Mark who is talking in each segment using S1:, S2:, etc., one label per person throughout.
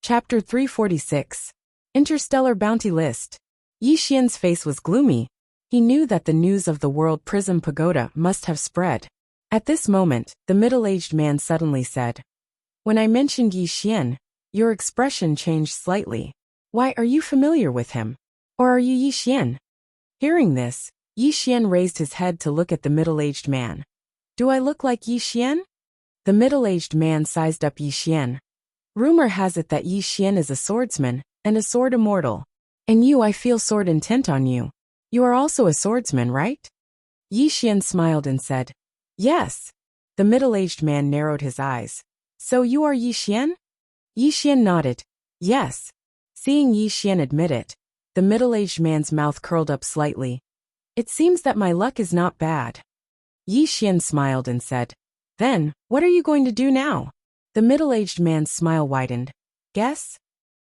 S1: Chapter 346. Interstellar Bounty List. Yi Xian's face was gloomy. He knew that the news of the World Prism Pagoda must have spread. At this moment, the middle-aged man suddenly said, "When I mentioned Yi Xian, your expression changed slightly. Why, are you familiar with him? Or are you Yi Xian?" Hearing this, Yi Xian raised his head to look at the middle-aged man. "Do I look like Yi Xian?" The middle-aged man sized up Yi Xian. "Rumor has it that Yi Xian is a swordsman, and a sword immortal. And I feel sword intent on you. You are also a swordsman, right?" Yi Xian smiled and said, "Yes." The middle-aged man narrowed his eyes. "So you are Yi Xian?" Yi Xian nodded. "Yes." Seeing Yi Xian admit it, the middle-aged man's mouth curled up slightly. "It seems that my luck is not bad." Yi Xian smiled and said, "Then, what are you going to do now?" The middle-aged man's smile widened. "Guess?"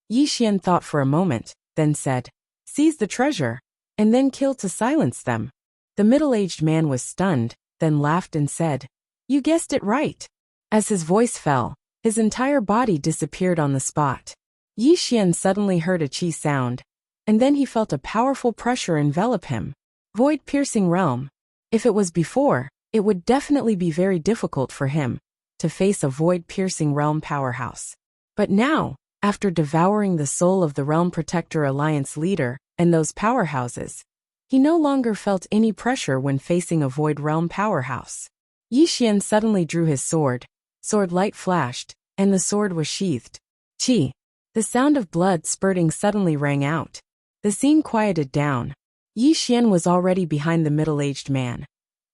S1: Yi Xian thought for a moment, then said, "Seize the treasure, and then kill to silence them." The middle-aged man was stunned, then laughed and said, "You guessed it right." As his voice fell, his entire body disappeared on the spot. Yi Xian suddenly heard a chi sound, and then he felt a powerful pressure envelop him. Void-piercing realm. If it was before, it would definitely be very difficult for him to face a void-piercing realm powerhouse. But now, after devouring the soul of the Realm Protector Alliance leader and those powerhouses, he no longer felt any pressure when facing a void realm powerhouse. Yi Xian suddenly drew his sword. Sword light flashed, and the sword was sheathed. Chi. The sound of blood spurting suddenly rang out. The scene quieted down. Yi Xian was already behind the middle-aged man.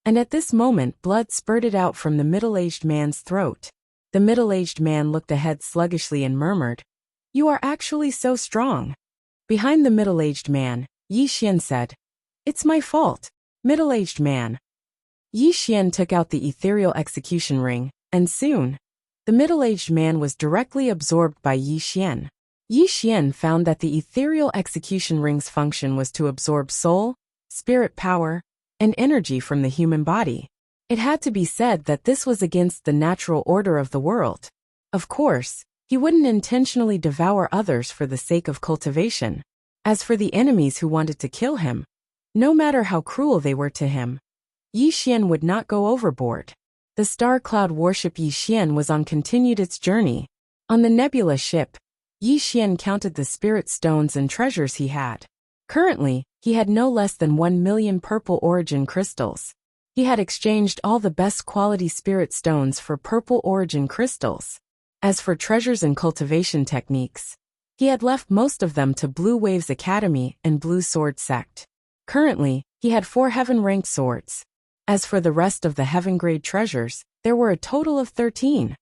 S1: And at this moment blood spurted out from the middle-aged man's throat. The middle-aged man looked ahead sluggishly and murmured, "You are actually so strong." Behind the middle-aged man, Yi Xian said, "It's my fault, middle-aged man." Yi Xian took out the ethereal execution ring, and soon, the middle-aged man was directly absorbed by Yi Xian. Yi Xian found that the ethereal execution ring's function was to absorb soul, spirit power, and energy from the human body. It had to be said that this was against the natural order of the world. Of course, he wouldn't intentionally devour others for the sake of cultivation. As for the enemies who wanted to kill him, no matter how cruel they were to him, Yi Xian would not go overboard. The star cloud warship Yi Xian was on continued its journey. On the nebula ship, Yi Xian counted the spirit stones and treasures he had. Currently, he had no less than 1,000,000 purple origin crystals. He had exchanged all the best quality spirit stones for purple origin crystals. As for treasures and cultivation techniques, he had left most of them to Blue Waves Academy and Blue Sword Sect. Currently, he had 4 heaven-ranked swords. As for the rest of the heaven-grade treasures, there were a total of 13.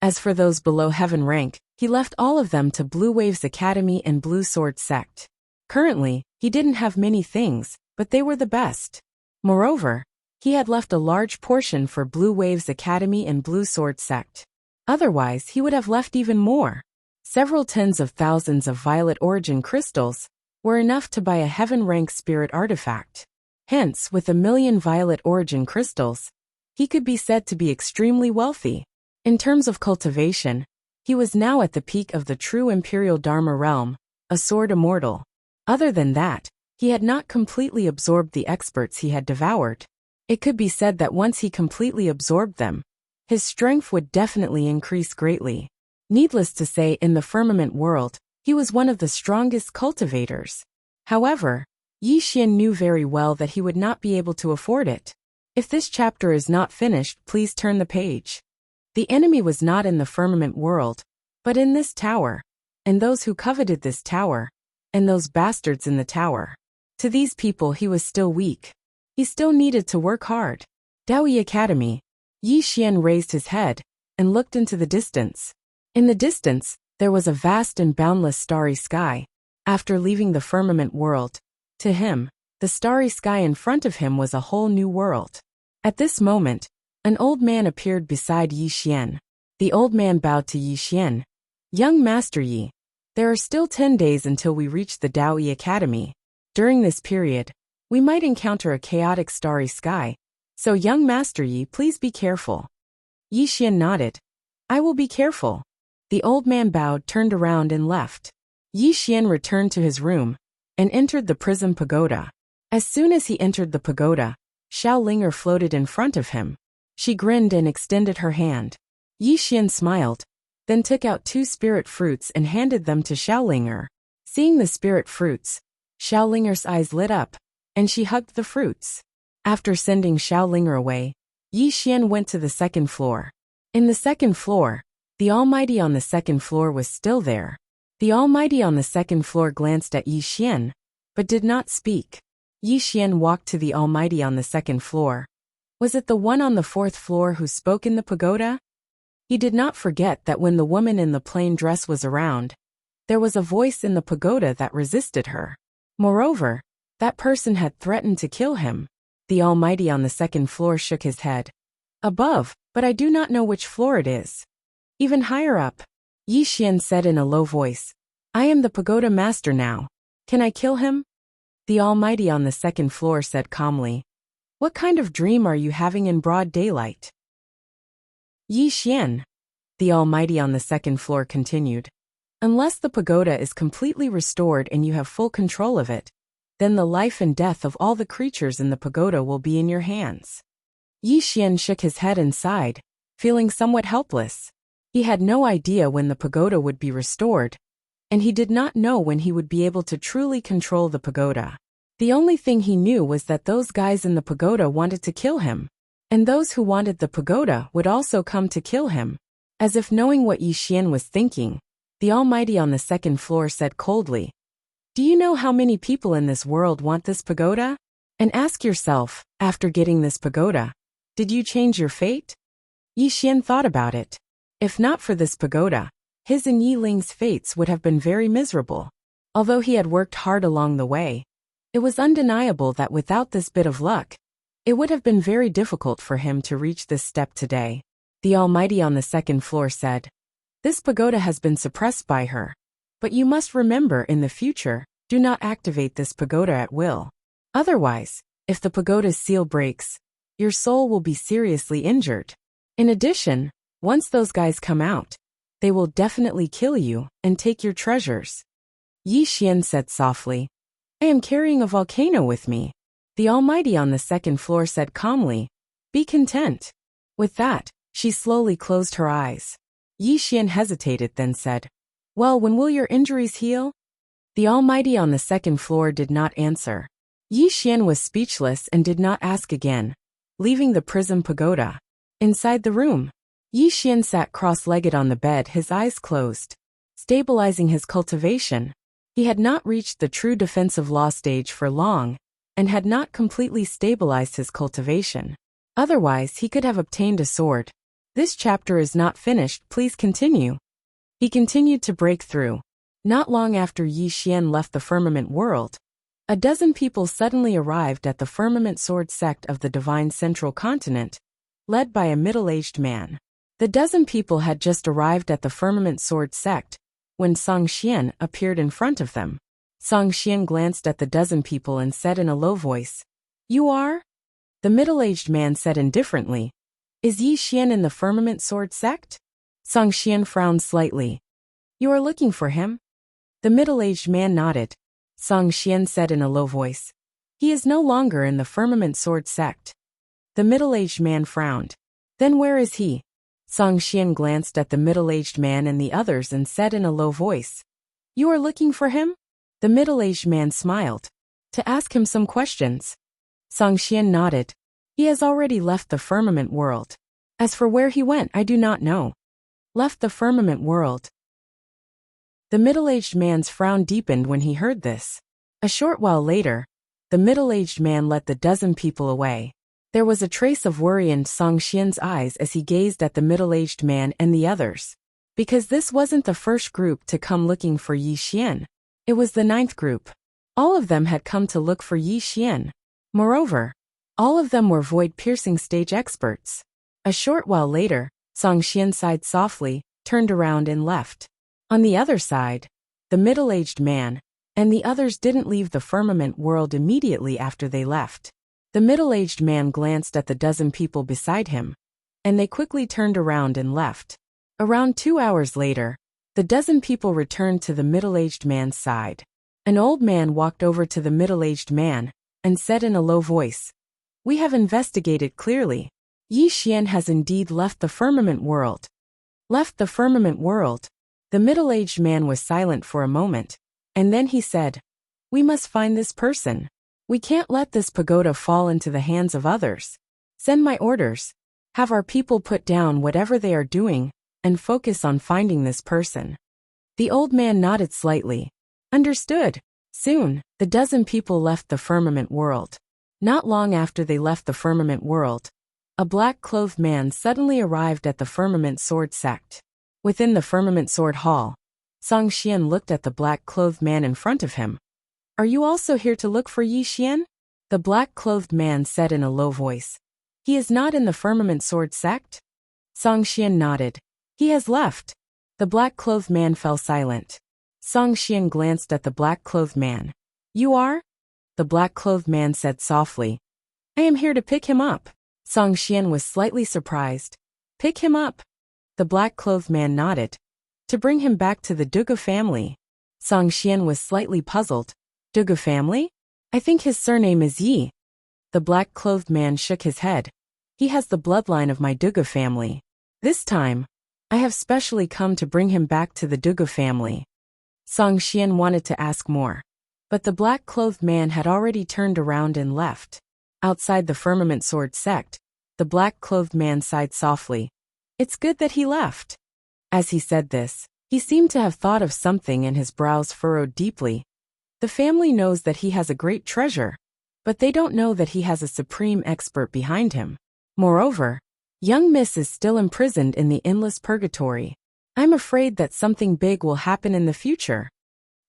S1: As for those below heaven rank, he left all of them to Blue Waves Academy and Blue Sword Sect. Currently, he didn't have many things, but they were the best. Moreover, he had left a large portion for Blue Waves Academy and Blue Sword Sect. Otherwise, he would have left even more. Several tens of thousands of violet origin crystals were enough to buy a heaven-rank spirit artifact. Hence, with 1,000,000 violet origin crystals, he could be said to be extremely wealthy. In terms of cultivation, he was now at the peak of the true Imperial Dharma realm, a sword immortal. Other than that, he had not completely absorbed the experts he had devoured. It could be said that once he completely absorbed them, his strength would definitely increase greatly. Needless to say, in the firmament world, he was one of the strongest cultivators. However, Yi Xian knew very well that he would not be able to afford it. If this chapter is not finished, please turn the page. The enemy was not in the firmament world, but in this tower, and those who coveted this tower, and those bastards in the tower. To these people he was still weak. He still needed to work hard. Daoyi Academy. Yi Xian raised his head and looked into the distance. In the distance, there was a vast and boundless starry sky. After leaving the firmament world, to him, the starry sky in front of him was a whole new world. At this moment, an old man appeared beside Yi Xian. The old man bowed to Yi Xian. "Young Master Yi, there are still 10 days until we reach the Daoyi Academy. During this period, we might encounter a chaotic starry sky, so young Master Yi, please be careful." Yi Xian nodded. "I will be careful." The old man bowed, turned around and left. Yi Xian returned to his room and entered the prism pagoda. As soon as he entered the pagoda, Xiao Linger floated in front of him. She grinned and extended her hand. Yi Xian smiled, then took out 2 spirit fruits and handed them to Xiao Linger. Seeing the spirit fruits, Xiao Linger's eyes lit up, and she hugged the fruits. After sending Xiao Linger away, Yi Xian went to the second floor. In the second floor, the Almighty on the second floor was still there. The Almighty on the second floor glanced at Yi Xian, but did not speak. Yi Xian walked to the Almighty on the second floor. Was it the one on the 4th floor who spoke in the pagoda? He did not forget that when the woman in the plain dress was around, there was a voice in the pagoda that resisted her. Moreover, that person had threatened to kill him. The Almighty on the second floor shook his head. Above, but I do not know which floor it is. Even higher up, Yi Xian said in a low voice, I am the pagoda master now. Can I kill him? The Almighty on the second floor said calmly, What kind of dream are you having in broad daylight? Yi Xian, the Almighty on the second floor continued, unless the pagoda is completely restored and you have full control of it, then the life and death of all the creatures in the pagoda will be in your hands. Yi Xian shook his head and sighed, feeling somewhat helpless. He had no idea when the pagoda would be restored, and he did not know when he would be able to truly control the pagoda. The only thing he knew was that those guys in the pagoda wanted to kill him, and those who wanted the pagoda would also come to kill him. As if knowing what Yi Xian was thinking, the Almighty on the second floor said coldly, Do you know how many people in this world want this pagoda? And ask yourself, after getting this pagoda, did you change your fate? Yi Xian thought about it. If not for this pagoda, his and Yi Ling's fates would have been very miserable. Although he had worked hard along the way, it was undeniable that without this bit of luck, it would have been very difficult for him to reach this step today. The Almighty on the second floor said, This pagoda has been suppressed by her. But you must remember in the future, do not activate this pagoda at will. Otherwise, if the pagoda's seal breaks, your soul will be seriously injured. In addition, once those guys come out, they will definitely kill you and take your treasures. Yi Xian said softly, I am carrying a volcano with me. The Almighty on the second floor said calmly, Be content. With that, she slowly closed her eyes. Yi Xian hesitated, then said, Well, when will your injuries heal? The Almighty on the second floor did not answer. Yi Xian was speechless and did not ask again, leaving the prism pagoda. Inside the room, Yi Xian sat cross-legged on the bed, his eyes closed, stabilizing his cultivation. He had not reached the true defensive law stage for long, and had not completely stabilized his cultivation. Otherwise, he could have obtained a sword. This chapter is not finished, please continue. He continued to break through. Not long after Yi Xian left the firmament world, a dozen people suddenly arrived at the firmament sword sect of the divine central continent, led by a middle-aged man. The dozen people had just arrived at the firmament sword sect when Song Xian appeared in front of them. Song Xian glanced at the dozen people and said in a low voice, You are? The middle-aged man said indifferently, Is Yi Xian in the firmament sword sect? Song Xian frowned slightly. You are looking for him? The middle-aged man nodded. Song Xian said in a low voice, He is no longer in the firmament sword sect. The middle-aged man frowned. Then where is he? Song Xian glanced at the middle-aged man and the others and said in a low voice, You are looking for him? The middle-aged man smiled. To ask him some questions. Song Xian nodded. He has already left the firmament world. As for where he went, I do not know. Left the firmament world. The middle-aged man's frown deepened when he heard this. A short while later, the middle-aged man led the dozen people away. There was a trace of worry in Song Xian's eyes as he gazed at the middle-aged man and the others. Because this wasn't the first group to come looking for Yi Xian. It was the 9th group. All of them had come to look for Yi Xian. Moreover, all of them were void-piercing stage experts. A short while later, Song Xian sighed softly, turned around and left. On the other side, the middle-aged man and the others didn't leave the firmament world immediately after they left. The middle-aged man glanced at the dozen people beside him, and they quickly turned around and left. Around 2 hours later, The dozen people returned to the middle-aged man's side. An old man walked over to the middle-aged man and said in a low voice, "We have investigated clearly. Yi Xian has indeed left the firmament world." Left the firmament world? The middle-aged man was silent for a moment, and then he said, "We must find this person. We can't let this pagoda fall into the hands of others. Send my orders. Have our people put down whatever they are doing and focus on finding this person." The old man nodded slightly. Understood. Soon, the dozen people left the firmament world. Not long after they left the firmament world, a black-clothed man suddenly arrived at the firmament sword sect. Within the firmament sword hall, Song Xian looked at the black-clothed man in front of him. "Are you also here to look for Yi Xian?" The black-clothed man said in a low voice. "He is not in the firmament sword sect?" Song Xian nodded. "He has left." The black-clothed man fell silent. Song Xian glanced at the black-clothed man. "You are?" The black-clothed man said softly. "I am here to pick him up." Song Xian was slightly surprised. "Pick him up?" The black-clothed man nodded. "To bring him back to the Duga family." Song Xian was slightly puzzled. "Duga family? I think his surname is Yi." The black-clothed man shook his head. "He has the bloodline of my Duga family. This time, I have specially come to bring him back to the Duga family." Song Xian wanted to ask more, but the black-clothed man had already turned around and left. Outside the firmament sword sect, the black-clothed man sighed softly. "It's good that he left." As he said this, he seemed to have thought of something and his brows furrowed deeply. The family knows that he has a great treasure, but they don't know that he has a supreme expert behind him. Moreover, young Miss is still imprisoned in the endless purgatory. I'm afraid that something big will happen in the future.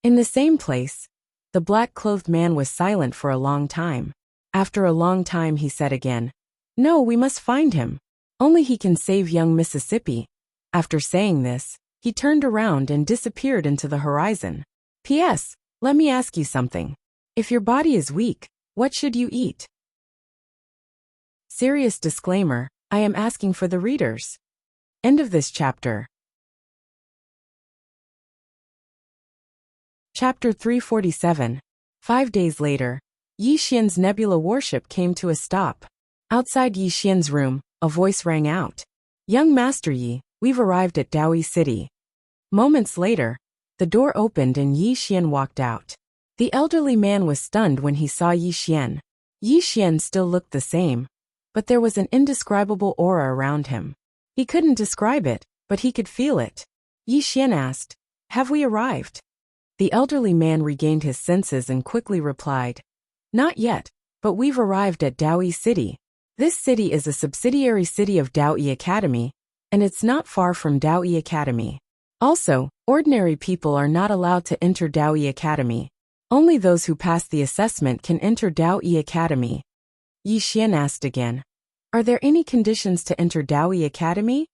S1: In the same place, the black-clothed man was silent for a long time. After a long time he said again, "No, we must find him. Only he can save young Mississippi." After saying this, he turned around and disappeared into the horizon. P.S. Let me ask you something. If your body is weak, what should you eat? Serious disclaimer, I am asking for the readers. End of this chapter. Chapter 347. 5 days later, Yi Xian's nebula warship came to a stop. Outside Yi Xian's room, a voice rang out. "Young Master Yi, we've arrived at Daoi City." Moments later, the door opened and Yi Xian walked out. The elderly man was stunned when he saw Yi Xian. Yi Xian still looked the same, but there was an indescribable aura around him. He couldn't describe it, but he could feel it. Yi Xian asked, "Have we arrived?" The elderly man regained his senses and quickly replied, "Not yet, but we've arrived at Daoi City. This city is a subsidiary city of Daoi Academy, and it's not far from Daoi Academy. Also, ordinary people are not allowed to enter Daoi Academy. Only those who pass the assessment can enter Daoi Academy." Yi Xian asked again, "Are there any conditions to enter Daoi Academy?"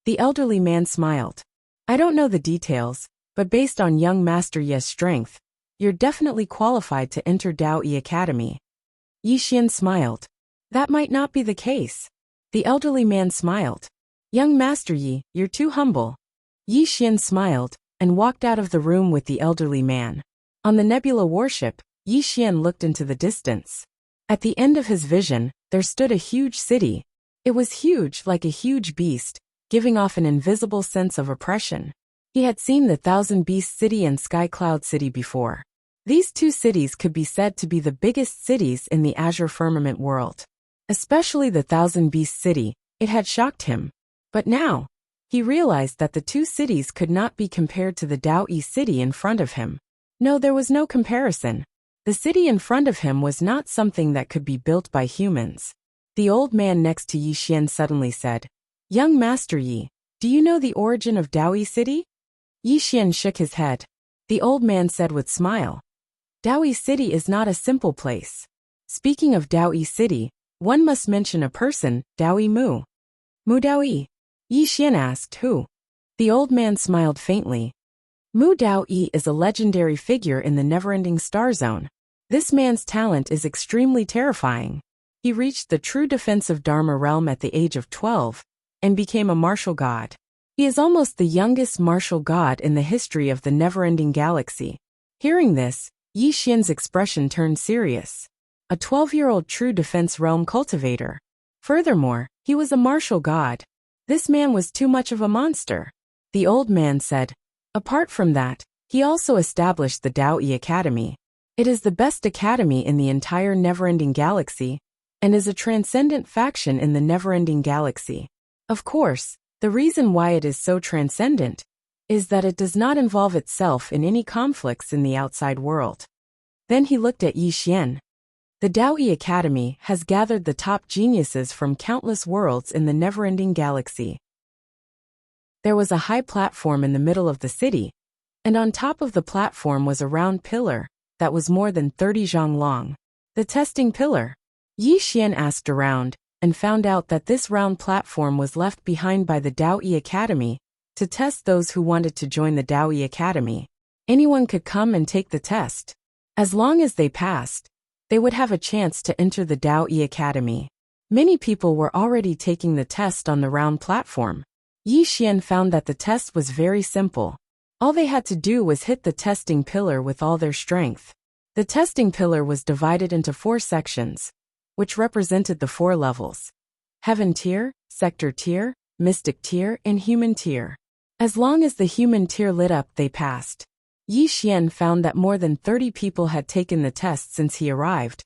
S1: The elderly man smiled. "I don't know the details, but based on young Master Ye's strength, you're definitely qualified to enter Daoi Academy." Yi Xian smiled. "That might not be the case." The elderly man smiled. "Young Master Yi, you're too humble." Yi Xian smiled and walked out of the room with the elderly man. On the nebula warship, Yi Xian looked into the distance. At the end of his vision, there stood a huge city. It was huge like a huge beast, giving off an invisible sense of oppression. He had seen the Thousand Beast City and Sky Cloud City before. These two cities could be said to be the biggest cities in the Azure Firmament world. Especially the Thousand Beast City, it had shocked him. But now, he realized that the two cities could not be compared to the Daoi City in front of him. No, there was no comparison. The city in front of him was not something that could be built by humans. The old man next to Yi Xian suddenly said, "Young Master Yi, do you know the origin of Daoi City?" Yi Xian shook his head. The old man said with smile, "Daoi City is not a simple place. Speaking of Daoi City, one must mention a person, Daoi Mu." "Mu Daoi?" Yi Xian asked, "Who?" The old man smiled faintly. Mu Daoi is a legendary figure in the never-ending star zone. This man's talent is extremely terrifying. He reached the true defensive Dharma realm at the age of 12 and became a martial god. He is almost the youngest martial god in the history of the never-ending galaxy. Hearing this, Yi Xian's expression turned serious. A 12-year-old true defense realm cultivator. Furthermore, he was a martial god. This man was too much of a monster. The old man said. Apart from that, he also established the Daoyi Academy. It is the best academy in the entire never-ending galaxy, and is a transcendent faction in the never-ending galaxy. Of course, the reason why it is so transcendent is that it does not involve itself in any conflicts in the outside world. Then he looked at Yi Xian. The Daoyi Academy has gathered the top geniuses from countless worlds in the never-ending galaxy. There was a high platform in the middle of the city, and on top of the platform was a round pillar that was more than 30 zhang long. The testing pillar. Yi Xian asked around and found out that this round platform was left behind by the Daoyi Academy to test those who wanted to join the Daoyi Academy. Anyone could come and take the test. As long as they passed, they would have a chance to enter the Daoyi Academy. Many people were already taking the test on the round platform. Yi Xian found that the test was very simple. All they had to do was hit the testing pillar with all their strength. The testing pillar was divided into 4 sections, which represented the 4 levels: Heaven tier, Sector tier, Mystic tier, and Human tier. As long as the Human tier lit up, they passed. Yi Xian found that more than 30 people had taken the test since he arrived,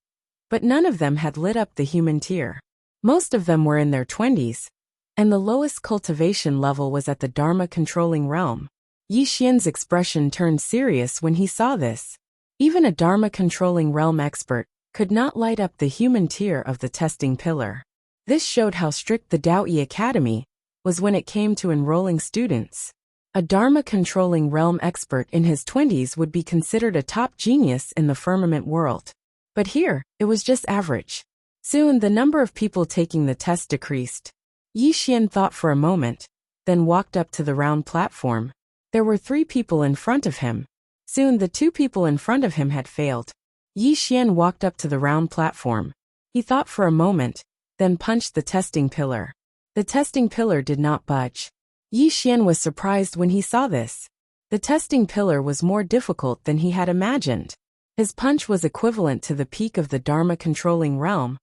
S1: but none of them had lit up the Human tier. Most of them were in their 20s, and the lowest cultivation level was at the Dharma controlling realm. Yi Xian's expression turned serious when he saw this. Even a Dharma controlling realm expert could not light up the Human tier of the testing pillar. This showed how strict the Daoyi Academy was when it came to enrolling students. A Dharma controlling realm expert in his 20s would be considered a top genius in the firmament world. But here, it was just average. Soon the number of people taking the test decreased. Yi Xian thought for a moment, then walked up to the round platform. There were 3 people in front of him. Soon the 2 people in front of him had failed. Yi Xian walked up to the round platform. He thought for a moment, then punched the testing pillar. The testing pillar did not budge. Yi Xian was surprised when he saw this. The testing pillar was more difficult than he had imagined. His punch was equivalent to the peak of the Dharma controlling realm,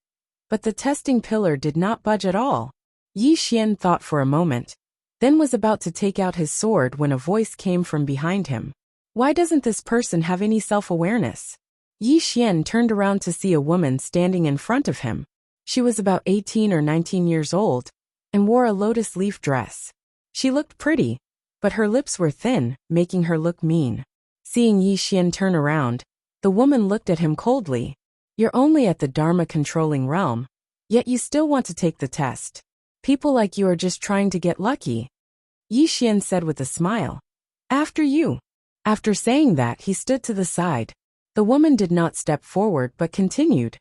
S1: but the testing pillar did not budge at all. Yi Xian thought for a moment, then was about to take out his sword when a voice came from behind him. Why doesn't this person have any self-awareness? Yi Xian turned around to see a woman standing in front of him. She was about 18 or 19 years old, and wore a lotus leaf dress. She looked pretty, but her lips were thin, making her look mean. Seeing Yi Xian turn around, the woman looked at him coldly. You're only at the Dharma controlling realm, yet you still want to take the test. People like you are just trying to get lucky. Yi Xian said with a smile. After you. After saying that, he stood to the side. The woman did not step forward but continued.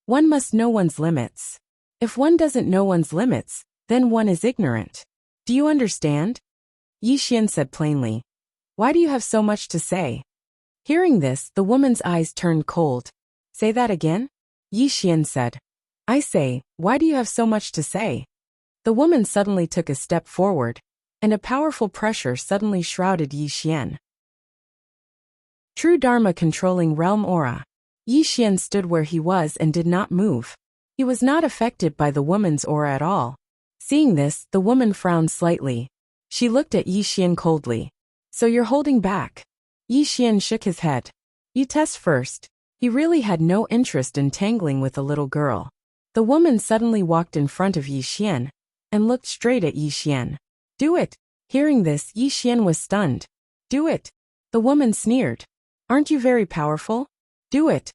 S1: One must know one's limits. If one doesn't know one's limits, then one is ignorant. Do you understand? Yi Xian said plainly. Why do you have so much to say? Hearing this, the woman's eyes turned cold. Say that again? Yi Xian said. I say, why do you have so much to say? The woman suddenly took a step forward, and a powerful pressure suddenly shrouded Yi Xian. True Dharma controlling realm aura. Yi Xian stood where he was and did not move. He was not affected by the woman's aura at all. Seeing this, the woman frowned slightly. She looked at Yi Xian coldly. So you're holding back? Yi Xian shook his head. You test first. He really had no interest in tangling with a little girl. The woman suddenly walked in front of Yi Xian and looked straight at Yi Xian. Do it. Hearing this, Yi Xian was stunned. Do it. The woman sneered. Aren't you very powerful? Do it.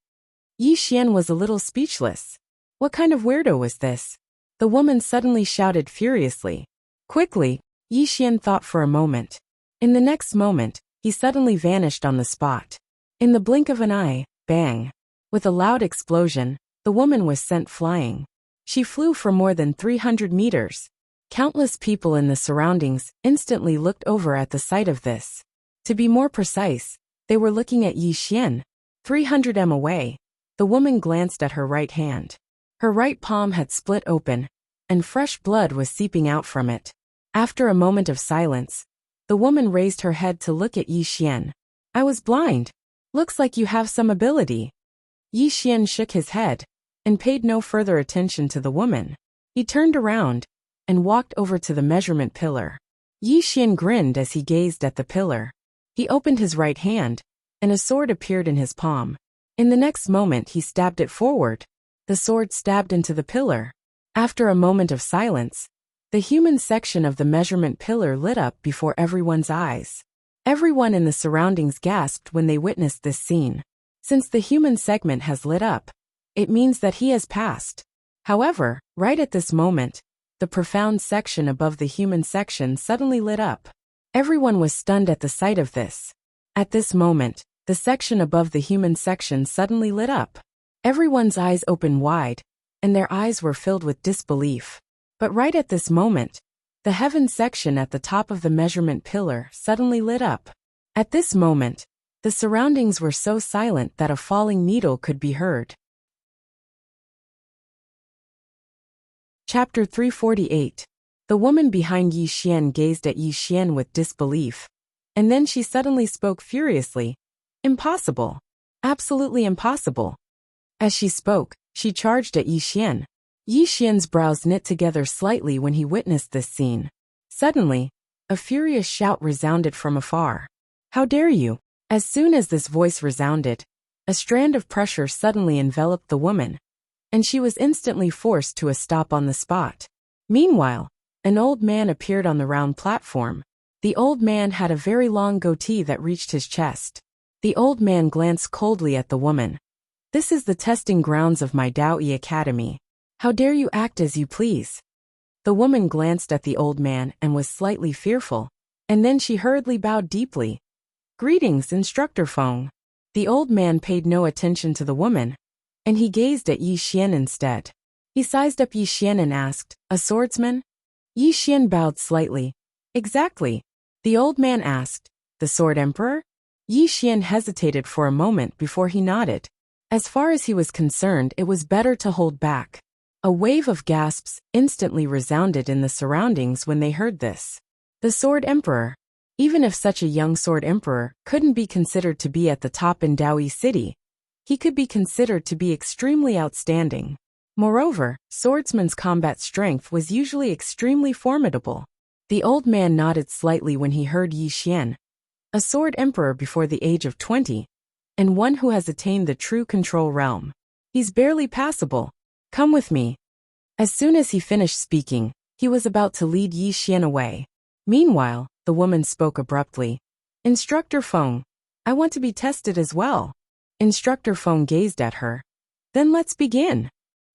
S1: Yi Xian was a little speechless. What kind of weirdo was this? The woman suddenly shouted furiously. Quickly, Yi Xian thought for a moment. In the next moment, he suddenly vanished on the spot. In the blink of an eye, bang. With a loud explosion, the woman was sent flying. She flew for more than 300 meters. Countless people in the surroundings instantly looked over at the sight of this. To be more precise, they were looking at Yi Xian. 300 m away, the woman glanced at her right hand. Her right palm had split open, and fresh blood was seeping out from it. After a moment of silence, the woman raised her head to look at Yi Xian. I was blind. Looks like you have some ability. Yi Xian shook his head and paid no further attention to the woman. He turned around and walked over to the measurement pillar. Yi Xian grinned as he gazed at the pillar. He opened his right hand, and a sword appeared in his palm. In the next moment he stabbed it forward. The sword stabbed into the pillar. After a moment of silence, the human section of the measurement pillar lit up before everyone's eyes. Everyone in the surroundings gasped when they witnessed this scene. Since the human segment has lit up, it means that he has passed. However, right at this moment, the profound section above the human section suddenly lit up. Everyone was stunned at the sight of this. At this moment, the section above the human section suddenly lit up. Everyone's eyes opened wide, and their eyes were filled with disbelief. But right at this moment, the heaven section at the top of the measurement pillar suddenly lit up. At this moment, the surroundings were so silent that a falling needle could be heard. Chapter 348. The woman behind Yi Xian gazed at Yi Xian with disbelief, and then she suddenly spoke furiously. Impossible. Absolutely impossible. As she spoke, she charged at Yi Xian. Yi Xian's brows knit together slightly when he witnessed this scene. Suddenly, a furious shout resounded from afar. How dare you! As soon as this voice resounded, a strand of pressure suddenly enveloped the woman, and she was instantly forced to a stop on the spot. Meanwhile, an old man appeared on the round platform. The old man had a very long goatee that reached his chest. The old man glanced coldly at the woman. This is the testing grounds of my Daoyi Academy. How dare you act as you please? The woman glanced at the old man and was slightly fearful, and then she hurriedly bowed deeply. Greetings, Instructor Feng. The old man paid no attention to the woman, and he gazed at Yi Xian instead. He sized up Yi Xian and asked, a swordsman? Yi Xian bowed slightly. Exactly. The old man asked, the Sword Emperor? Yi Xian hesitated for a moment before he nodded. As far as he was concerned, it was better to hold back. A wave of gasps instantly resounded in the surroundings when they heard this. The Sword Emperor. Even if such a young Sword Emperor couldn't be considered to be at the top in Daoyi City, he could be considered to be extremely outstanding. Moreover, swordsman's combat strength was usually extremely formidable. The old man nodded slightly when he heard Yi Xian, a Sword Emperor before the age of 20, and one who has attained the true control realm. He's barely passable. Come with me. As soon as he finished speaking, he was about to lead Yi Xian away. Meanwhile, the woman spoke abruptly. Instructor Feng, I want to be tested as well. Instructor Feng gazed at her. Then let's begin.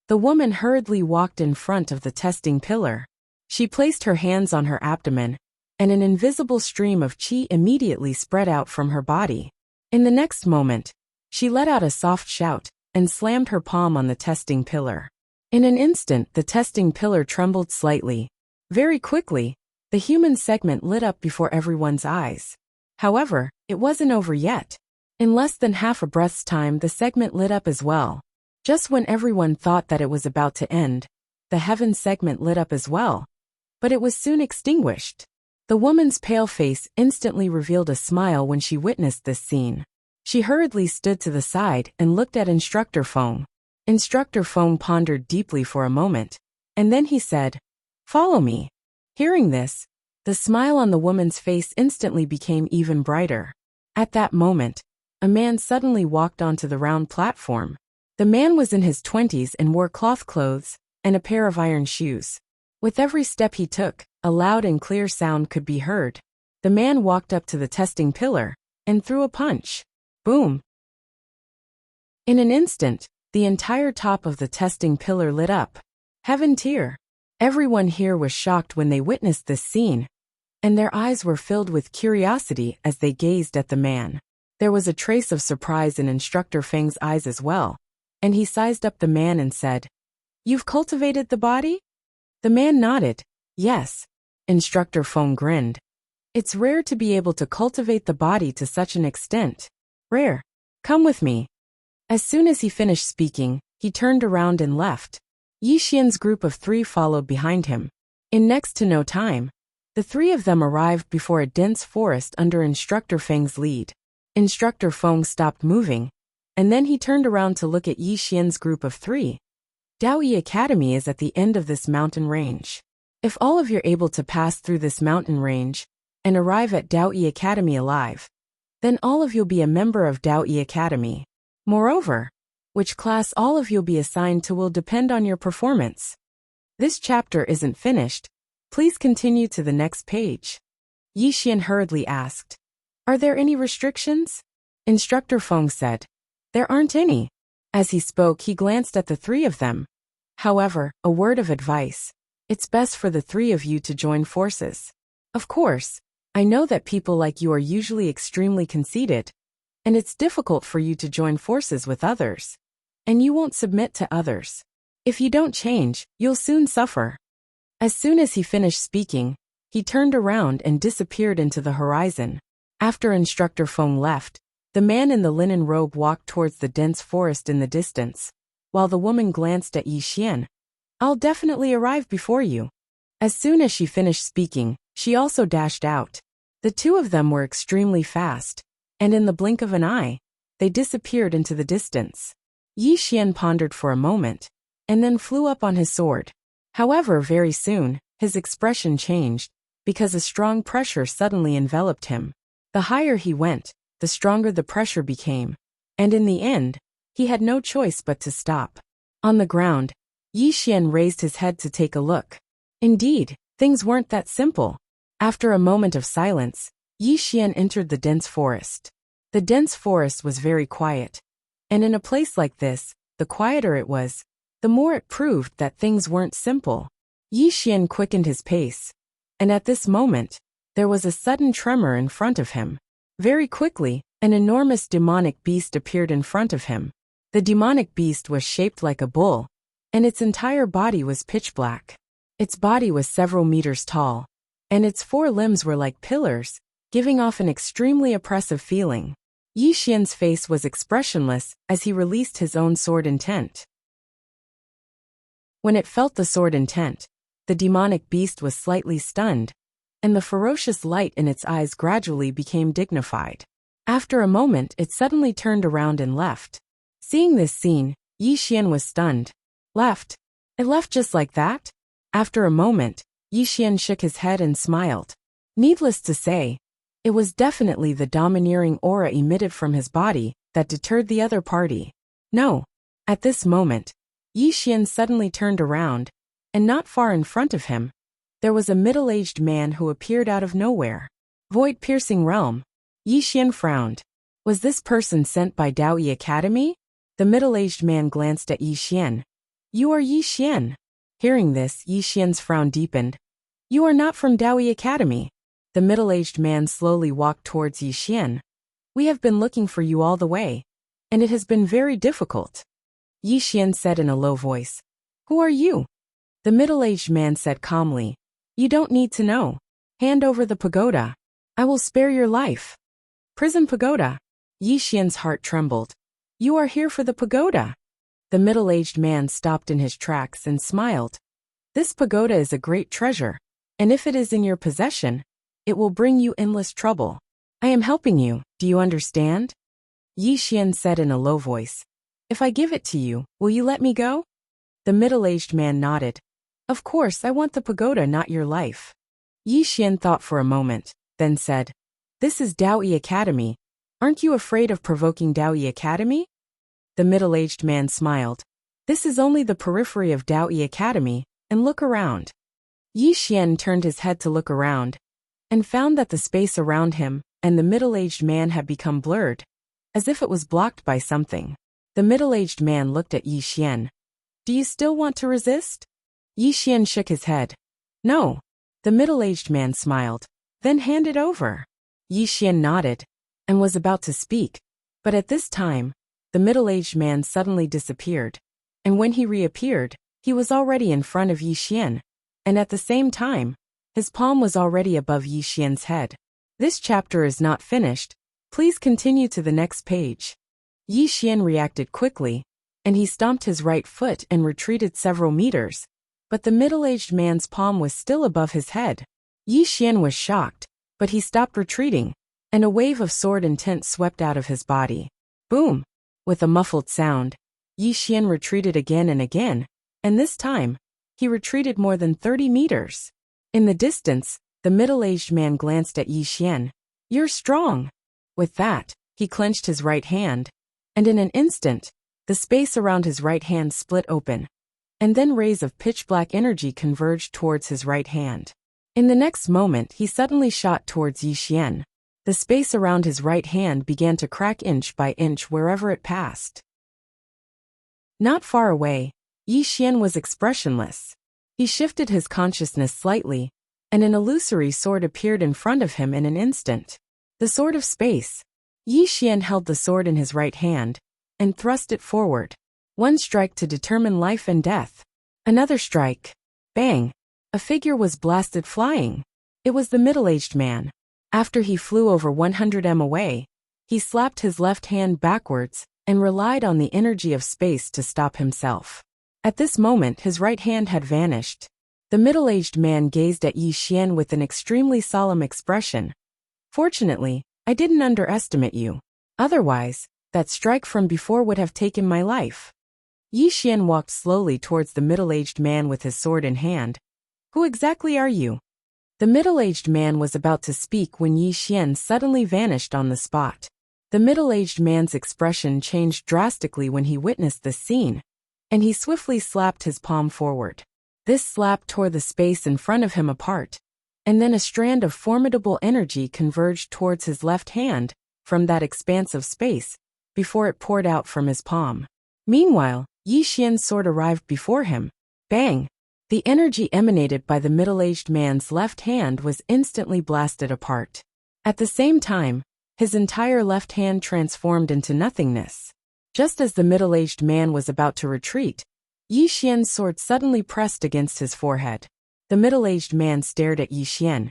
S1: The woman hurriedly walked in front of the testing pillar. She placed her hands on her abdomen, and an invisible stream of qi immediately spread out from her body. In the next moment, she let out a soft shout and slammed her palm on the testing pillar. In an instant, the testing pillar trembled slightly. Very quickly, the human segment lit up before everyone's eyes. However, it wasn't over yet. In less than half a breath's time, the segment lit up as well. Just when everyone thought that it was about to end, the heaven segment lit up as well. But it was soon extinguished. The woman's pale face instantly revealed a smile when she witnessed this scene. She hurriedly stood to the side and looked at Instructor Feng. Instructor Feng pondered deeply for a moment, and then he said, Follow me. Hearing this, the smile on the woman's face instantly became even brighter. At that moment, a man suddenly walked onto the round platform. The man was in his 20s and wore cloth clothes and a pair of iron shoes. With every step he took, a loud and clear sound could be heard. The man walked up to the testing pillar and threw a punch. Boom! In an instant, the entire top of the testing pillar lit up. Heaven tier! Everyone here was shocked when they witnessed this scene, and their eyes were filled with curiosity as they gazed at the man. There was a trace of surprise in Instructor Feng's eyes as well, and he sized up the man and said, You've cultivated the body? The man nodded. Yes. Instructor Feng grinned. It's rare to be able to cultivate the body to such an extent. Rare. Come with me. As soon as he finished speaking, he turned around and left. Yi Xian's group of 3 followed behind him. In next to no time, The three of them arrived before a dense forest under Instructor Feng's lead. Instructor Feng stopped moving, and then he turned around to look at Yi Xian's group of three. Daoyi Academy is at the end of this mountain range. If all of you are able to pass through this mountain range and arrive at Daoyi Academy alive, then all of you'll be a member of Daoyi Academy. Moreover, which class all of you'll be assigned to will depend on your performance. This chapter isn't finished. Please continue to the next page. Yi Xian hurriedly asked, "Are there any restrictions?" Instructor Feng said, "There aren't any." As he spoke, he glanced at the three of them. "However, a word of advice. It's best for the three of you to join forces. Of course, I know that people like you are usually extremely conceited, and it's difficult for you to join forces with others. And you won't submit to others. If you don't change, you'll soon suffer." As soon as he finished speaking, he turned around and disappeared into the horizon. After Instructor Feng left, the man in the linen robe walked towards the dense forest in the distance, while the woman glanced at Yi Xian. "I'll definitely arrive before you." As soon as she finished speaking, she also dashed out. The two of them were extremely fast, and in the blink of an eye, they disappeared into the distance. Yi Xian pondered for a moment, and then flew up on his sword. However, very soon, his expression changed, because a strong pressure suddenly enveloped him. The higher he went, the stronger the pressure became, and in the end, he had no choice but to stop. On the ground, Yi Xian raised his head to take a look. Indeed, things weren't that simple. After a moment of silence, Yi Xian entered the dense forest. The dense forest was very quiet, and in a place like this, the quieter it was, the more it proved that things weren't simple. Yi Xian quickened his pace, and at this moment, there was a sudden tremor in front of him. Very quickly, an enormous demonic beast appeared in front of him. The demonic beast was shaped like a bull, and its entire body was pitch black. Its body was several meters tall, and its four limbs were like pillars, giving off an extremely oppressive feeling. Yi Xian's face was expressionless as he released his own sword intent. When it felt the sword intent, the demonic beast was slightly stunned, and the ferocious light in its eyes gradually became dignified. After a moment, it suddenly turned around and left. Seeing this scene, Yi Xian was stunned. Left? It left just like that? After a moment, Yi Xian shook his head and smiled. Needless to say, it was definitely the domineering aura emitted from his body that deterred the other party. No. At this moment, Yi Xian suddenly turned around, and not far in front of him, there was a middle-aged man who appeared out of nowhere. Void-piercing realm. Yi Xian frowned. Was this person sent by Daoyi Academy? The middle-aged man glanced at Yi Xian. You are Yi Xian. Hearing this, Yi Xian's frown deepened. You are not from Daoyi Academy. The middle-aged man slowly walked towards Yi Xian. We have been looking for you all the way, and it has been very difficult. Yi Xian said in a low voice. Who are you? The middle-aged man said calmly. You don't need to know. Hand over the pagoda. I will spare your life. Prison pagoda. Yi Xian's heart trembled. You are here for the pagoda. The middle-aged man stopped in his tracks and smiled. This pagoda is a great treasure, and if it is in your possession, it will bring you endless trouble. I am helping you, do you understand? Yi Xian said in a low voice. If I give it to you, will you let me go? The middle-aged man nodded. Of course, I want the pagoda, not your life. Yi Xian thought for a moment, then said, This is Daoyi Academy. Aren't you afraid of provoking Daoyi Academy? The middle-aged man smiled. This is only the periphery of Daoyi Academy, and look around. Yi Xian turned his head to look around, and found that the space around him and the middle-aged man had become blurred, as if it was blocked by something. The middle-aged man looked at Yi Xian. Do you still want to resist? Yi Xian shook his head. No. The middle-aged man smiled. Then hand it over. Yi Xian nodded, and was about to speak, but at this time, the middle-aged man suddenly disappeared, and when he reappeared, he was already in front of Yi Xian, and at the same time, his palm was already above Yi Xian's head. This chapter is not finished. Please continue to the next page. Yi Xian reacted quickly, and he stomped his right foot and retreated several meters, but the middle-aged man's palm was still above his head. Yi Xian was shocked, but he stopped retreating, and a wave of sword intent swept out of his body. Boom! With a muffled sound, Yi Xian retreated again and again, and this time, he retreated more than 30 meters. In the distance, the middle-aged man glanced at Yi Xian. "You're strong." With that, he clenched his right hand, and in an instant, the space around his right hand split open, and then rays of pitch-black energy converged towards his right hand. In the next moment, he suddenly shot towards Yi Xian. The space around his right hand began to crack inch by inch wherever it passed. Not far away, Yi Xian was expressionless. He shifted his consciousness slightly, and an illusory sword appeared in front of him in an instant. The Sword of Space. Yi Xian held the sword in his right hand, and thrust it forward. One strike to determine life and death. Another strike. Bang! A figure was blasted flying. It was the middle-aged man. After he flew over 100 m away, he slapped his left hand backwards and relied on the energy of space to stop himself. At this moment, his right hand had vanished. The middle-aged man gazed at Yi Xian with an extremely solemn expression. "Fortunately, I didn't underestimate you. Otherwise, that strike from before would have taken my life." Yi Xian walked slowly towards the middle-aged man with his sword in hand. "Who exactly are you?" The middle-aged man was about to speak when Yi Xian suddenly vanished on the spot. The middle-aged man's expression changed drastically when he witnessed this scene, and he swiftly slapped his palm forward. This slap tore the space in front of him apart, and then a strand of formidable energy converged towards his left hand from that expanse of space, before it poured out from his palm. Meanwhile, Yi Xian's sword arrived before him. Bang! The energy emanated by the middle-aged man's left hand was instantly blasted apart. At the same time, his entire left hand transformed into nothingness. Just as the middle-aged man was about to retreat, Yi Xian's sword suddenly pressed against his forehead. The middle-aged man stared at Yi Xian.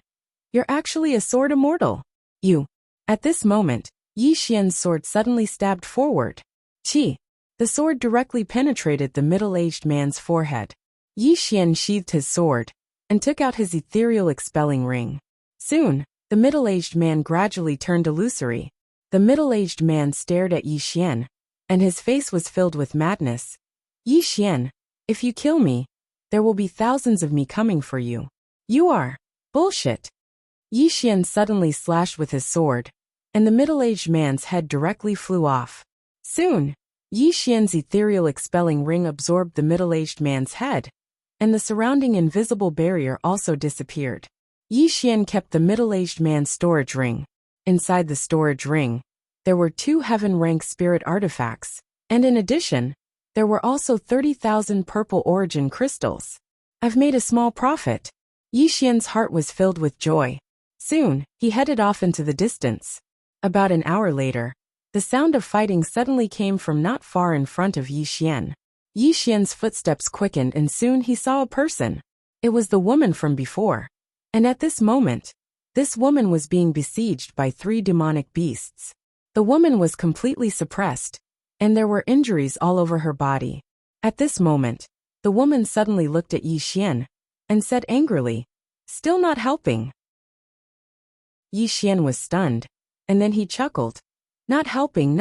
S1: "You're actually a sword immortal. You." At this moment, Yi Xian's sword suddenly stabbed forward. Chi! The sword directly penetrated the middle-aged man's forehead. Yi Xian sheathed his sword and took out his ethereal expelling ring. Soon, the middle-aged man gradually turned illusory. The middle-aged man stared at Yi Xian, and his face was filled with madness. "Yi Xian, if you kill me, there will be thousands of me coming for you. You are bullshit." Yi Xian suddenly slashed with his sword, and the middle-aged man's head directly flew off. Soon, Yi Xian's ethereal expelling ring absorbed the middle-aged man's head, and the surrounding invisible barrier also disappeared. Yi Xian kept the middle-aged man's storage ring. Inside the storage ring, there were 2 heaven-rank spirit artifacts, and in addition, there were also 30,000 purple origin crystals. "I've made a small profit." Yi Xian's heart was filled with joy. Soon, he headed off into the distance. About an hour later, the sound of fighting suddenly came from not far in front of Yi Xian. Yi Xian's footsteps quickened and soon he saw a person. It was the woman from before. And at this moment, this woman was being besieged by 3 demonic beasts. The woman was completely suppressed, and there were injuries all over her body. At this moment, the woman suddenly looked at Yi Xian and said angrily, "Still not helping." Yi Xian was stunned, and then he chuckled. Not helping,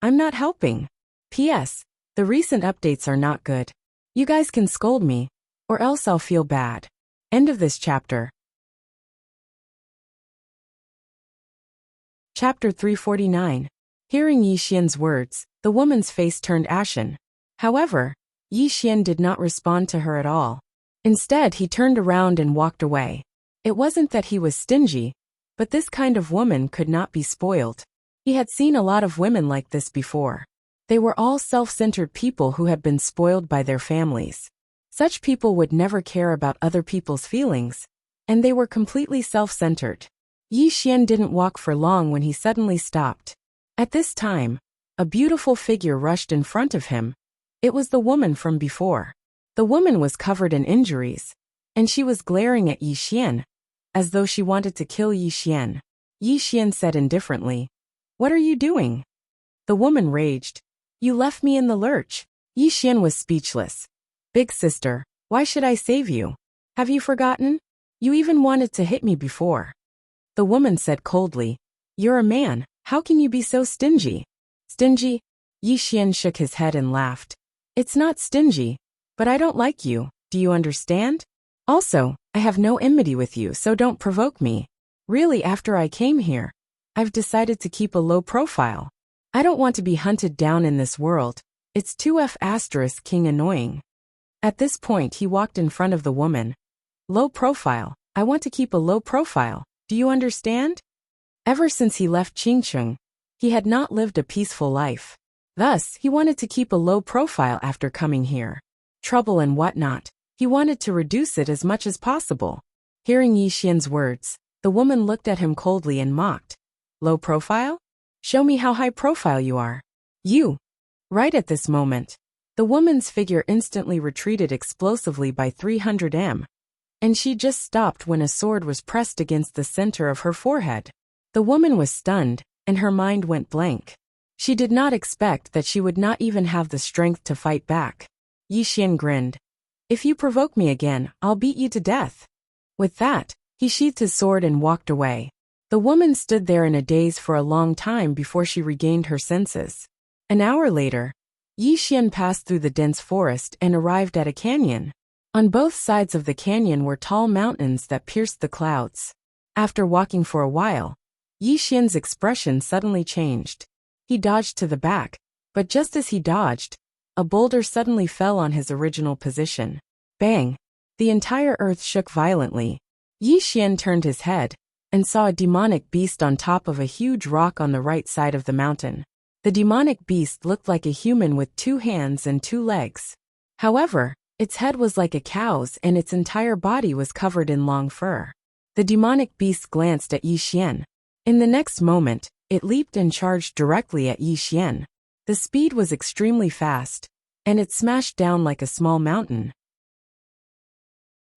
S1: I'm not helping. P.S. The recent updates are not good. You guys can scold me, or else I'll feel bad. End of this chapter. Chapter 349. Hearing Yi Xian's words, the woman's face turned ashen. However, Yi Xian did not respond to her at all. Instead, he turned around and walked away. It wasn't that he was stingy, but this kind of woman could not be spoiled. He had seen a lot of women like this before. They were all self-centered people who had been spoiled by their families. Such people would never care about other people's feelings, and they were completely self-centered. Yi Xian didn't walk for long when he suddenly stopped. At this time, a beautiful figure rushed in front of him. It was the woman from before. The woman was covered in injuries, and she was glaring at Yi Xian, as though she wanted to kill Yi Xian. Yi Xian said indifferently, "What are you doing?" The woman raged. "You left me in the lurch." Yi Xian was speechless. "Big sister, why should I save you? Have you forgotten? You even wanted to hit me before. The woman said coldly, You're a man, how can you be so stingy? Stingy? Yi Xian shook his head and laughed. It's not stingy, but I don't like you, do you understand? Also, I have no enmity with you, so don't provoke me. Really, after I came here, I've decided to keep a low profile. I don't want to be hunted down in this world. It's 2F** king annoying. At this point he walked in front of the woman. Low profile, I want to keep a low profile, do you understand? Ever since he left Qingcheng, he had not lived a peaceful life. Thus, he wanted to keep a low profile after coming here. Trouble and whatnot, he wanted to reduce it as much as possible. Hearing Yi Xian's words, the woman looked at him coldly and mocked. Low profile? Show me how high profile you are. You. Right at this moment, the woman's figure instantly retreated explosively by 300 m. And she just stopped when a sword was pressed against the center of her forehead. The woman was stunned, and her mind went blank. She did not expect that she would not even have the strength to fight back. Yi Xian grinned. If you provoke me again, I'll beat you to death. With that, he sheathed his sword and walked away. The woman stood there in a daze for a long time before she regained her senses. An hour later, Yi Xian passed through the dense forest and arrived at a canyon. On both sides of the canyon were tall mountains that pierced the clouds. After walking for a while, Yi Xian's expression suddenly changed. He dodged to the back, but just as he dodged, a boulder suddenly fell on his original position. Bang! The entire earth shook violently. Yi Xian turned his head and saw a demonic beast on top of a huge rock on the right side of the mountain. The demonic beast looked like a human with 2 hands and 2 legs. However, its head was like a cow's and its entire body was covered in long fur. The demonic beast glanced at Yi Xian. In the next moment, it leaped and charged directly at Yi Xian. The speed was extremely fast, and it smashed down like a small mountain.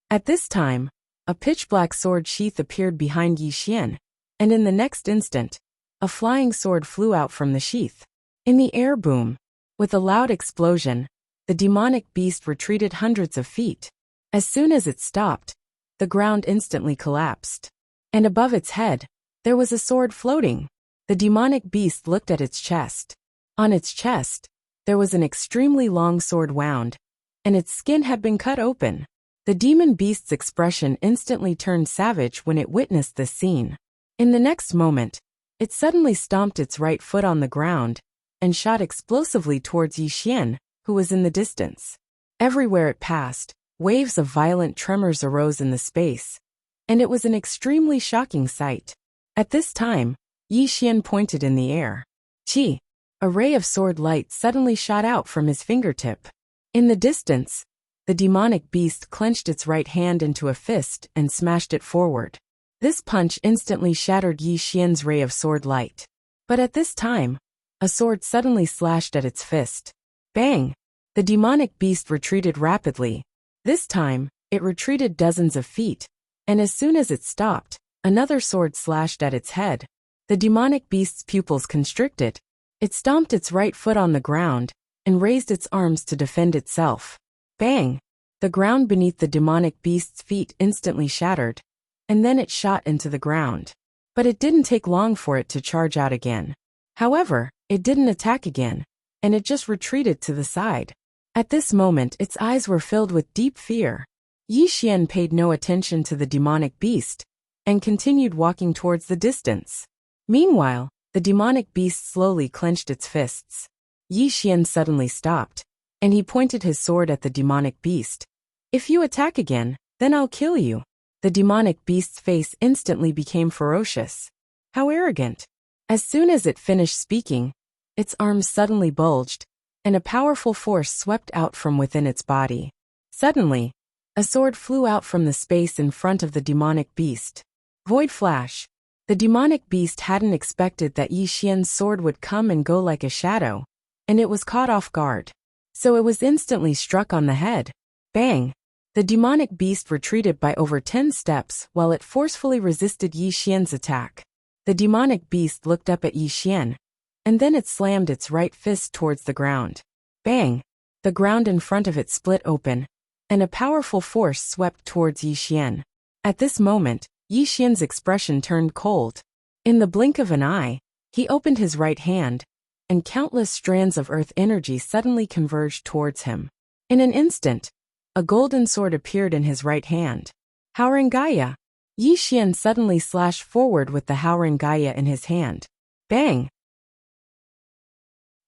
S1: At this time, a pitch-black sword sheath appeared behind Yi Xian, and in the next instant, a flying sword flew out from the sheath. In the air boom, with a loud explosion, the demonic beast retreated hundreds of feet. As soon as it stopped, the ground instantly collapsed. And above its head, there was a sword floating. The demonic beast looked at its chest. On its chest, there was an extremely long sword wound, and its skin had been cut open. The demon beast's expression instantly turned savage when it witnessed this scene. In the next moment, it suddenly stomped its right foot on the ground and shot explosively towards Yi Xian, who was in the distance. Everywhere it passed, waves of violent tremors arose in the space, and it was an extremely shocking sight. At this time, Yi Xian pointed in the air. Chi! A ray of sword light suddenly shot out from his fingertip. In the distance, the demonic beast clenched its right hand into a fist and smashed it forward. This punch instantly shattered Yi Xian's ray of sword light. But at this time, a sword suddenly slashed at its fist. Bang! The demonic beast retreated rapidly. This time, it retreated dozens of feet, and as soon as it stopped, another sword slashed at its head. The demonic beast's pupils constricted. It stomped its right foot on the ground and raised its arms to defend itself. Bang! The ground beneath the demonic beast's feet instantly shattered, and then it shot into the ground. But it didn't take long for it to charge out again. However, it didn't attack again, and it just retreated to the side. At this moment its eyes were filled with deep fear. Yi Xian paid no attention to the demonic beast, and continued walking towards the distance. Meanwhile, the demonic beast slowly clenched its fists. Yi Xian suddenly stopped, and he pointed his sword at the demonic beast. If you attack again, then I'll kill you. The demonic beast's face instantly became ferocious. How arrogant! As soon as it finished speaking, its arms suddenly bulged, and a powerful force swept out from within its body. Suddenly, a sword flew out from the space in front of the demonic beast. Void flash! The demonic beast hadn't expected that Yi Xian's sword would come and go like a shadow, and it was caught off guard. So it was instantly struck on the head. Bang! The demonic beast retreated by over 10 steps while it forcefully resisted Yi Xian's attack. The demonic beast looked up at Yi Xian, and then it slammed its right fist towards the ground. Bang! The ground in front of it split open, and a powerful force swept towards Yi Xian. At this moment, Yi Xian's expression turned cold. In the blink of an eye, he opened his right hand, and countless strands of earth energy suddenly converged towards him. In an instant, a golden sword appeared in his right hand. Haurengaya! Yi Xian suddenly slashed forward with the Haurengaya in his hand. Bang!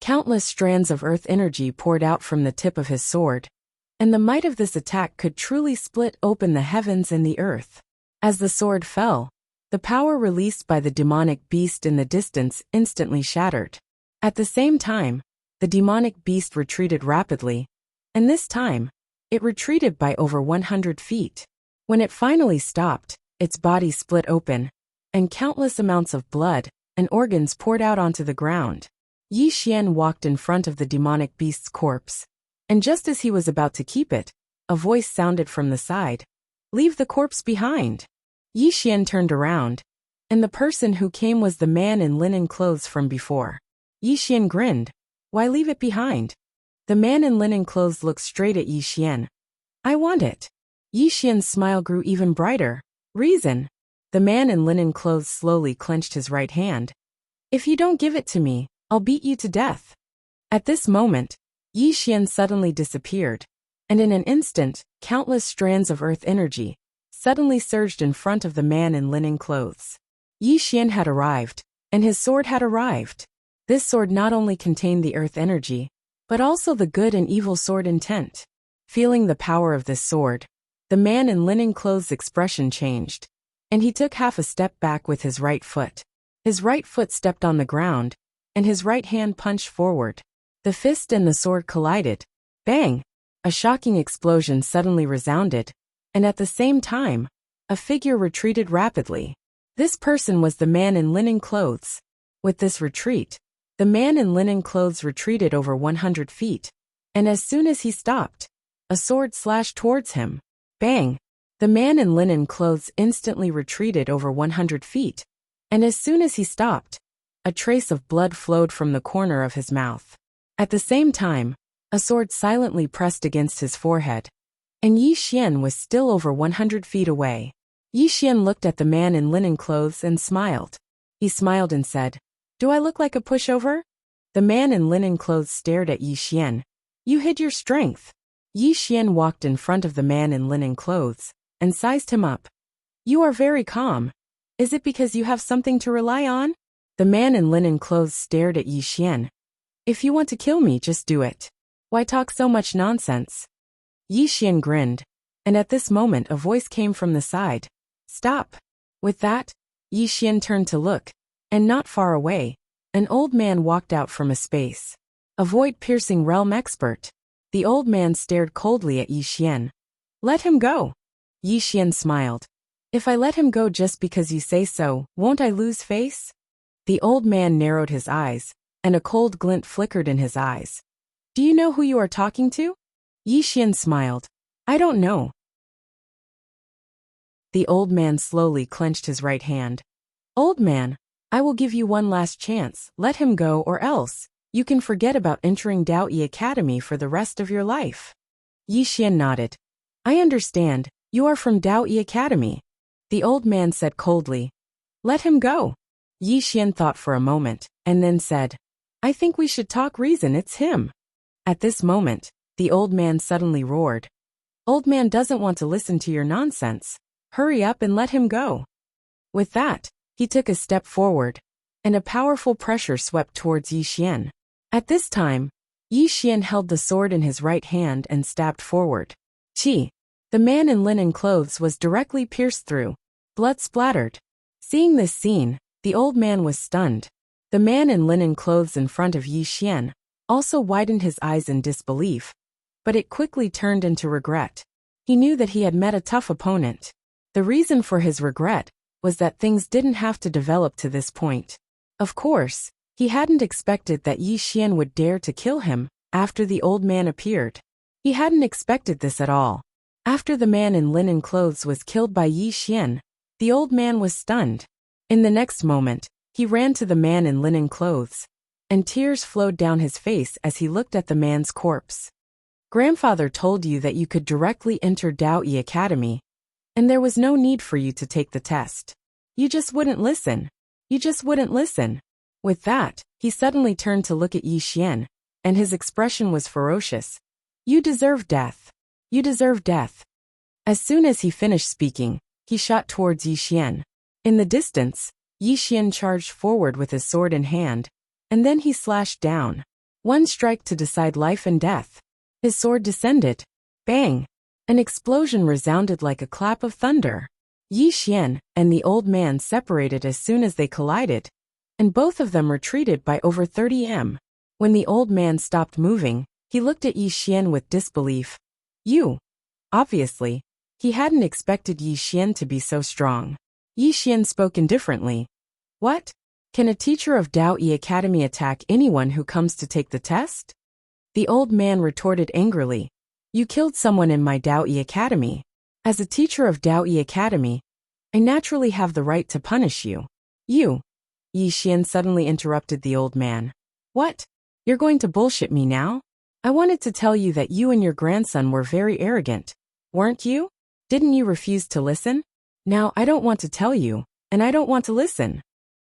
S1: Countless strands of earth energy poured out from the tip of his sword, and the might of this attack could truly split open the heavens and the earth. As the sword fell, the power released by the demonic beast in the distance instantly shattered. At the same time, the demonic beast retreated rapidly, and this time, it retreated by over 100 feet. When it finally stopped, its body split open, and countless amounts of blood and organs poured out onto the ground. Yi Xian walked in front of the demonic beast's corpse, and just as he was about to keep it, a voice sounded from the side. "Leave the corpse behind." Yi Xian turned around, and the person who came was the man in linen clothes from before. Yi Xian grinned. "Why leave it behind?" The man in linen clothes looked straight at Yi Xian. "I want it." Yi Xian's smile grew even brighter. "Reason." The man in linen clothes slowly clenched his right hand. "If you don't give it to me, I'll beat you to death." At this moment, Yi Xian suddenly disappeared, and in an instant, countless strands of earth energy suddenly surged in front of the man in linen clothes. Yi Xian had arrived, and his sword had arrived. This sword not only contained the earth energy, but also the good and evil sword intent. Feeling the power of this sword, the man in linen clothes' expression changed, and he took half a step back with his right foot. His right foot stepped on the ground, and his right hand punched forward. The fist and the sword collided. Bang! A shocking explosion suddenly resounded, and at the same time, a figure retreated rapidly. This person was the man in linen clothes. With this retreat, the man in linen clothes retreated over 100 feet, and as soon as he stopped, a sword slashed towards him. Bang! The man in linen clothes instantly retreated over 100 feet, and as soon as he stopped, a trace of blood flowed from the corner of his mouth. At the same time, a sword silently pressed against his forehead, and Yi Xian was still over 100 feet away. Yi Xian looked at the man in linen clothes and smiled. He smiled and said, "Do I look like a pushover?" The man in linen clothes stared at Yi Xian. "You hid your strength." Yi Xian walked in front of the man in linen clothes and sized him up. "You are very calm. Is it because you have something to rely on?" The man in linen clothes stared at Yi Xian. "If you want to kill me, just do it. Why talk so much nonsense?" Yi Xian grinned, and at this moment a voice came from the side. "Stop." With that, Yi Xian turned to look, and not far away, an old man walked out from a space. A void-piercing realm expert. The old man stared coldly at Yi Xian. "Let him go." Yi Xian smiled. "If I let him go just because you say so, won't I lose face?" The old man narrowed his eyes, and a cold glint flickered in his eyes. "Do you know who you are talking to?" Yi Xian smiled. "I don't know." The old man slowly clenched his right hand. "Old man, I will give you one last chance. Let him go or else you can forget about entering Dao Yi Academy for the rest of your life." Yi Xian nodded. "I understand. You are from Dao Yi Academy." The old man said coldly. "Let him go." Yi Xian thought for a moment, and then said, "I think we should talk reason. It's him." At this moment, the old man suddenly roared. "Old man doesn't want to listen to your nonsense. Hurry up and let him go." With that, he took a step forward, and a powerful pressure swept towards Yi Xian. At this time, Yi Xian held the sword in his right hand and stabbed forward. Chi! The man in linen clothes was directly pierced through. Blood splattered. Seeing this scene, the old man was stunned. The man in linen clothes in front of Yi Xian also widened his eyes in disbelief, but it quickly turned into regret. He knew that he had met a tough opponent. The reason for his regret was that things didn't have to develop to this point. Of course, he hadn't expected that Yi Xian would dare to kill him after the old man appeared. He hadn't expected this at all. After the man in linen clothes was killed by Yi Xian, the old man was stunned. In the next moment, he ran to the man in linen clothes, and tears flowed down his face as he looked at the man's corpse. "Grandfather told you that you could directly enter Dao Yi Academy. And there was no need for you to take the test. You just wouldn't listen. You just wouldn't listen. With that, he suddenly turned to look at Yi Xian, and his expression was ferocious. You deserve death. You deserve death. As soon as he finished speaking, he shot towards Yi Xian. In the distance, Yi Xian charged forward with his sword in hand, and then he slashed down. One strike to decide life and death. His sword descended. Bang! An explosion resounded like a clap of thunder. Yi Xian and the old man separated as soon as they collided, and both of them retreated by over 30 m. When the old man stopped moving, he looked at Yi Xian with disbelief. You. Obviously, he hadn't expected Yi Xian to be so strong. Yi Xian spoke indifferently. What? Can a teacher of Dao Yi Academy attack anyone who comes to take the test? The old man retorted angrily. You killed someone in my Dao Yi Academy. As a teacher of Dao Yi Academy, I naturally have the right to punish you. You. Yi Xian suddenly interrupted the old man. What? You're going to bullshit me now? I wanted to tell you that you and your grandson were very arrogant. Weren't you? Didn't you refuse to listen? Now I don't want to tell you, and I don't want to listen.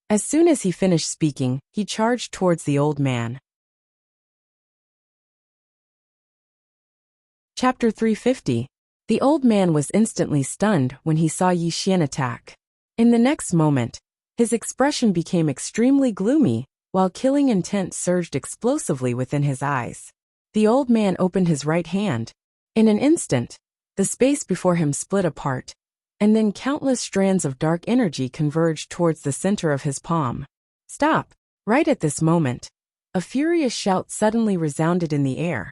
S1: As soon as he finished speaking, he charged towards the old man. Chapter 350. The old man was instantly stunned when he saw Yi Xian attack. In the next moment, his expression became extremely gloomy, while killing intent surged explosively within his eyes. The old man opened his right hand. In an instant, the space before him split apart, and then countless strands of dark energy converged towards the center of his palm. Stop! Right at this moment, a furious shout suddenly resounded in the air,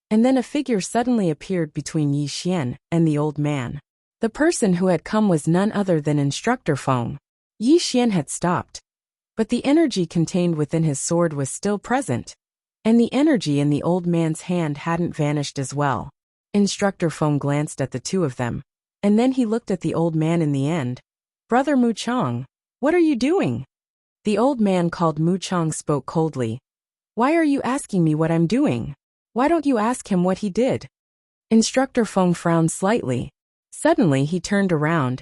S1: and then a figure suddenly appeared between Yi Xian and the old man. The person who had come was none other than Instructor Feng. Yi Xian had stopped, but the energy contained within his sword was still present, and the energy in the old man's hand hadn't vanished as well. Instructor Feng glanced at the two of them, and then he looked at the old man in the end. Brother Mu Chang, what are you doing? The old man called Mu Chang spoke coldly. Why are you asking me what I'm doing? Why don't you ask him what he did? Instructor Feng frowned slightly. Suddenly he turned around,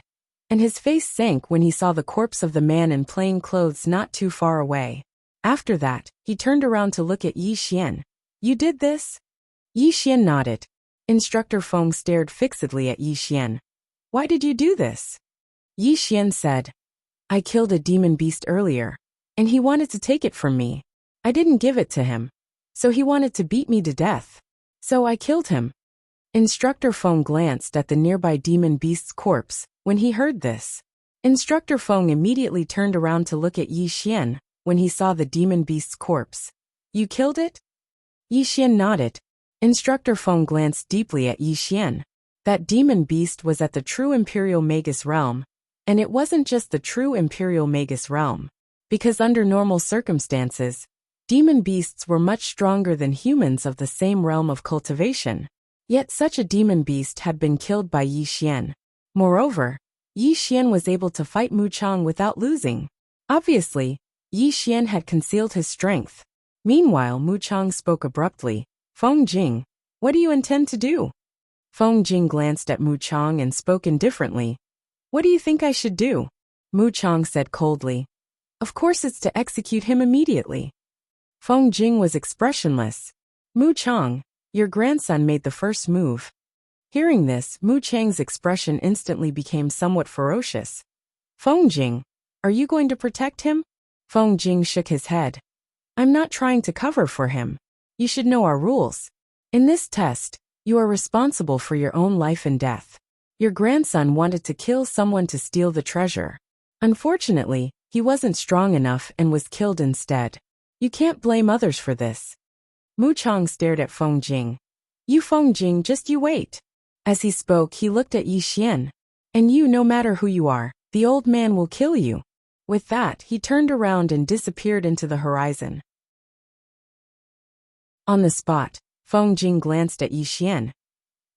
S1: and his face sank when he saw the corpse of the man in plain clothes not too far away. After that, he turned around to look at Yi Xian. You did this? Yi Xian nodded. Instructor Feng stared fixedly at Yi Xian. Why did you do this? Yi Xian said, I killed a demon beast earlier, and he wanted to take it from me. I didn't give it to him, so he wanted to beat me to death. So I killed him. Instructor Feng glanced at the nearby demon beast's corpse when he heard this. Instructor Feng immediately turned around to look at Yi Xian when he saw the demon beast's corpse. You killed it? Yi Xian nodded. Instructor Feng glanced deeply at Yi Xian. That demon beast was at the true Imperial Magus realm, and it wasn't just the true Imperial Magus realm, because under normal circumstances, demon beasts were much stronger than humans of the same realm of cultivation. Yet such a demon beast had been killed by Yi Xian. Moreover, Yi Xian was able to fight Mu Chang without losing. Obviously, Yi Xian had concealed his strength. Meanwhile, Mu Chang spoke abruptly. Feng Jing, what do you intend to do? Feng Jing glanced at Mu Chang and spoke indifferently. What do you think I should do? Mu Chang said coldly. Of course it's to execute him immediately. Feng Jing was expressionless. Mu Chang, your grandson made the first move. Hearing this, Mu Chang's expression instantly became somewhat ferocious. Feng Jing, are you going to protect him? Feng Jing shook his head. I'm not trying to cover for him. You should know our rules. In this test, you are responsible for your own life and death. Your grandson wanted to kill someone to steal the treasure. Unfortunately, he wasn't strong enough and was killed instead. You can't blame others for this. Mu Chang stared at Feng Jing. You Feng Jing, just you wait. As he spoke, he looked at Yi Xian. And you, no matter who you are, the old man will kill you. With that, he turned around and disappeared into the horizon. On the spot, Feng Jing glanced at Yi Xian.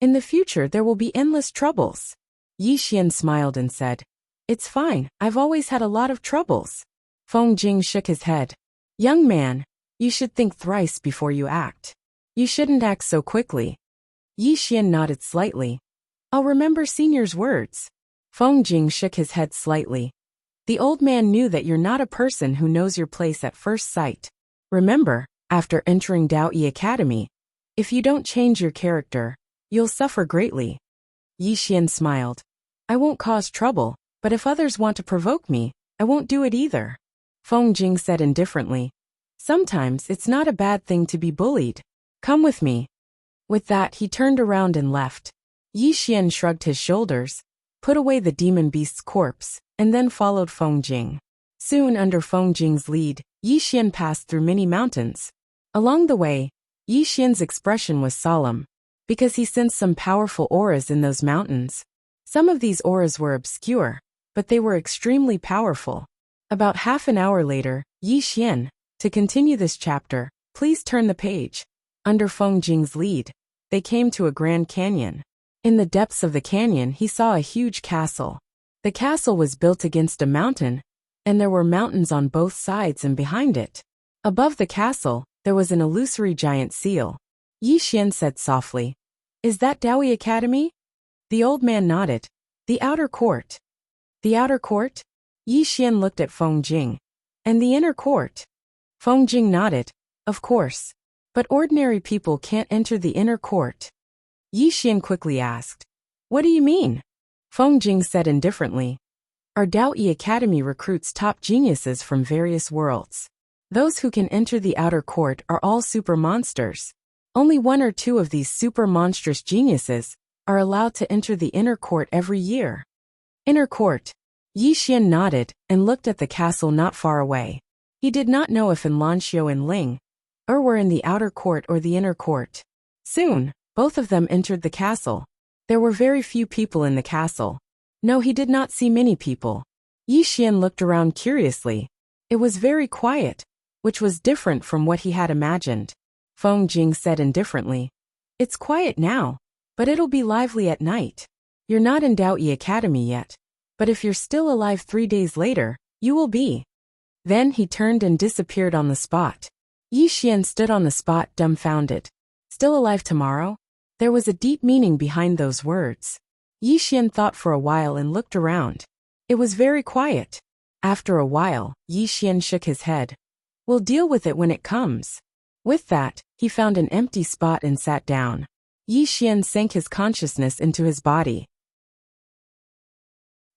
S1: In the future there will be endless troubles. Yi Xian smiled and said, It's fine, I've always had a lot of troubles. Feng Jing shook his head. Young man, you should think thrice before you act. You shouldn't act so quickly. Yi Xian nodded slightly. I'll remember senior's words. Feng Jing shook his head slightly. The old man knew that you're not a person who knows your place at first sight. Remember, after entering Dao Yi Academy, if you don't change your character, you'll suffer greatly. Yi Xian smiled. I won't cause trouble, but if others want to provoke me, I won't do it either. Feng Jing said indifferently. Sometimes it's not a bad thing to be bullied. Come with me. With that, he turned around and left. Yi Xian shrugged his shoulders, put away the demon beast's corpse, and then followed Feng Jing. Soon under Feng Jing's lead, Yi Xian passed through many mountains. Along the way, Yi Xian's expression was solemn, because he sensed some powerful auras in those mountains. Some of these auras were obscure, but they were extremely powerful. About half an hour later, Yi Xian, to continue this chapter, please turn the page. Under Feng Jing's lead, they came to a grand canyon. In the depths of the canyon, he saw a huge castle. The castle was built against a mountain, and there were mountains on both sides and behind it. Above the castle, there was an illusory giant seal. Yi Xian said softly, Is that Dao Yi Academy? The old man nodded. The outer court. The outer court? Yi Xian looked at Feng Jing. And the inner court? Feng Jing nodded. Of course. But ordinary people can't enter the inner court. Yi Xian quickly asked. What do you mean? Feng Jing said indifferently. Our Dao Yi Academy recruits top geniuses from various worlds. Those who can enter the outer court are all super monsters. Only one or two of these super monstrous geniuses are allowed to enter the inner court every year. Inner court. Yi Xian nodded and looked at the castle not far away. He did not know if Lanxiu and Ling were in the outer court or the inner court. Soon, both of them entered the castle. There were very few people in the castle. No, he did not see many people. Yi Xian looked around curiously. It was very quiet, which was different from what he had imagined. Feng Jing said indifferently. It's quiet now, but it'll be lively at night. You're not in Dao Yi Academy yet, but if you're still alive 3 days later, you will be. Then he turned and disappeared on the spot. Yi Xian stood on the spot dumbfounded. Still alive tomorrow? There was a deep meaning behind those words. Yi Xian thought for a while and looked around. It was very quiet. After a while, Yi Xian shook his head. We'll deal with it when it comes. With that, he found an empty spot and sat down. Yi Xian sank his consciousness into his body.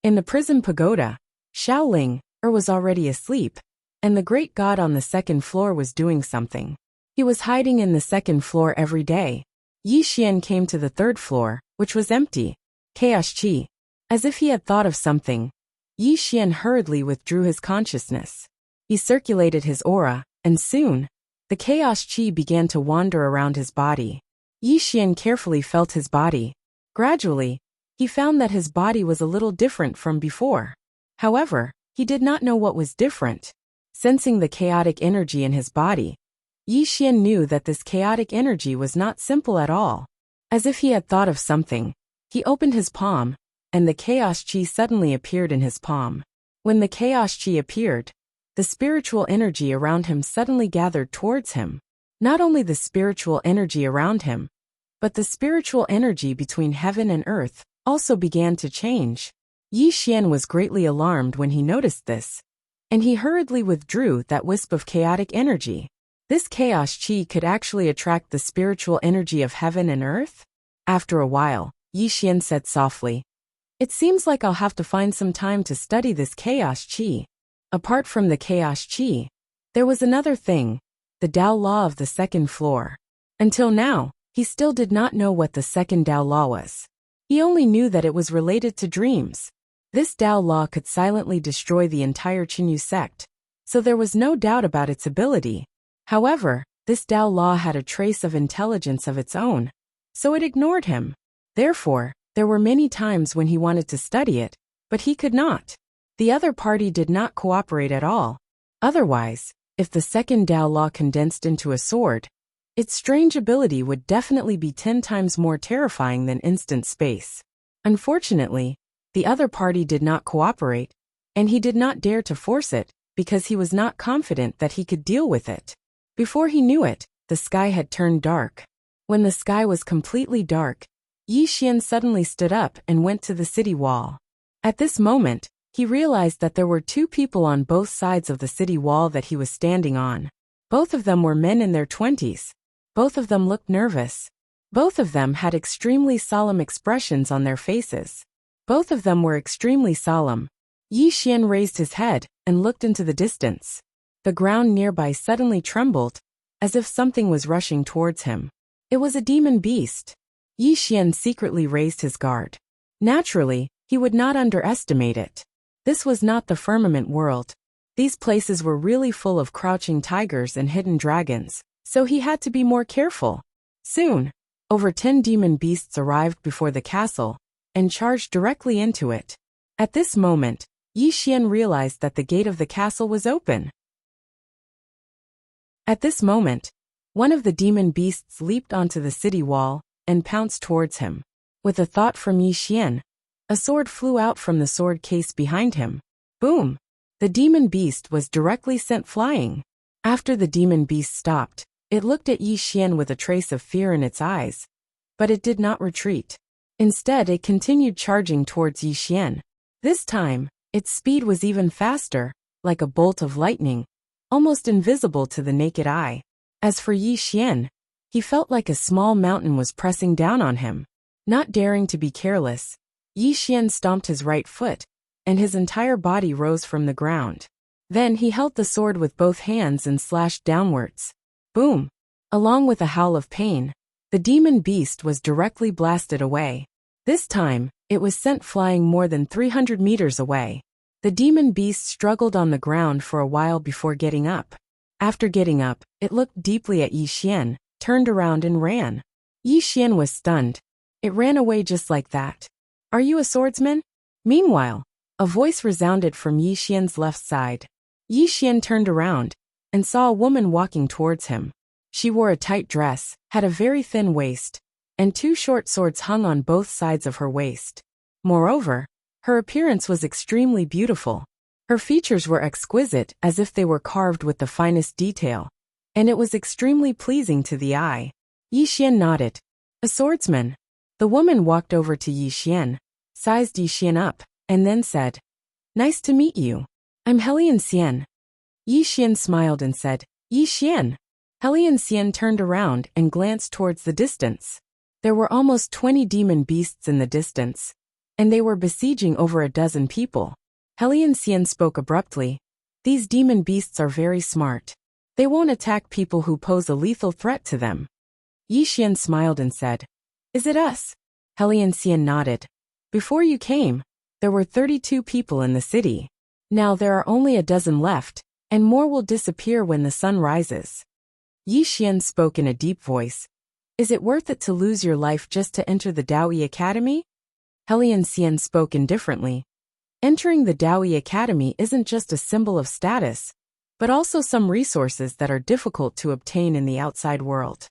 S1: In the prison pagoda, Shaoling was already asleep, and the great god on the second floor was doing something. He was hiding in the second floor every day. Yi Xian came to the third floor, which was empty. Chaos Chi. As if he had thought of something, Yi Xian hurriedly withdrew his consciousness. He circulated his aura, and soon, the Chaos Chi began to wander around his body. Yi Xian carefully felt his body. Gradually, he found that his body was a little different from before. However, he did not know what was different. Sensing the chaotic energy in his body, Yi Xian knew that this chaotic energy was not simple at all. As if he had thought of something, he opened his palm, and the Chaos Chi suddenly appeared in his palm. When the Chaos Chi appeared, the spiritual energy around him suddenly gathered towards him. Not only the spiritual energy around him, but the spiritual energy between heaven and earth also began to change. Yi Xian was greatly alarmed when he noticed this, and he hurriedly withdrew that wisp of chaotic energy. This Chaos Chi could actually attract the spiritual energy of heaven and earth? After a while, Yi Xian said softly, It seems like I'll have to find some time to study this Chaos Chi. Apart from the Chaos Chi, there was another thing, the Tao Law of the second floor. Until now, he still did not know what the second Tao Law was. He only knew that it was related to dreams. This Tao Law could silently destroy the entire Qinyu sect, so there was no doubt about its ability. However, this Tao Law had a trace of intelligence of its own, so it ignored him. Therefore, there were many times when he wanted to study it, but he could not. The other party did not cooperate at all. Otherwise, if the second Tao Law condensed into a sword, its strange ability would definitely be 10 times more terrifying than instant space. Unfortunately, the other party did not cooperate, and he did not dare to force it, because he was not confident that he could deal with it. Before he knew it, the sky had turned dark. When the sky was completely dark, Yi Xian suddenly stood up and went to the city wall. At this moment, he realized that there were two people on both sides of the city wall that he was standing on. Both of them were men in their 20s. Both of them looked nervous. Both of them had extremely solemn expressions on their faces. Both of them were extremely solemn. Yi Xian raised his head and looked into the distance. The ground nearby suddenly trembled, as if something was rushing towards him. It was a demon beast. Yi Xian secretly raised his guard. Naturally, he would not underestimate it. This was not the firmament world. These places were really full of crouching tigers and hidden dragons, so he had to be more careful. Soon, over 10 demon beasts arrived before the castle and charged directly into it. At this moment, Yi Xian realized that the gate of the castle was open. At this moment, one of the demon beasts leaped onto the city wall and pounced towards him. With a thought from Yi Xian, a sword flew out from the sword case behind him. Boom! The demon beast was directly sent flying. After the demon beast stopped, it looked at Yi Xian with a trace of fear in its eyes. But it did not retreat. Instead, it continued charging towards Yi Xian. This time, its speed was even faster, like a bolt of lightning, almost invisible to the naked eye. As for Yi Xian, he felt like a small mountain was pressing down on him. Not daring to be careless, Yi Xian stomped his right foot, and his entire body rose from the ground. Then he held the sword with both hands and slashed downwards. Boom! Along with a howl of pain, the demon beast was directly blasted away. This time, it was sent flying more than 300 meters away. The demon beast struggled on the ground for a while before getting up. After getting up, it looked deeply at Yi Xian, turned around and ran. Yi Xian was stunned. It ran away just like that. Are you a swordsman? Meanwhile, a voice resounded from Yi Xian's left side. Yi Xian turned around and saw a woman walking towards him. She wore a tight dress, had a very thin waist, and 2 short swords hung on both sides of her waist. Moreover, her appearance was extremely beautiful. Her features were exquisite, as if they were carved with the finest detail, and it was extremely pleasing to the eye. Yi Xian nodded. A swordsman. The woman walked over to Yi Xian, sized Yi Xian up, and then said, Nice to meet you. I'm Helian Xian. Yi Xian smiled and said, Yi Xian. Helian Xian turned around and glanced towards the distance. There were almost 20 demon beasts in the distance, and they were besieging over a dozen people. Helian Xian spoke abruptly. These demon beasts are very smart. They won't attack people who pose a lethal threat to them. Yi Xian smiled and said, Is it us? Helian Xian nodded. Before you came, there were 32 people in the city. Now there are only a dozen left, and more will disappear when the sun rises. Yi Xian spoke in a deep voice. Is it worth it to lose your life just to enter the Daoyi Academy? Helian Xian spoke indifferently. Entering the Daoyi Academy isn't just a symbol of status, but also some resources that are difficult to obtain in the outside world.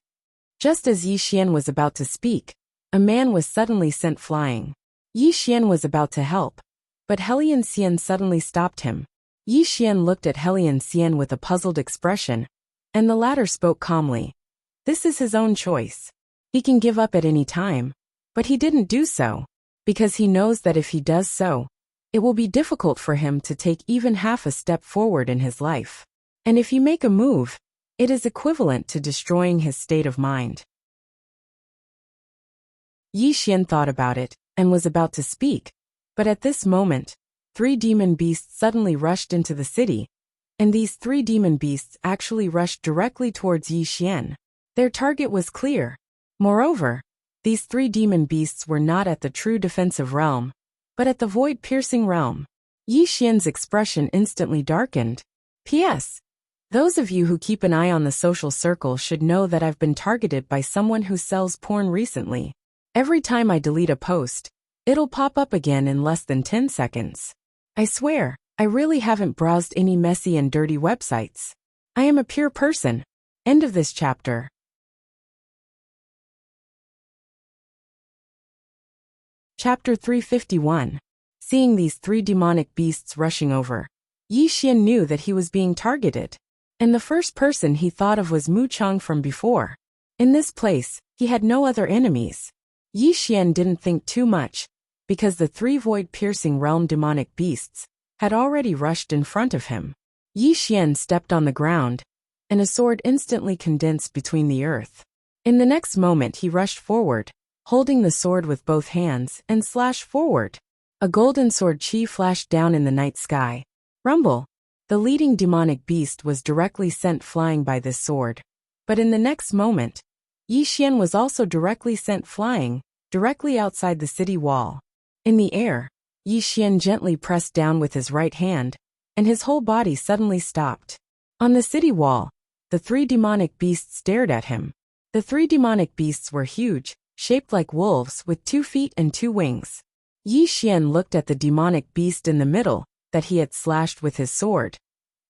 S1: Just as Yi Xian was about to speak, a man was suddenly sent flying. Yi Xian was about to help, but Helian Xian suddenly stopped him. Yi Xian looked at Helian Xian with a puzzled expression, and the latter spoke calmly. This is his own choice. He can give up at any time, but he didn't do so, because he knows that if he does so, it will be difficult for him to take even half a step forward in his life. And if you make a move, it is equivalent to destroying his state of mind. Yi Xian thought about it, and was about to speak, but at this moment, 3 demon beasts suddenly rushed into the city, and these 3 demon beasts actually rushed directly towards Yi Xian. Their target was clear. Moreover, these 3 demon beasts were not at the true defensive realm, but at the void-piercing realm. Yi Xian's expression instantly darkened. P.S. Those of you who keep an eye on the social circle should know that I've been targeted by someone who sells porn recently. Every time I delete a post, it'll pop up again in less than 10 seconds. I swear, I really haven't browsed any messy and dirty websites. I am a pure person. End of this chapter. Chapter 351. Seeing these 3 demonic beasts rushing over, Yi Xian knew that he was being targeted, and the first person he thought of was Mu Chang from before. In this place, he had no other enemies. Yi Xian didn't think too much, because the three void-piercing realm demonic beasts had already rushed in front of him. Yi Xian stepped on the ground, and a sword instantly condensed between the earth. In the next moment he rushed forward, holding the sword with both hands, and slashed forward. A golden sword chi flashed down in the night sky. Rumble! The leading demonic beast was directly sent flying by this sword. But in the next moment, Yi Xian was also directly sent flying, directly outside the city wall. In the air, Yi Xian gently pressed down with his right hand, and his whole body suddenly stopped. On the city wall, the three demonic beasts stared at him. The three demonic beasts were huge, shaped like wolves with 2 feet and 2 wings. Yi Xian looked at the demonic beast in the middle that he had slashed with his sword,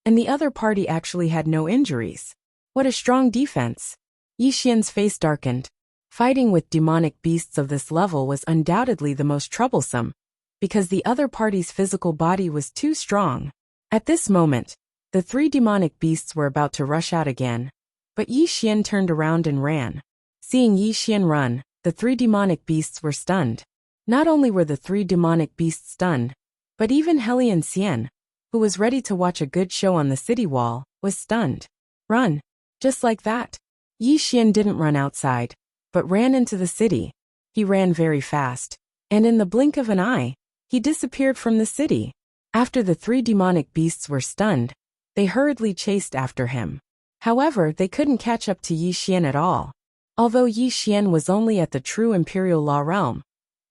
S1: and the other party actually had no injuries. What a strong defense! Yi Xian's face darkened. Fighting with demonic beasts of this level was undoubtedly the most troublesome, because the other party's physical body was too strong. At this moment, the three demonic beasts were about to rush out again, but Yi Xian turned around and ran. Seeing Yi Xian run, the three demonic beasts were stunned. Not only were the three demonic beasts stunned, but even Hellion Xian, who was ready to watch a good show on the city wall, was stunned. Run! Just like that. Yi Xian didn't run outside, but ran into the city. He ran very fast, and in the blink of an eye, he disappeared from the city. After the three demonic beasts were stunned, they hurriedly chased after him. However, they couldn't catch up to Yi Xian at all. Although Yi Xian was only at the true imperial law realm,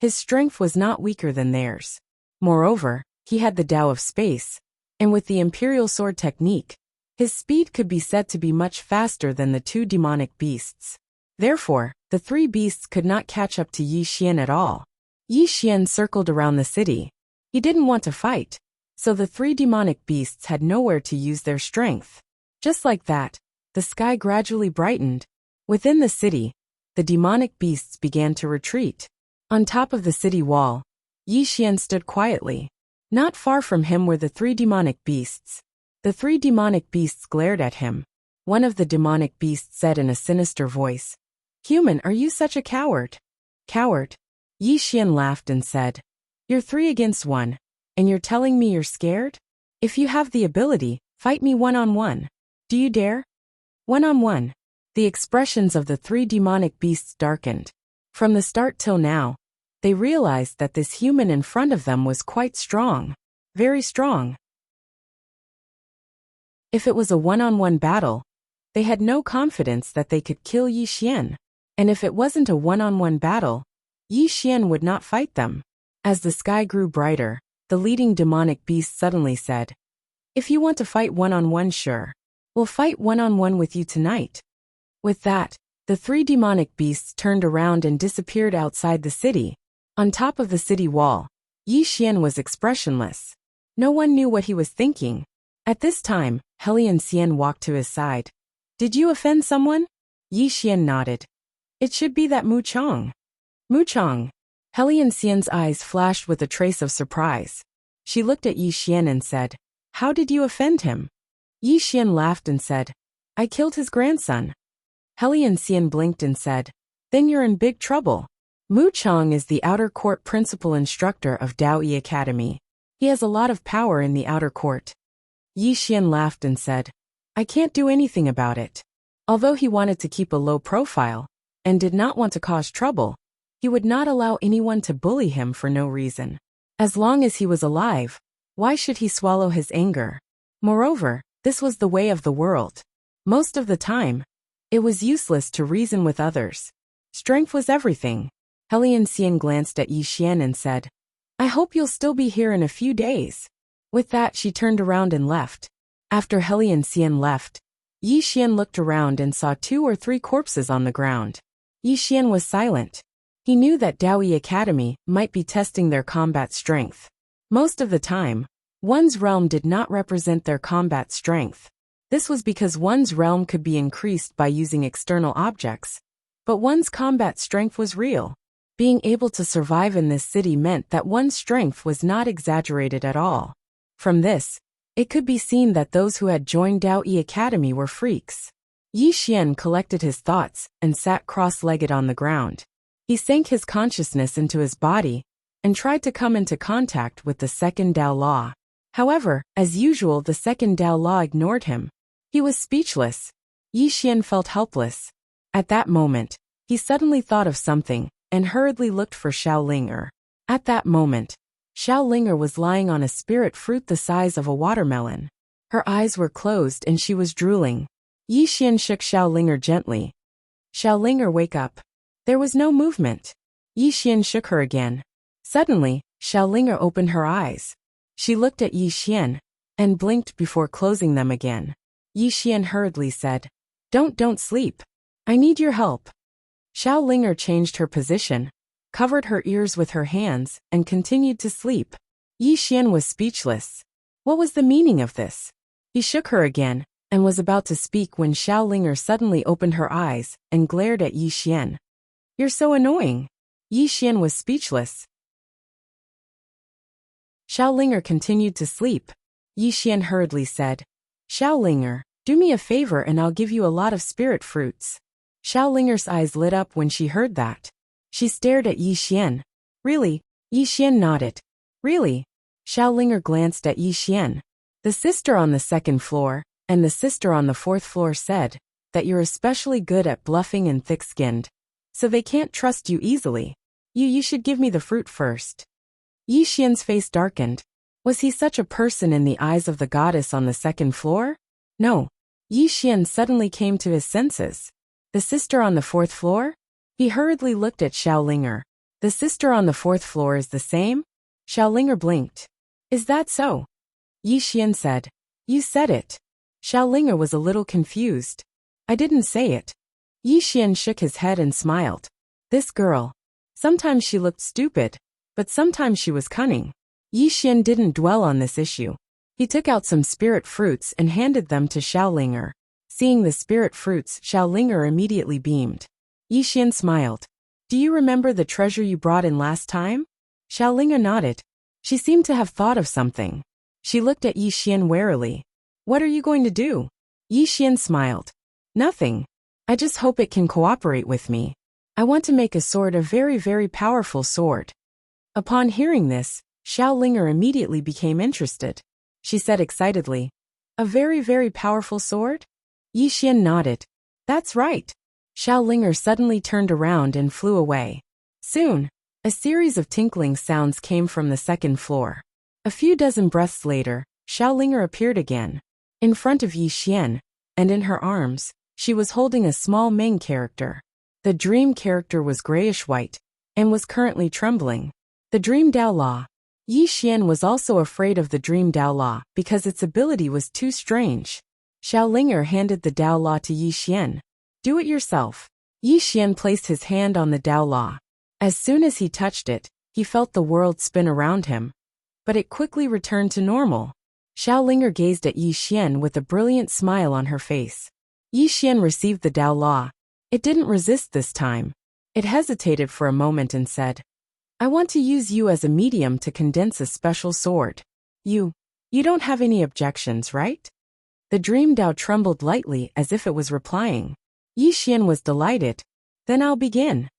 S1: his strength was not weaker than theirs. Moreover, he had the Tao of space, and with the imperial sword technique, his speed could be said to be much faster than the two demonic beasts. Therefore, the three beasts could not catch up to Yi Xian at all. Yi Xian circled around the city. He didn't want to fight, so the three demonic beasts had nowhere to use their strength. Just like that, the sky gradually brightened. Within the city, the demonic beasts began to retreat. On top of the city wall, Yi Xian stood quietly. Not far from him were the three demonic beasts. The three demonic beasts glared at him. One of the demonic beasts said in a sinister voice, "Human, are you such a coward?" "Coward?" Yi Xian laughed and said, "You're 3 against 1, and you're telling me you're scared? If you have the ability, fight me one-on-one. Do you dare?" One-on-one. The expressions of the three demonic beasts darkened. From the start till now, they realized that this human in front of them was quite strong. Very strong. If it was a one-on-one battle, they had no confidence that they could kill Yi Xian. And if it wasn't a one-on-one battle, Yi Xian would not fight them. As the sky grew brighter, the leading demonic beast suddenly said, "If you want to fight one-on-one, sure. We'll fight one-on-one with you tonight." With that, the three demonic beasts turned around and disappeared outside the city. On top of the city wall, Yi Xian was expressionless. No one knew what he was thinking. At this time, Hellion Xian walked to his side. "Did you offend someone?" Yi Xian nodded. "It should be that Mu Chong." "Mu Chong." Hellion Xian's eyes flashed with a trace of surprise. She looked at Yi Xian and said, "How did you offend him?" Yi Xian laughed and said, "I killed his grandson." Hellion Xian blinked and said, "Then you're in big trouble." Mu Chong is the outer court principal instructor of Dao Yi Academy. He has a lot of power in the outer court. Yi Xian laughed and said, "I can't do anything about it." Although he wanted to keep a low profile, and did not want to cause trouble, he would not allow anyone to bully him for no reason. As long as he was alive, why should he swallow his anger? Moreover, this was the way of the world. Most of the time, it was useless to reason with others. Strength was everything. Hellion Xian glanced at Yi Xian and said, "I hope you'll still be here in a few days." With that, she turned around and left. After Hellion Xian left, Yi Xian looked around and saw 2 or 3 corpses on the ground. Yi Xian was silent. He knew that Dao Yi Academy might be testing their combat strength. Most of the time, one's realm did not represent their combat strength. This was because one's realm could be increased by using external objects, but one's combat strength was real. Being able to survive in this city meant that one's strength was not exaggerated at all. From this, it could be seen that those who had joined Dao Yi Academy were freaks. Yi Xian collected his thoughts and sat cross-legged on the ground. He sank his consciousness into his body and tried to come into contact with the second Tao Law. However, as usual, the second Tao Law ignored him. He was speechless. Yi Xian felt helpless. At that moment, he suddenly thought of something and hurriedly looked for Xiao Linger. At that moment, Xiao Linger was lying on a spirit fruit the size of a watermelon. Her eyes were closed and she was drooling. Yi Xian shook Xiao Linger gently. Xiao Linger, wake up. There was no movement. Yi Xian shook her again. Suddenly, Xiao Linger opened her eyes. She looked at Yi Xian and blinked before closing them again. Yi Xian hurriedly said, Don't sleep. I need your help." Xiao Linger changed her position, covered her ears with her hands, and continued to sleep. Yi Xian was speechless. What was the meaning of this? He shook her again, and was about to speak when Xiao Linger suddenly opened her eyes and glared at Yi Xian. "You're so annoying." Yi Xian was speechless. Xiao Linger continued to sleep. Yi Xian hurriedly said, "Xiao Linger, do me a favor and I'll give you a lot of spirit fruits." Xiao Linger's eyes lit up when she heard that. She stared at Yi Xian. "Really?" Yi Xian nodded. "Really?" Xiao Linger glanced at Yi Xian. "The sister on the second floor and the sister on the fourth floor said that you're especially good at bluffing and thick-skinned, so they can't trust you easily. You should give me the fruit first." Yi Xian's face darkened. Was he such a person in the eyes of the goddess on the second floor? No. Yi Xian suddenly came to his senses. The sister on the fourth floor? He hurriedly looked at Xiao Linger. The sister on the fourth floor is the same? Xiao Linger blinked. "Is that so?" Yi Xian said. "You said it." Xiao Linger was a little confused. "I didn't say it." Yi Xian shook his head and smiled. This girl. Sometimes she looked stupid, but sometimes she was cunning. Yi Xian didn't dwell on this issue. He took out some spirit fruits and handed them to Xiao Linger. Seeing the spirit fruits, Xiao Linger immediately beamed. Yi Xian smiled. "Do you remember the treasure you brought in last time?" Xiao Linger nodded. She seemed to have thought of something. She looked at Yi Xian warily. "What are you going to do?" Yi Xian smiled. "Nothing. I just hope it can cooperate with me. I want to make a sword, a very, very powerful sword." Upon hearing this, Xiao Linger immediately became interested. She said excitedly, "A very, very powerful sword?" Yi Xian nodded. "That's right." Xiao Linger suddenly turned around and flew away. Soon, a series of tinkling sounds came from the second floor. A few dozen breaths later, Xiao Linger appeared again. In front of Yi Xian, and in her arms, she was holding a small main character. The dream character was grayish-white, and was currently trembling. The Dream Dao Law. Yi Xian was also afraid of the Dream Dao Law because its ability was too strange. Xiao Linger handed the Dao Law to Yi Xian. "Do it yourself." Yi Xian placed his hand on the Dao Law. As soon as he touched it, he felt the world spin around him. But it quickly returned to normal. Xiao Linger gazed at Yi Xian with a brilliant smile on her face. Yi Xian received the Dao Law. It didn't resist this time. It hesitated for a moment and said, "I want to use you as a medium to condense a special sword. You don't have any objections, right?" The Dream Dao trembled lightly as if it was replying. Yi Xian was delighted. "Then I'll begin."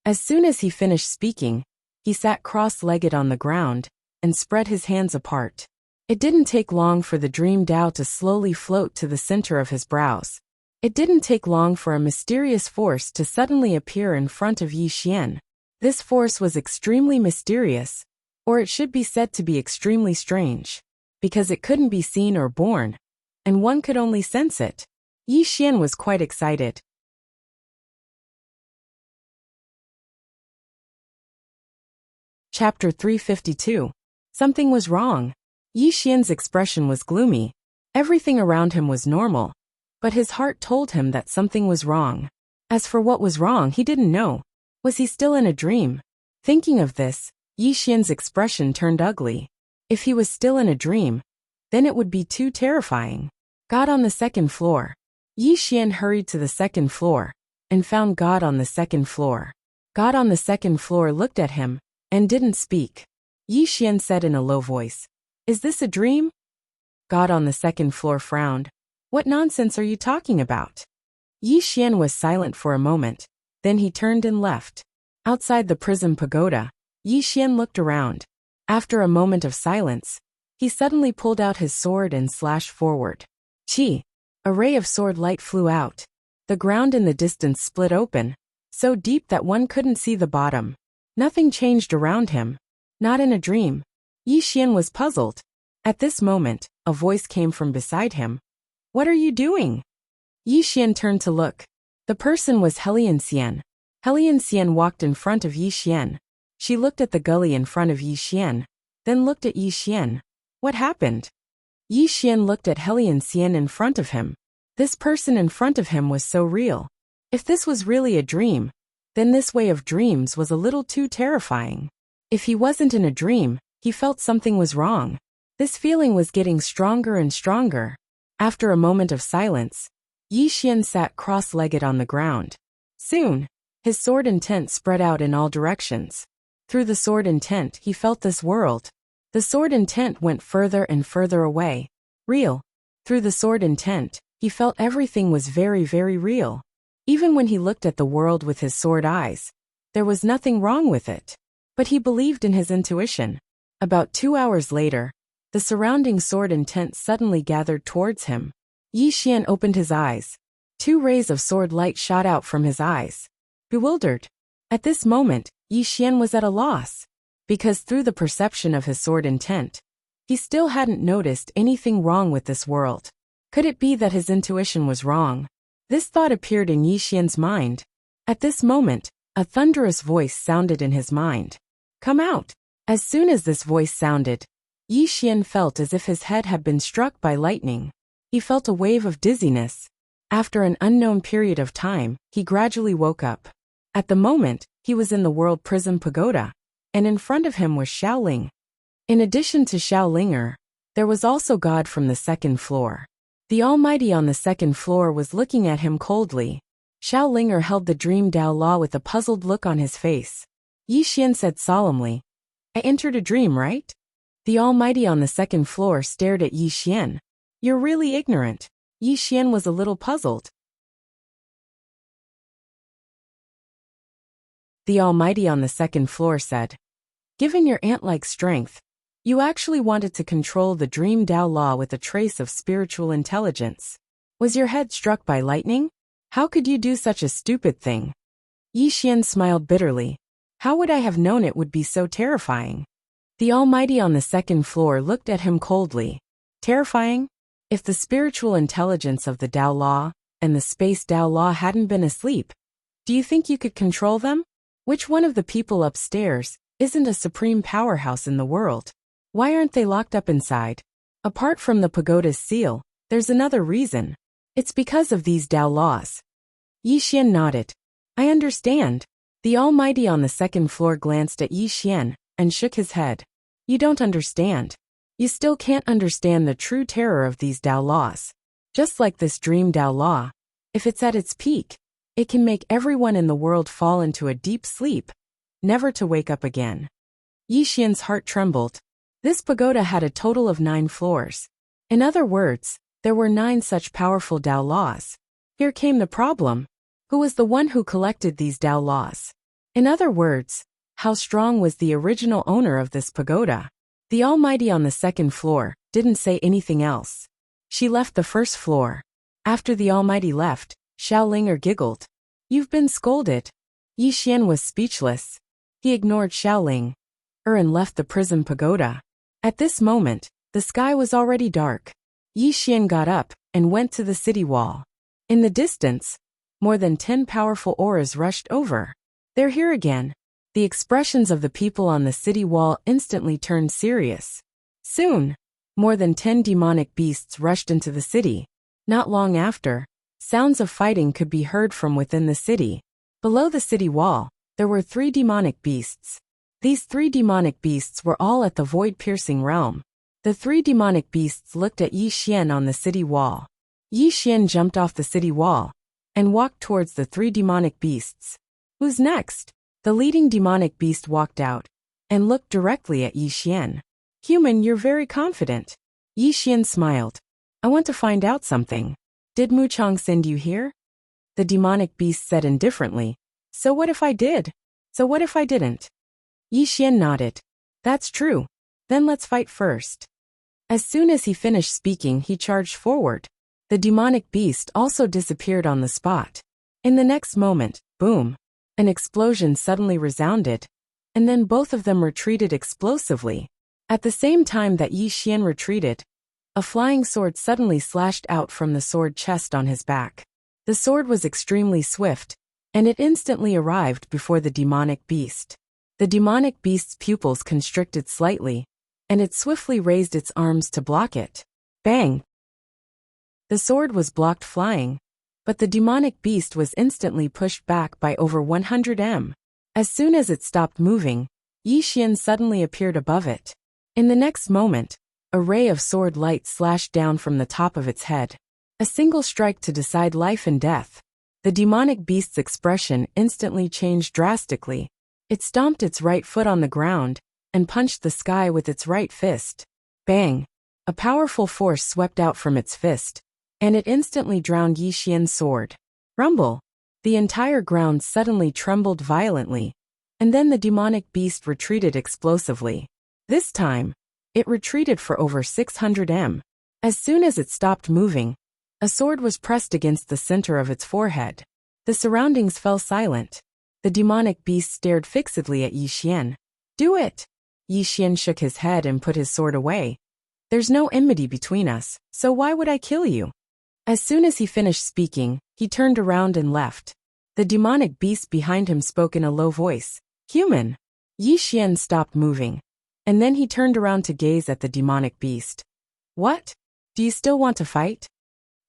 S1: As soon as he finished speaking, he sat cross-legged on the ground and spread his hands apart. It didn't take long for the Dream Dao to slowly float to the center of his brows. It didn't take long for a mysterious force to suddenly appear in front of Yi Xian. This force was extremely mysterious, or it should be said to be extremely strange, because it couldn't be seen or born, and one could only sense it. Yi Xian was quite excited. Chapter 352. Something was wrong. Yi Xian's expression was gloomy. Everything around him was normal, but his heart told him that something was wrong. As for what was wrong, he didn't know. Was he still in a dream? Thinking of this, Yi Xian's expression turned ugly. If he was still in a dream, then it would be too terrifying. God on the second floor. Yi Xian hurried to the second floor and found God on the second floor. God on the second floor looked at him and didn't speak. Yi Xian said in a low voice, "Is this a dream?" God on the second floor frowned. "What nonsense are you talking about?" Yi Xian was silent for a moment, then he turned and left. Outside the prison pagoda, Yi Xian looked around. After a moment of silence, he suddenly pulled out his sword and slashed forward. Chi! A ray of sword light flew out. The ground in the distance split open, so deep that one couldn't see the bottom. Nothing changed around him. Not in a dream. Yi Xian was puzzled. At this moment, a voice came from beside him. What are you doing? Yi Xian turned to look. The person was Helian Xian. Helian Xian walked in front of Yi Xian. She looked at the gully in front of Yi Xian, then looked at Yi Xian. What happened? Yi Xian looked at Helian Xian in front of him. This person in front of him was so real. If this was really a dream, then this way of dreams was a little too terrifying. If he wasn't in a dream, he felt something was wrong. This feeling was getting stronger and stronger. After a moment of silence, Yi Xian sat cross-legged on the ground. Soon, his sword intent spread out in all directions. Through the sword intent, he felt this world. The sword intent went further and further away. Real. Through the sword intent, he felt everything was very, very real. Even when he looked at the world with his sword eyes, there was nothing wrong with it. But he believed in his intuition. About 2 hours later, the surrounding sword intent suddenly gathered towards him. Yi Xian opened his eyes. 2 rays of sword light shot out from his eyes. Bewildered. At this moment, Yi Xian was at a loss. Because through the perception of his sword intent, he still hadn't noticed anything wrong with this world. Could it be that his intuition was wrong? This thought appeared in Yi Xian's mind. At this moment, a thunderous voice sounded in his mind. Come out. As soon as this voice sounded, Yi Xian felt as if his head had been struck by lightning. He felt a wave of dizziness. After an unknown period of time, he gradually woke up. At the moment, he was in the World Prism Pagoda, and in front of him was Xiaoling. In addition to Xiaolinger, there was also God from the second floor. The Almighty on the second floor was looking at him coldly. Xiaolinger held the Dream Dao Law with a puzzled look on his face. Yi Xian said solemnly, I entered a dream, right? The Almighty on the second floor stared at Yi Xian. You're really ignorant. Yi Xian was a little puzzled. The Almighty on the second floor said, Given your ant-like strength, you actually wanted to control the Dream Dao Law with a trace of spiritual intelligence. Was your head struck by lightning? How could you do such a stupid thing? Yi Xian smiled bitterly. How would I have known it would be so terrifying? The Almighty on the second floor looked at him coldly. Terrifying? If the spiritual intelligence of the Dao Law and the Space Dao Law hadn't been asleep, do you think you could control them? Which one of the people upstairs isn't a supreme powerhouse in the world? Why aren't they locked up inside? Apart from the pagoda's seal, there's another reason. It's because of these Dao laws. Yi Xian nodded. I understand. The Almighty on the second floor glanced at Yi Xian and shook his head. You don't understand. You still can't understand the true terror of these Dao laws. Just like this Dream Dao Law, if it's at its peak, it can make everyone in the world fall into a deep sleep, never to wake up again. Yi Xian's heart trembled. This pagoda had a total of 9 floors. In other words, there were 9 such powerful Dao laws. Here came the problem. Who was the one who collected these Dao laws? In other words, how strong was the original owner of this pagoda? The Almighty on the second floor didn't say anything else. She left the first floor. After the Almighty left, Xiaolinger giggled. You've been scolded. Yi Xian was speechless. He ignored Xiaoling. And left the prison pagoda. At this moment, the sky was already dark. Yi Xian got up and went to the city wall. In the distance, more than 10 powerful auras rushed over. They're here again. The expressions of the people on the city wall instantly turned serious. Soon, more than 10 demonic beasts rushed into the city. Not long after, sounds of fighting could be heard from within the city. Below the city wall, there were 3 demonic beasts. These 3 demonic beasts were all at the void-piercing realm. The 3 demonic beasts looked at Yi Xian on the city wall. Yi Xian jumped off the city wall and walked towards the 3 demonic beasts. Who's next? The leading demonic beast walked out and looked directly at Yi Xian. Human, you're very confident. Yi Xian smiled. I want to find out something. Did Mu Chang send you here? The demonic beast said indifferently. So what if I did? So what if I didn't? Yi Xian nodded. That's true. Then let's fight first. As soon as he finished speaking, he charged forward. The demonic beast also disappeared on the spot. In the next moment, boom! An explosion suddenly resounded, and then both of them retreated explosively. At the same time that Yi Xian retreated, a flying sword suddenly slashed out from the sword chest on his back. The sword was extremely swift, and it instantly arrived before the demonic beast. The demonic beast's pupils constricted slightly, and it swiftly raised its arms to block it. Bang! The sword was blocked flying, but the demonic beast was instantly pushed back by over 100 m. As soon as it stopped moving, Yi Xian suddenly appeared above it. In the next moment, a ray of sword light slashed down from the top of its head. A single strike to decide life and death. The demonic beast's expression instantly changed drastically. It stomped its right foot on the ground and punched the sky with its right fist. Bang! A powerful force swept out from its fist, and it instantly drowned Yi Xian's sword. Rumble! The entire ground suddenly trembled violently, and then the demonic beast retreated explosively. This time, it retreated for over 600 m. As soon as it stopped moving, a sword was pressed against the center of its forehead. The surroundings fell silent. The demonic beast stared fixedly at Yi Xian. Do it! Yi Xian shook his head and put his sword away. There's no enmity between us, so why would I kill you? As soon as he finished speaking, he turned around and left. The demonic beast behind him spoke in a low voice. Human! Yi Xian stopped moving, and then he turned around to gaze at the demonic beast. What? Do you still want to fight?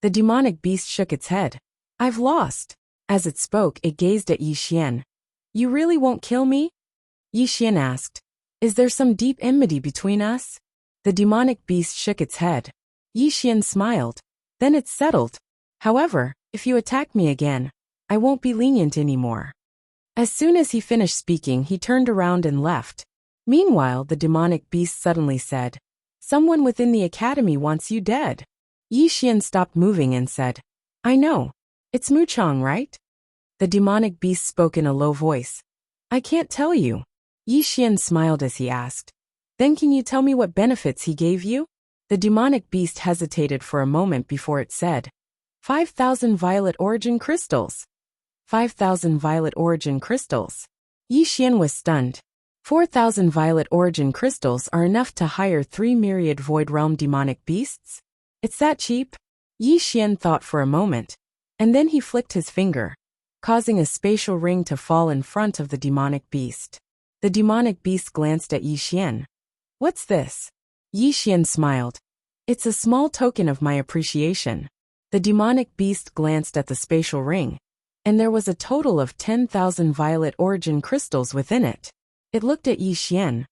S1: The demonic beast shook its head. I've lost. As it spoke, it gazed at Yi Xian. You really won't kill me? Yi Xian asked. Is there some deep enmity between us? The demonic beast shook its head. Yi Xian smiled. Then it's settled. However, if you attack me again, I won't be lenient anymore. As soon as he finished speaking, he turned around and left. Meanwhile, the demonic beast suddenly said, Someone within the academy wants you dead. Yi Xian stopped moving and said, I know. It's Mu Chang, right? The demonic beast spoke in a low voice. I can't tell you. Yi Xian smiled as he asked. Then can you tell me what benefits he gave you? The demonic beast hesitated for a moment before it said, 5,000 violet origin crystals. 5,000 violet origin crystals. Yi Xian was stunned. 4,000 violet origin crystals are enough to hire 3 myriad void realm demonic beasts? It's that cheap? Yi Xian thought for a moment, and then he flicked his finger, causing a spatial ring to fall in front of the demonic beast. The demonic beast glanced at Yi Xian. What's this? Yi Xian smiled. It's a small token of my appreciation. The demonic beast glanced at the spatial ring, and there was a total of 10,000 violet origin crystals within it. It looked at Yi Xian.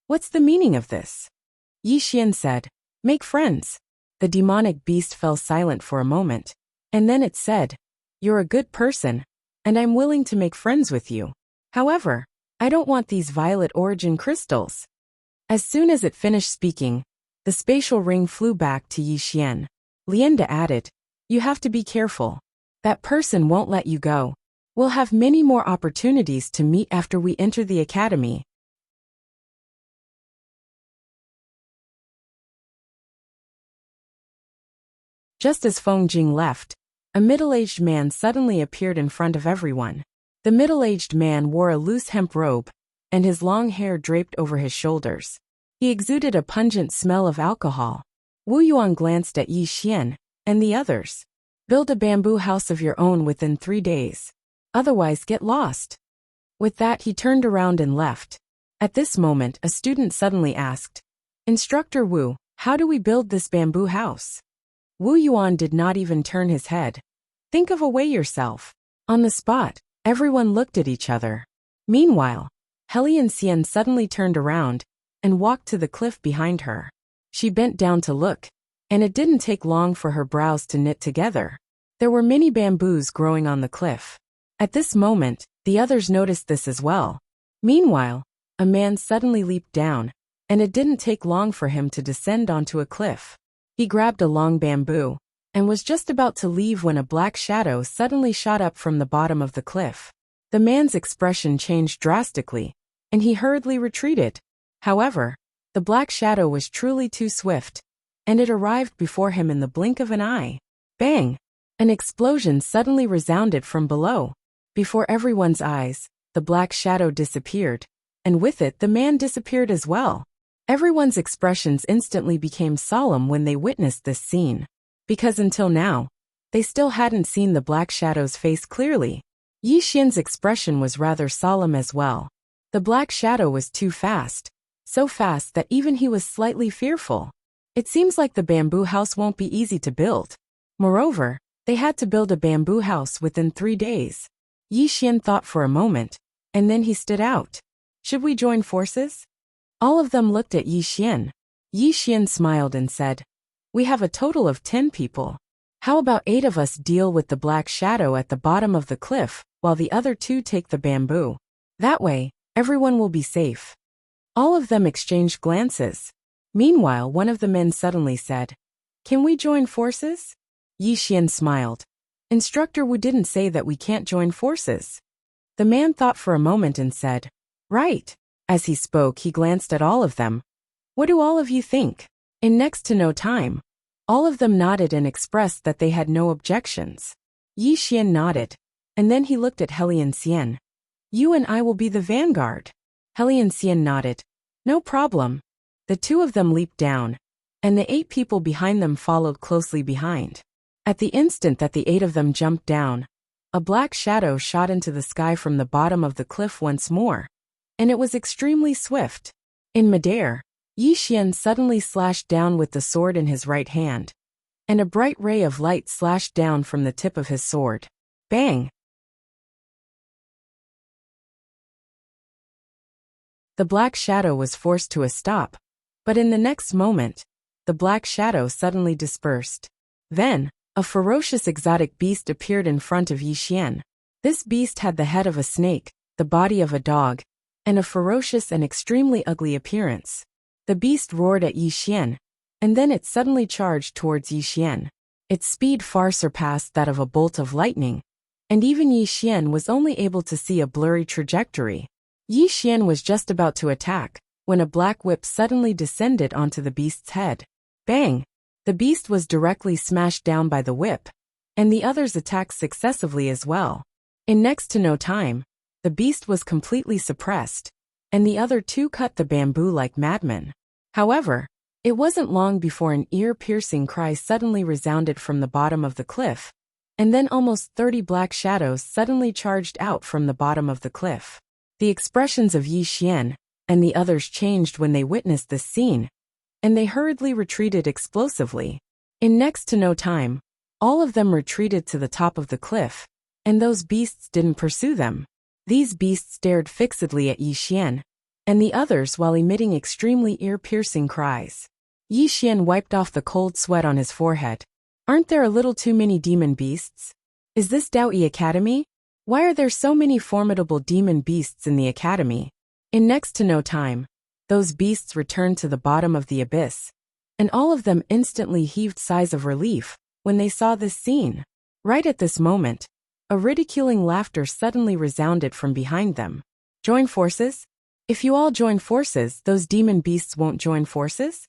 S1: What's the meaning of this? Yi Xian said, Make friends. The demonic beast fell silent for a moment, and then it said, You're a good person, and I'm willing to make friends with you. However, I don't want these violet origin crystals. As soon as it finished speaking, the spatial ring flew back to Yi Xian. Lienda added, You have to be careful. That person won't let you go. We'll have many more opportunities to meet after we enter the academy. Just as Feng Jing left, a middle-aged man suddenly appeared in front of everyone. The middle-aged man wore a loose hemp robe, and his long hair draped over his shoulders. He exuded a pungent smell of alcohol. Wu Yuan glanced at Yi Xian and the others. Build a bamboo house of your own within 3 days. Otherwise get lost. With that, he turned around and left. At this moment, a student suddenly asked, Instructor Wu, how do we build this bamboo house? Wu Yuan did not even turn his head. Think of a way yourself. On the spot, everyone looked at each other. Meanwhile, Helian Xian suddenly turned around and walked to the cliff behind her. She bent down to look, and it didn't take long for her brows to knit together. There were many bamboos growing on the cliff. At this moment, the others noticed this as well. Meanwhile, a man suddenly leaped down, and it didn't take long for him to descend onto a cliff. He grabbed a long bamboo, and was just about to leave when a black shadow suddenly shot up from the bottom of the cliff. The man's expression changed drastically, and he hurriedly retreated. However, the black shadow was truly too swift, and it arrived before him in the blink of an eye. Bang! An explosion suddenly resounded from below. Before everyone's eyes, the black shadow disappeared, and with it the man disappeared as well. Everyone's expressions instantly became solemn when they witnessed this scene, because until now, they still hadn't seen the black shadow's face clearly. Yi Xian's expression was rather solemn as well. The black shadow was too fast, so fast that even he was slightly fearful. It seems like the bamboo house won't be easy to build. Moreover, they had to build a bamboo house within 3 days. Yi Xian thought for a moment, and then he stood out. Should we join forces? All of them looked at Yi Xian. Yi Xian smiled and said, we have a total of 10 people. How about 8 of us deal with the black shadow at the bottom of the cliff, while the other 2 take the bamboo? That way, everyone will be safe. All of them exchanged glances. Meanwhile, one of the men suddenly said, can we join forces? Yi Xian smiled. Instructor Wu didn't say that we can't join forces. The man thought for a moment and said, right. As he spoke, he glanced at all of them. What do all of you think? In next to no time, all of them nodded and expressed that they had no objections. Yi Xian nodded, and then he looked at Helian Xian. You and I will be the vanguard. Helian Xian nodded. No problem. The 2 of them leaped down, and the 8 people behind them followed closely behind. At the instant that the 8 of them jumped down, a black shadow shot into the sky from the bottom of the cliff once more, and it was extremely swift. In midair, Yi Xian suddenly slashed down with the sword in his right hand, and a bright ray of light slashed down from the tip of his sword. Bang! The black shadow was forced to a stop, but in the next moment, the black shadow suddenly dispersed. Then, a ferocious exotic beast appeared in front of Yi Xian. This beast had the head of a snake, the body of a dog, and a ferocious and extremely ugly appearance. The beast roared at Yi Xian, and then it suddenly charged towards Yi Xian. Its speed far surpassed that of a bolt of lightning, and even Yi Xian was only able to see a blurry trajectory. Yi Xian was just about to attack, when a black whip suddenly descended onto the beast's head. Bang! The beast was directly smashed down by the whip, and the others attacked successively as well. In next to no time, the beast was completely suppressed, and the other 2 cut the bamboo like madmen. However, it wasn't long before an ear-piercing cry suddenly resounded from the bottom of the cliff, and then almost 30 black shadows suddenly charged out from the bottom of the cliff. The expressions of Yi Xian and the others changed when they witnessed this scene, and they hurriedly retreated explosively. In next to no time, all of them retreated to the top of the cliff, and those beasts didn't pursue them. These beasts stared fixedly at Yi Xian and the others while emitting extremely ear-piercing cries. Yi Xian wiped off the cold sweat on his forehead. Aren't there a little too many demon beasts? Is this Daoyi Academy? Why are there so many formidable demon beasts in the academy? In next to no time, those beasts returned to the bottom of the abyss, and all of them instantly heaved sighs of relief when they saw this scene. Right at this moment, a ridiculing laughter suddenly resounded from behind them. Join forces? If you all join forces, those demon beasts won't join forces?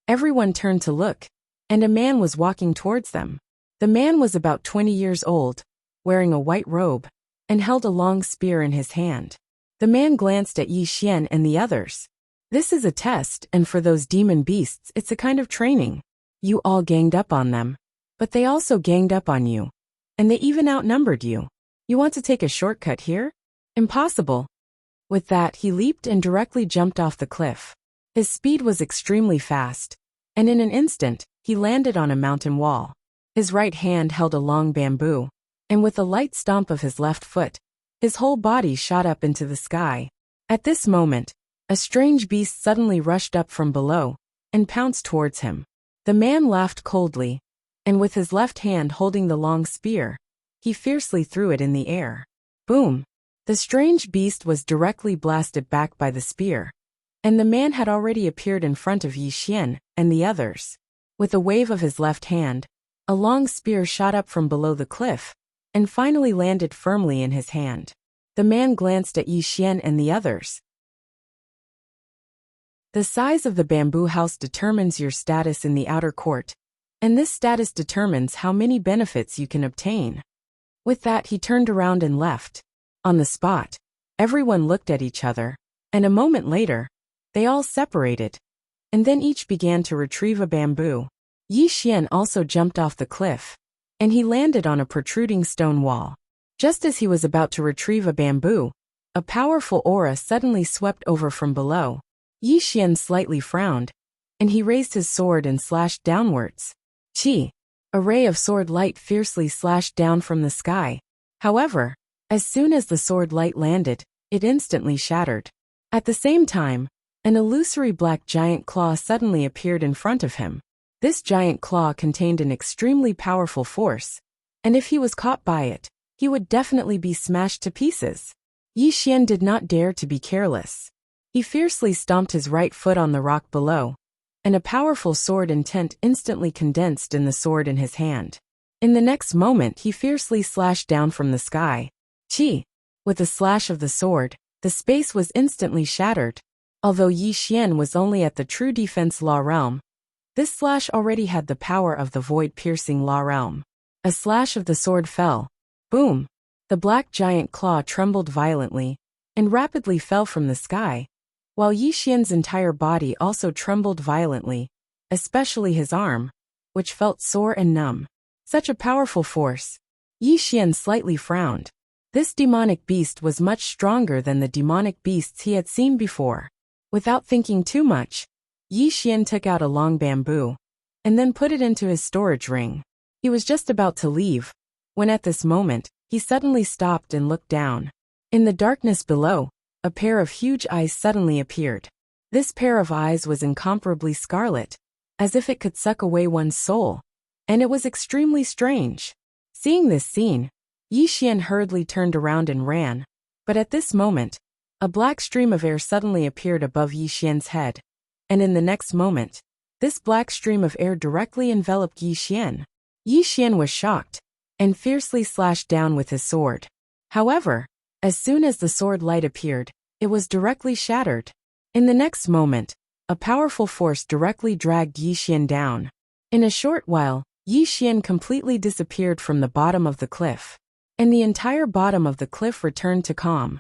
S1: Everyone turned to look, and a man was walking towards them. The man was about 20 years old, wearing a white robe, and held a long spear in his hand. The man glanced at Yi Xian and the others. This is a test, and for those demon beasts it's a kind of training. You all ganged up on them, but they also ganged up on you. And they even outnumbered you. You want to take a shortcut here? Impossible. With that, he leaped and directly jumped off the cliff. His speed was extremely fast, and in an instant, he landed on a mountain wall. His right hand held a long bamboo, and with a light stomp of his left foot, his whole body shot up into the sky. At this moment, a strange beast suddenly rushed up from below and pounced towards him. The man laughed coldly, and with his left hand holding the long spear, he fiercely threw it in the air. Boom! The strange beast was directly blasted back by the spear, and the man had already appeared in front of Yi Xian and the others. With a wave of his left hand, a long spear shot up from below the cliff, and finally landed firmly in his hand. The man glanced at Yi Xian and the others. The size of the bamboo house determines your status in the outer court, and this status determines how many benefits you can obtain. With that, he turned around and left. On the spot, everyone looked at each other, and a moment later, they all separated, and then each began to retrieve a bamboo. Yi Xian also jumped off the cliff, and he landed on a protruding stone wall. Just as he was about to retrieve a bamboo, a powerful aura suddenly swept over from below. Yi Xian slightly frowned, and he raised his sword and slashed downwards. Chi! A ray of sword light fiercely slashed down from the sky. However, as soon as the sword light landed, it instantly shattered. At the same time, an illusory black giant claw suddenly appeared in front of him. This giant claw contained an extremely powerful force, and if he was caught by it, he would definitely be smashed to pieces. Yi Xian did not dare to be careless. He fiercely stomped his right foot on the rock below, and a powerful sword intent instantly condensed in the sword in his hand. In the next moment, he fiercely slashed down from the sky. Chi! With a slash of the sword, the space was instantly shattered. Although Yi Xian was only at the true defense law realm, this slash already had the power of the void-piercing law realm. A slash of the sword fell. Boom! The black giant claw trembled violently and rapidly fell from the sky, while Yi Xian's entire body also trembled violently, especially his arm, which felt sore and numb. Such a powerful force. Yi Xian slightly frowned. This demonic beast was much stronger than the demonic beasts he had seen before. Without thinking too much, Yi Xian took out a long bamboo, and then put it into his storage ring. He was just about to leave, when at this moment, he suddenly stopped and looked down. In the darkness below, a pair of huge eyes suddenly appeared. This pair of eyes was incomparably scarlet, as if it could suck away one's soul, and it was extremely strange. Seeing this scene, Yi Xian hurriedly turned around and ran, but at this moment, a black stream of air suddenly appeared above Yi Xian's head, and in the next moment, this black stream of air directly enveloped Yi Xian. Yi Xian was shocked, and fiercely slashed down with his sword. However, as soon as the sword light appeared, it was directly shattered. In the next moment, a powerful force directly dragged Yi Xian down. In a short while, Yi Xian completely disappeared from the bottom of the cliff, and the entire bottom of the cliff returned to calm.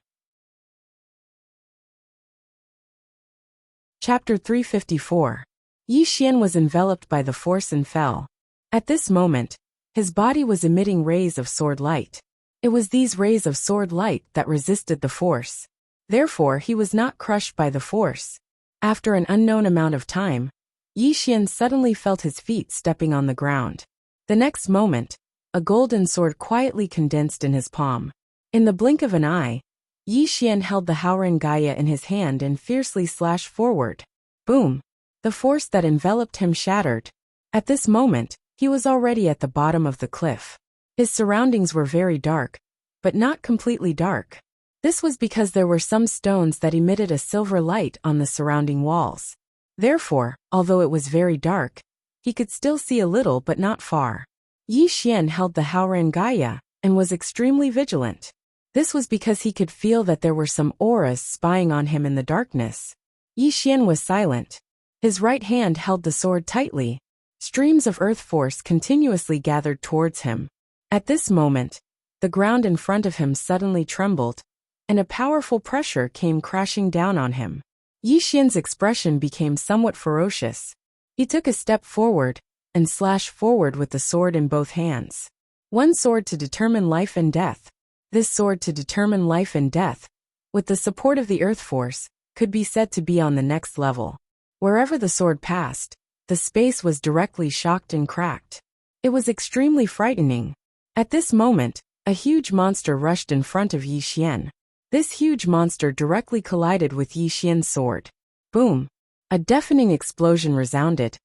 S1: Chapter 354. Yi Xian was enveloped by the force and fell. At this moment, his body was emitting rays of sword light. It was these rays of sword light that resisted the force. Therefore, he was not crushed by the force. After an unknown amount of time, Yi Xian suddenly felt his feet stepping on the ground. The next moment, a golden sword quietly condensed in his palm. In the blink of an eye, Yi Xian held the Haoren Gaia in his hand and fiercely slashed forward. Boom! The force that enveloped him shattered. At this moment, he was already at the bottom of the cliff. His surroundings were very dark, but not completely dark. This was because there were some stones that emitted a silver light on the surrounding walls. Therefore, although it was very dark, he could still see a little but not far. Yi Xian held the Haoren Gaia and was extremely vigilant. This was because he could feel that there were some auras spying on him in the darkness. Yi Xian was silent. His right hand held the sword tightly. Streams of earth force continuously gathered towards him. At this moment, the ground in front of him suddenly trembled, and a powerful pressure came crashing down on him. Yi Xian's expression became somewhat ferocious. He took a step forward and slashed forward with the sword in both hands. One sword to determine life and death. This sword to determine life and death, with the support of the earth force, could be said to be on the next level. Wherever the sword passed, the space was directly shocked and cracked. It was extremely frightening. At this moment, a huge monster rushed in front of Yi Xian. This huge monster directly collided with Yi Xian's sword. Boom! A deafening explosion resounded,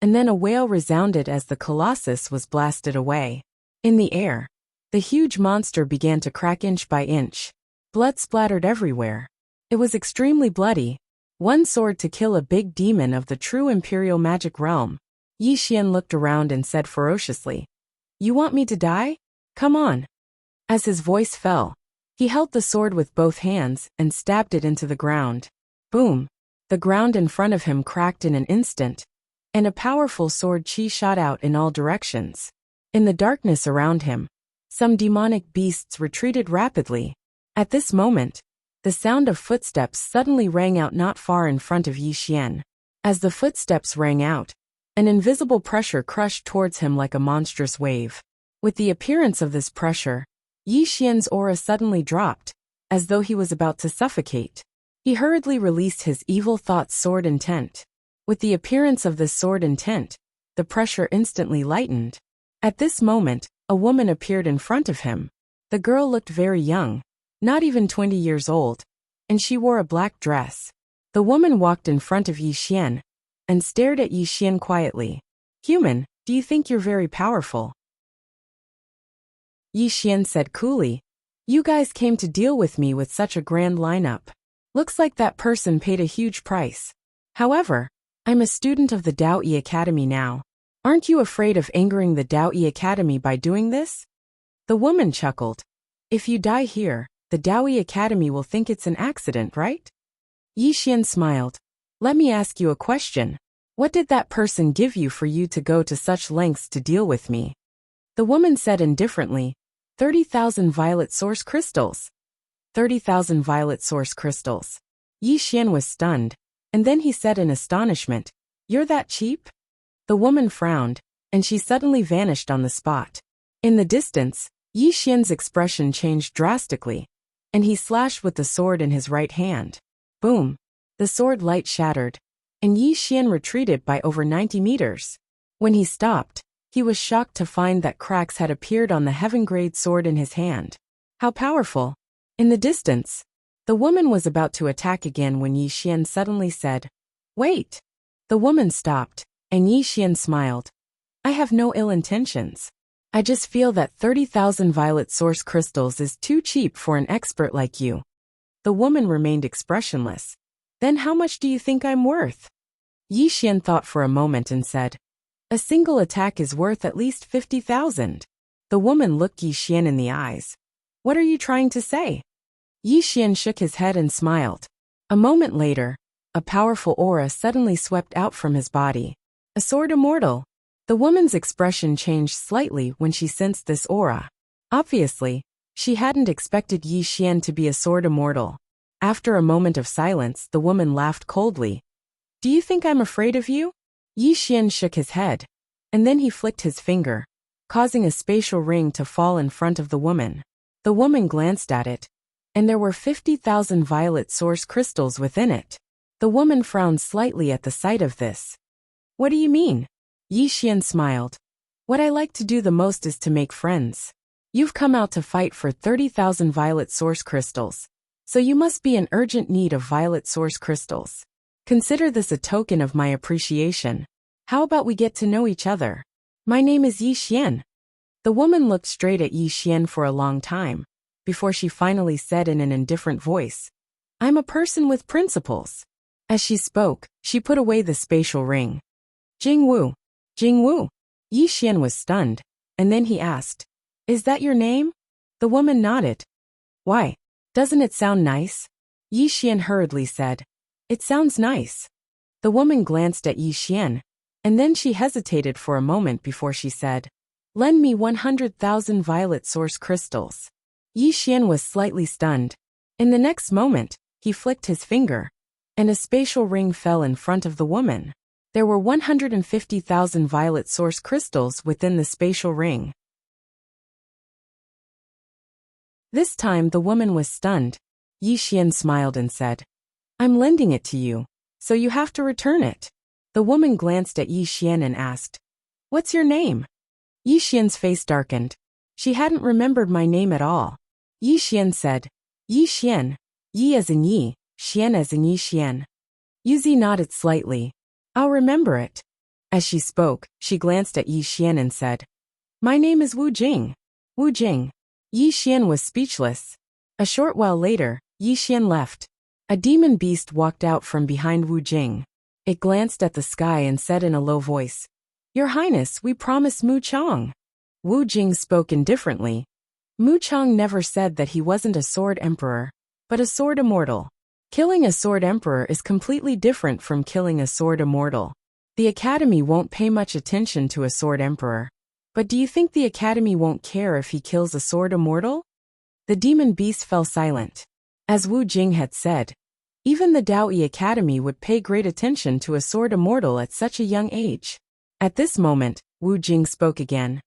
S1: and then a wail resounded as the colossus was blasted away. In the air, the huge monster began to crack inch by inch. Blood splattered everywhere. It was extremely bloody. One sword to kill a big demon of the true imperial magic realm. Yi Xian looked around and said ferociously, "You want me to die? Come on." As his voice fell, he held the sword with both hands and stabbed it into the ground. Boom! The ground in front of him cracked in an instant, and a powerful sword chi shot out in all directions. In the darkness around him, some demonic beasts retreated rapidly. At this moment, the sound of footsteps suddenly rang out not far in front of Yi Xian. As the footsteps rang out, an invisible pressure crushed towards him like a monstrous wave. With the appearance of this pressure, Yi Xian's aura suddenly dropped, as though he was about to suffocate. He hurriedly released his evil thoughts sword intent. With the appearance of this sword intent, the pressure instantly lightened. At this moment, a woman appeared in front of him. The girl looked very young, not even 20 years old, and she wore a black dress. The woman walked in front of Yi Xian and stared at Yi Xian quietly. "Human, do you think you're very powerful?" Yi Xian said coolly. "You guys came to deal with me with such a grand lineup. Looks like that person paid a huge price. However, I'm a student of the Dao Yi Academy now. Aren't you afraid of angering the Dao Yi Academy by doing this?" The woman chuckled. "If you die here, the Dao Yi Academy will think it's an accident, right?" Yi Xian smiled. "Let me ask you a question. What did that person give you for you to go to such lengths to deal with me?" The woman said indifferently, 30,000 violet source crystals. 30,000 violet source crystals. Yi Xian was stunned, and then he said in astonishment, "You're that cheap?" The woman frowned, and she suddenly vanished on the spot. In the distance, Yi Xian's expression changed drastically, and he slashed with the sword in his right hand. Boom! The sword light shattered, and Yi Xian retreated by over 90 meters. When he stopped, he was shocked to find that cracks had appeared on the heaven-grade sword in his hand. How powerful! In the distance, the woman was about to attack again when Yi Xian suddenly said, "Wait!" The woman stopped, and Yi Xian smiled. "I have no ill intentions. I just feel that 30,000 violet source crystals is too cheap for an expert like you." The woman remained expressionless. "Then how much do you think I'm worth?" Yi Xian thought for a moment and said, "A single attack is worth at least 50,000. The woman looked Yi Xian in the eyes. "What are you trying to say?" Yi Xian shook his head and smiled. A moment later, a powerful aura suddenly swept out from his body. A sword immortal. The woman's expression changed slightly when she sensed this aura. Obviously, she hadn't expected Yi Xian to be a sword immortal. After a moment of silence, the woman laughed coldly. "Do you think I'm afraid of you?" Yi Xian shook his head, and then he flicked his finger, causing a spatial ring to fall in front of the woman. The woman glanced at it, and there were 50,000 violet source crystals within it. The woman frowned slightly at the sight of this. "What do you mean?" Yi Xian smiled. "What I like to do the most is to make friends. You've come out to fight for 30,000 violet source crystals, so you must be in urgent need of violet source crystals. Consider this a token of my appreciation. How about we get to know each other? My name is Yi Xian." The woman looked straight at Yi Xian for a long time, before she finally said in an indifferent voice, "I'm a person with principles." As she spoke, she put away the spatial ring. "Jing Wu. Jing Wu." Yi Xian was stunned, and then he asked, "Is that your name?" The woman nodded. "Why? Doesn't it sound nice?" Yi Xian hurriedly said, "It sounds nice." The woman glanced at Yi Xian, and then she hesitated for a moment before she said, "Lend me 100,000 violet source crystals." Yi Xian was slightly stunned. In the next moment, he flicked his finger, and a spatial ring fell in front of the woman. There were 150,000 violet source crystals within the spatial ring. This time the woman was stunned. Yi Xian smiled and said, "I'm lending it to you, so you have to return it." The woman glanced at Yi Xian and asked, "What's your name?" Yi Xian's face darkened. She hadn't remembered my name at all. Yi Xian said, "Yi Xian." Yi as in Yi, Xian as in Yi Xian. Yuzi nodded slightly. "I'll remember it." As she spoke, she glanced at Yi Xian and said, "My name is Wu Jing." Wu Jing. Yi Xian was speechless. A short while later, Yi Xian left. A demon beast walked out from behind Wu Jing. It glanced at the sky and said in a low voice, "Your Highness, we promised Mu Chong." Wu Jing spoke indifferently. Mu Chong never said that he wasn't a sword emperor, but a sword immortal. Killing a sword emperor is completely different from killing a sword immortal. The Academy won't pay much attention to a sword emperor. But do you think the Academy won't care if he kills a sword immortal? The demon beast fell silent. As Wu Jing had said, even the Daoyi Academy would pay great attention to a sword immortal at such a young age. At this moment, Wu Jing spoke again.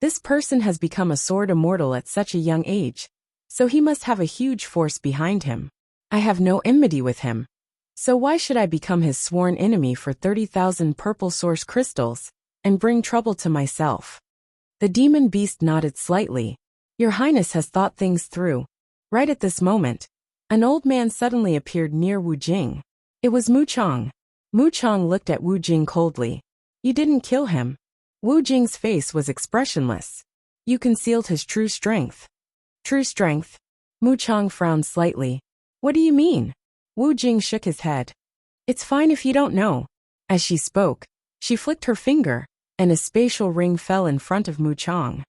S1: This person has become a sword immortal at such a young age, so he must have a huge force behind him. I have no enmity with him. So why should I become his sworn enemy for 30,000 purple source crystals, and bring trouble to myself? The demon beast nodded slightly. Your Highness has thought things through. Right at this moment, an old man suddenly appeared near Wu Jing. It was Mu Chong. Mu Chong looked at Wu Jing coldly. You didn't kill him. Wu Jing's face was expressionless. You concealed his true strength. True strength? Mu Chong frowned slightly. What do you mean? Wu Jing shook his head. It's fine if you don't know. As she spoke, she flicked her finger, and a spatial ring fell in front of Mu Chong.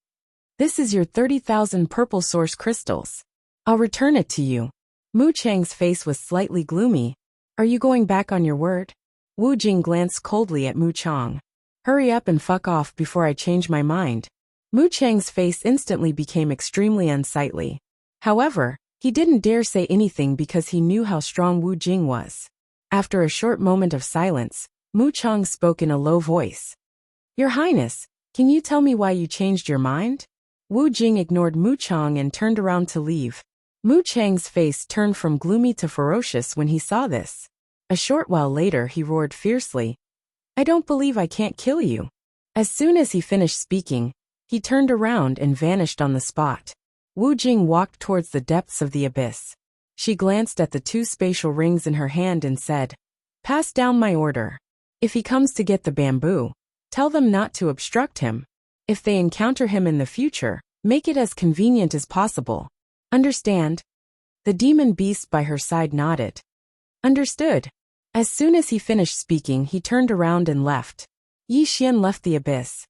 S1: This is your 30,000 purple source crystals. I'll return it to you. Mu Chang's face was slightly gloomy. Are you going back on your word? Wu Jing glanced coldly at Mu Chong. Hurry up and fuck off before I change my mind. Mu Chang's face instantly became extremely unsightly. However, he didn't dare say anything because he knew how strong Wu Jing was. After a short moment of silence, Mu Chong spoke in a low voice. Your Highness, can you tell me why you changed your mind? Wu Jing ignored Mu Chong and turned around to leave. Mu Chang's face turned from gloomy to ferocious when he saw this. A short while later he roared fiercely. I don't believe I can't kill you. As soon as he finished speaking, he turned around and vanished on the spot. Wu Jing walked towards the depths of the abyss. She glanced at the two spatial rings in her hand and said, Pass down my order. If he comes to get the bamboo, tell them not to obstruct him. If they encounter him in the future, make it as convenient as possible. Understand? The demon beast by her side nodded. Understood. As soon as he finished speaking, he turned around and left. Yi Xian left the abyss.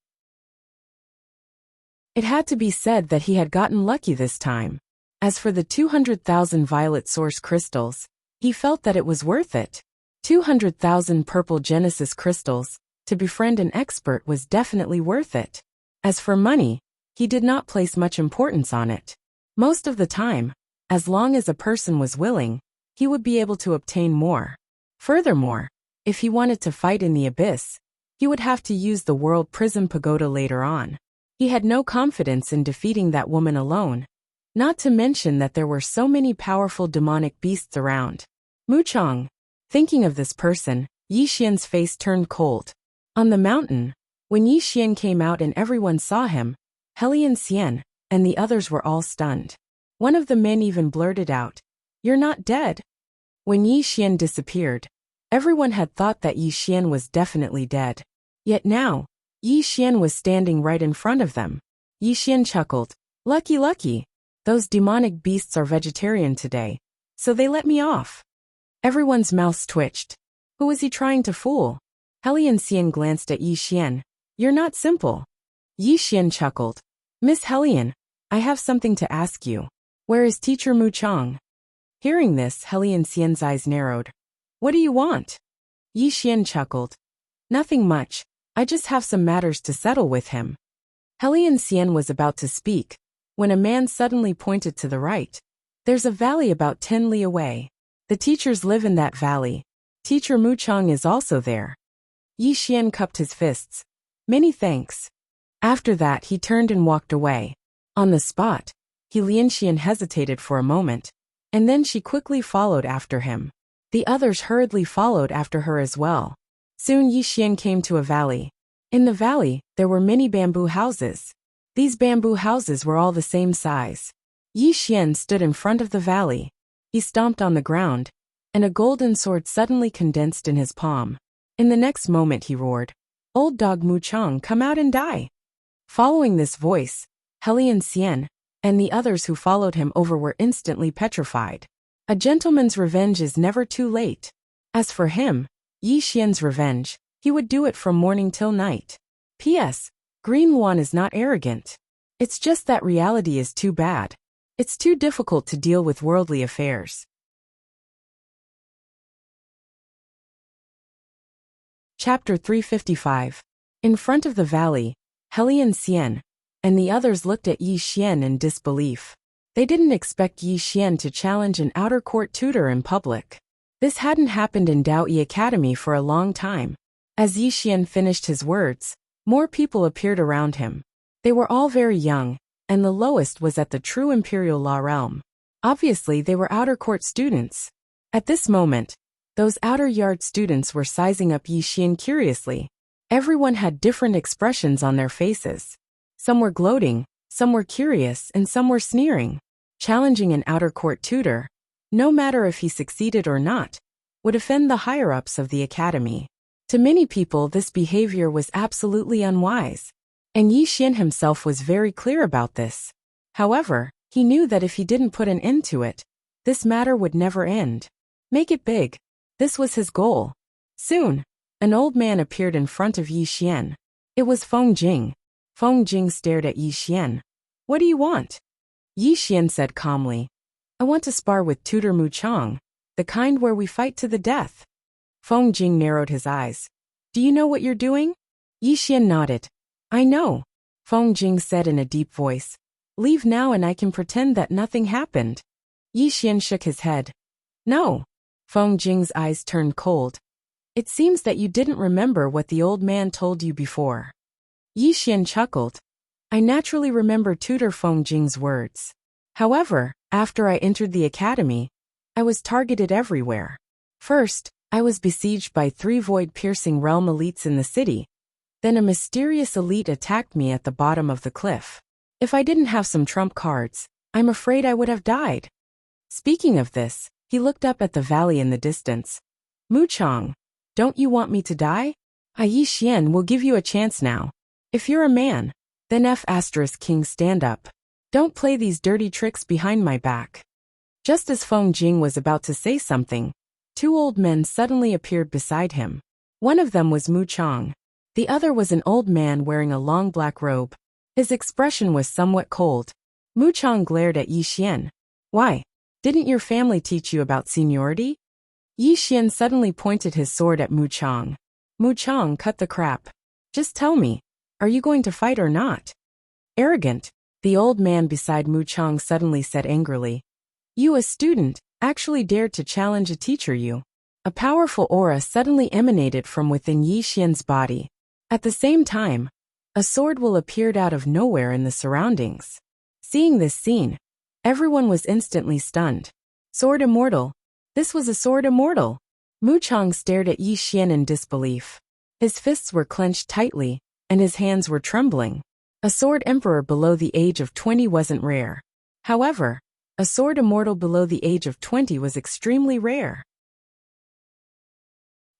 S1: It had to be said that he had gotten lucky this time. As for the 200,000 violet source crystals, he felt that it was worth it. 200,000 purple Genesis crystals, to befriend an expert was definitely worth it. As for money, he did not place much importance on it. Most of the time, as long as a person was willing, he would be able to obtain more. Furthermore, if he wanted to fight in the abyss, he would have to use the World Prison Pagoda later on. He had no confidence in defeating that woman alone, not to mention that there were so many powerful demonic beasts around. Mu Chong. Thinking of this person, Yi Xian's face turned cold. On the mountain, when Yi Xian came out and everyone saw him, Helian Xian and the others were all stunned. One of the men even blurted out, You're not dead. When Yi Xian disappeared, everyone had thought that Yi Xian was definitely dead. Yet now, Yi Xian was standing right in front of them. Yi Xian chuckled. Lucky, lucky. Those demonic beasts are vegetarian today, so they let me off. Everyone's mouths twitched. Who was he trying to fool? Helian Xian glanced at Yi Xian. You're not simple. Yi Xian chuckled. Miss Helian, I have something to ask you. Where is Teacher Mu Chong? Hearing this, Helian Xian's eyes narrowed. What do you want? Yi Xian chuckled. Nothing much. I just have some matters to settle with him. Helian Xian was about to speak, when a man suddenly pointed to the right. There's a valley about 10 li away. The teachers live in that valley. Teacher Mu Chong is also there. Yi Xian cupped his fists. Many thanks. After that he turned and walked away. On the spot, Helian Xian hesitated for a moment, and then she quickly followed after him. The others hurriedly followed after her as well. Soon Yi Xian came to a valley. In the valley, there were many bamboo houses. These bamboo houses were all the same size. Yi Xian stood in front of the valley. He stomped on the ground, and a golden sword suddenly condensed in his palm. In the next moment he roared, Old dog Mu Chong, come out and die. Following this voice, Helian Xian and the others who followed him over were instantly petrified. A gentleman's revenge is never too late. As for him, Yi Xian's revenge, he would do it from morning till night. P.S. Green Luan is not arrogant. It's just that reality is too bad. It's too difficult to deal with worldly affairs. Chapter 355. In front of the valley, Helian Xian and the others looked at Yi Xian in disbelief. They didn't expect Yi Xian to challenge an outer court tutor in public. This hadn't happened in Dao Yi Academy for a long time. As Yi Xian finished his words, more people appeared around him. They were all very young, and the lowest was at the true imperial law realm. Obviously, they were outer court students. At this moment, those outer yard students were sizing up Yi Xian curiously. Everyone had different expressions on their faces. Some were gloating, some were curious, and some were sneering. Challenging an outer court tutor, no matter if he succeeded or not, would offend the higher-ups of the academy. To many people, this behavior was absolutely unwise, and Yi Xian himself was very clear about this. However, he knew that if he didn't put an end to it, this matter would never end. Make it big. This was his goal. Soon, an old man appeared in front of Yi Xian. It was Feng Jing. Feng Jing stared at Yi Xian. "What do you want?" Yi Xian said calmly. "I want to spar with Tutor Mu Chang, the kind where we fight to the death." Feng Jing narrowed his eyes. "Do you know what you're doing?" Yi Xian nodded. "I know," Feng Jing said in a deep voice. "Leave now and I can pretend that nothing happened." Yi Xian shook his head. "No." Feng Jing's eyes turned cold. "It seems that you didn't remember what the old man told you before." Yi Xian chuckled. "I naturally remember Tutor Feng Jing's words. However, after I entered the academy, I was targeted everywhere. First, I was besieged by 3 void-piercing realm elites in the city. Then a mysterious elite attacked me at the bottom of the cliff. If I didn't have some trump cards, I'm afraid I would have died." Speaking of this, he looked up at the valley in the distance. "Mu Chang, don't you want me to die? Yi Xian will give you a chance now. If you're a man, then King stand up. Don't play these dirty tricks behind my back." Just as Feng Jing was about to say something, 2 old men suddenly appeared beside him. One of them was Mu Chang. The other was an old man wearing a long black robe. His expression was somewhat cold. Mu Chang glared at Yi Xian. "Why? Didn't your family teach you about seniority?" Yi Xian suddenly pointed his sword at Mu Chang. "Mu Chang, cut the crap. Just tell me, are you going to fight or not?" "Arrogant," the old man beside Mu Chang suddenly said angrily. "You, a student, actually dared to challenge a teacher you." A powerful aura suddenly emanated from within Yi Xian's body. At the same time, a sword will appeared out of nowhere in the surroundings. Seeing this scene, everyone was instantly stunned. Sword immortal. This was a sword immortal. Mu Chang stared at Yi Xian in disbelief. His fists were clenched tightly, and his hands were trembling. A sword emperor below the age of 20 wasn't rare. However, a sword immortal below the age of 20 was extremely rare.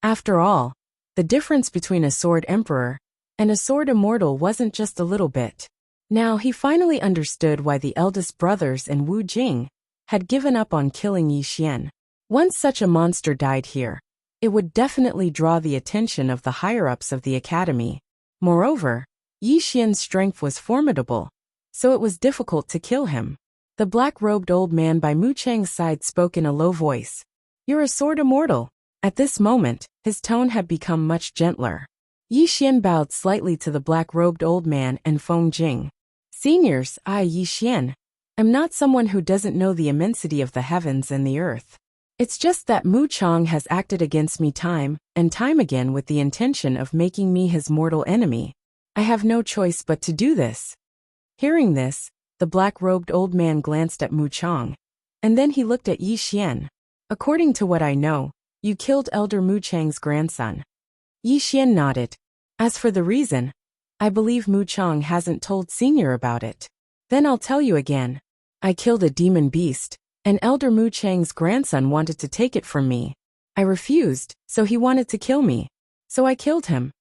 S1: After all, the difference between a sword emperor and a sword immortal wasn't just a little bit. Now he finally understood why the eldest brothers and Wu Jing had given up on killing Yi Xian. Once such a monster died here, it would definitely draw the attention of the higher-ups of the academy. Moreover, Yi Xian's strength was formidable, so it was difficult to kill him. The black-robed old man by Mu Chang's side spoke in a low voice. "You're a sword immortal." At this moment, his tone had become much gentler. Yi Xian bowed slightly to the black-robed old man and Feng Jing. "Seniors, I, Yi Xian, am not someone who doesn't know the immensity of the heavens and the earth. It's just that Mu Chang has acted against me time and time again with the intention of making me his mortal enemy. I have no choice but to do this." Hearing this, the black-robed old man glanced at Mu Chang, and then he looked at Yi Xian. "According to what I know, you killed Elder Mu Chang's grandson." Yi Xian nodded. "As for the reason, I believe Mu Chang hasn't told Senior about it. Then I'll tell you again. I killed a demon beast, and Elder Mu Chang's grandson wanted to take it from me. I refused, so he wanted to kill me. So I killed him."